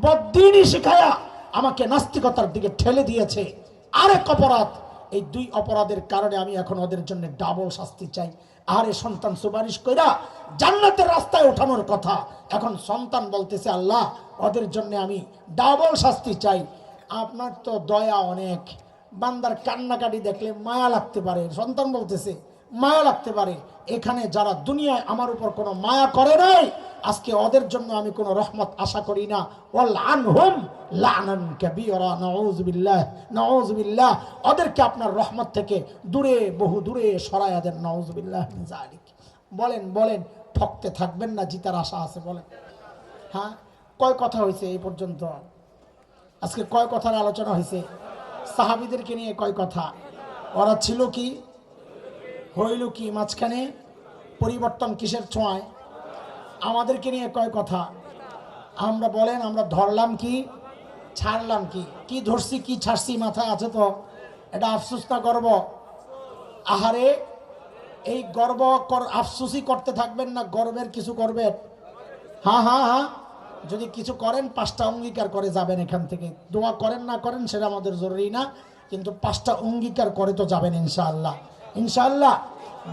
বদ্দিনই শিখায়া আমাকে নাস্তিকতার দিকে ঠেলে দিয়েছে, আরেক অপরাধ। এই দুই অপরাধের কারণে আমি এখন ওদের জন্য ডাবল শাস্তি চাই। আরে সন্তান সুপারিশ কইরা জান্নাতের রাস্তায় ওঠানোর কথা, এখন সন্তান বলতেছে আল্লাহ ওদের জন্য আমি ডাবল শাস্তি চাই। আপনার তো দয়া অনেক, বান্দার কান্নাকাটি দেখলে মায়া লাগতে পারে। সন্তান বলতেছে মায়া লাগতে পারে। এখানে যারা দুনিয়ায় আমার উপর কোনো মায়া করে নাই, আজকে ওদের জন্য আমি কোনো রহমত আশা করি না। ওয়াল আনহুম লানান কাবীরা, নাউযু বিল্লাহ, নাউযু বিল্লাহ। ওদেরকে আপনার রহমত থেকে দূরে, বহু দূরে সরায়া দেন, নাউযু বিল্লাহ মিন যালিক। বলেন বলেন, ঠকতে থাকবেন না, জিতার আশা আছে। বলেন। হ্যাঁ, কয় কথা হয়েছে এই পর্যন্ত? আজকে কয় কথার আলোচনা হয়েছে? সাহাবীদেরকে নিয়ে কয় কথা? ওরা ছিল কি, হইল কি, মাঝখানে পরিবর্তন কিসের ছোঁয়ায়? আমাদেরকে নিয়ে কয় কথা? আমরা বলেন, আমরা ধরলাম কি, ছাড়লাম কি? কি ধরছি, কি ছাড়ছি মাথায় আছে তো? এটা আফসোস না গর্ব? আহারে, এই গর্ব আফসোসই করতে থাকবেন না, গর্বের কিছু করবেন? হ্যাঁ হ্যাঁ হ্যাঁ, যদি কিছু করেন 5টা অঙ্গীকার করে যাবেন এখান থেকে। দোয়া করেন না করেন সেটা আমাদের জরুরি না, কিন্তু 5টা অঙ্গীকার করে তো যাবেন ইনশাআল্লাহ। ইনশাআল্লাহ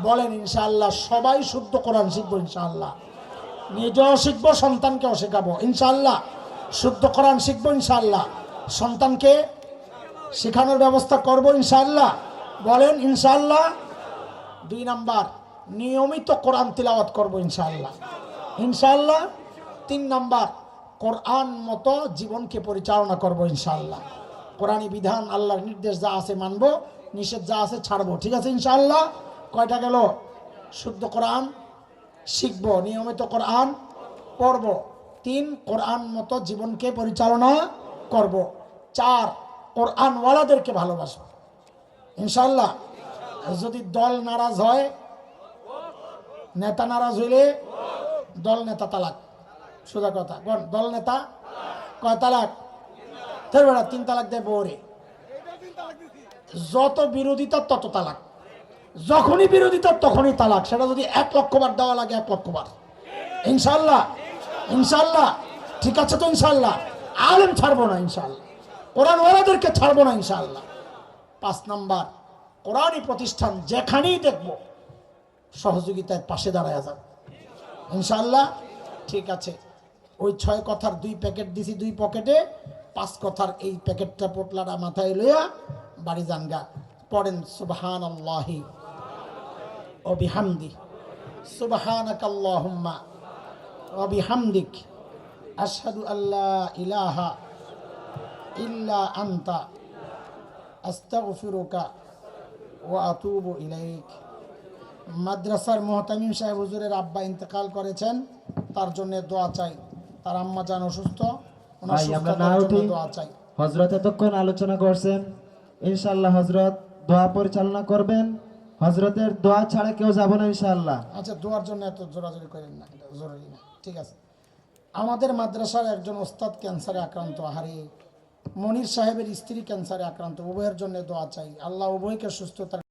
বলেন ইনশাআল্লাহ। সবাই শুদ্ধ কোরআন শিখবো ইনশাআল্লাহ, নিজেও শিখবো, সন্তানকেও শেখাবো ইনশাআল্লাহ। শুদ্ধ কোরআন শিখবো ইনশাআল্লাহ, সন্তানকে শেখানোর ব্যবস্থা করবো ইনশাআল্লাহ। বলেন ইনশাআল্লাহ। 2 নাম্বার, নিয়মিত কোরআন তিলাওয়াত করবো ইনশাআল্লাহ, ইনশাআল্লাহ। 3 নাম্বার, কোরআন মতো জীবনকে পরিচালনা করবো ইনশাআল্লাহ। কোরআনী বিধান, আল্লাহর নির্দেশ যা আছে মানবো, নিষেধ যা আছে ছাড়বো, ঠিক আছে ইনশাআল্লাহ। কয়টা গেল? শুদ্ধ কোরআন শিখবো, নিয়মিত কোরআন পড়বো। 3, কোরআন মতো জীবনকে পরিচালনা করব। 4, কোরআনওয়ালাদেরকে ভালোবাসবো ইনশাআল্লাহ। যদি দল নারাজ হয়, নেতা নারাজ হইলে দল নেতা তালাক। সোজা কথা, দল নেতা কয় তালাক? 3 তালাক দেয় বউরে। যত বিরোধিতা তত তালাক, যখনই বিরোধিতা তখনই তালাক। সেটা যদি 1 লক্ষ বার দেওয়া লাগে 1 লক্ষ বার ইনশাআল্লাহ। ইনশাআল্লাহ, ঠিক আছে তো ইনশাআল্লাহ। আলেম ছাড়বো না ইনশাআল্লাহ, কোরআনওয়ালাদেরকে ছাড়বো না ইনশাআল্লাহ। 5 নাম্বার, কোরআনী প্রতিষ্ঠান যেখানেই দেখবো সহযোগিতায় পাশে দাঁড়ায় যাবে ইনশাআল্লাহ। ঠিক আছে, ওই 6 কথার 2 প্যাকেট দিছি 2 পকেটে, 5 কথার এই প্যাকেটটা পোটলাটা মাথায় লইয়া বাড়ি যান গা। পড়েন সুবহানাল্লাহি ওয়া বিহামদি, সুবহানাকাল্লাহুম্মা ওয়া বিহামদিক, আশহাদু আল্লা ইলাহা ইল্লা আনতা, আস্তাগফিরুকা ওয়া আতুবু ইলাইক। মাদ্রাসার মুহতামিম সাহেব হুজুরের আব্বা ইন্তেকাল করেছেন, তার জন্য দোয়া চাই। তার আম্মা জান অসুস্থ, ওনার সুস্থতার জন্য দোয়া চাই। হযরত এতক্ষণ আলোচনা করছেন, ইনশাআল্লাহ হযরত দোয়া পরিচালনা করবেন। হযরতের দোয়া ছাড়া কেউ যাব না ইনশাআল্লাহ। আচ্ছা, দোয়ার জন্য এত জোরাজোরি করেন না, এটা জরুরি না, ঠিক আছে। আমাদের মাদ্রাসার একজন ওস্তাদ ক্যান্সারে আক্রান্ত, হারিয়ে মনির সাহেবের স্ত্রী ক্যান্সারে আক্রান্ত, উভয়ের জন্য দোয়া চাই। আল্লাহ উভয়কে সুস্থতার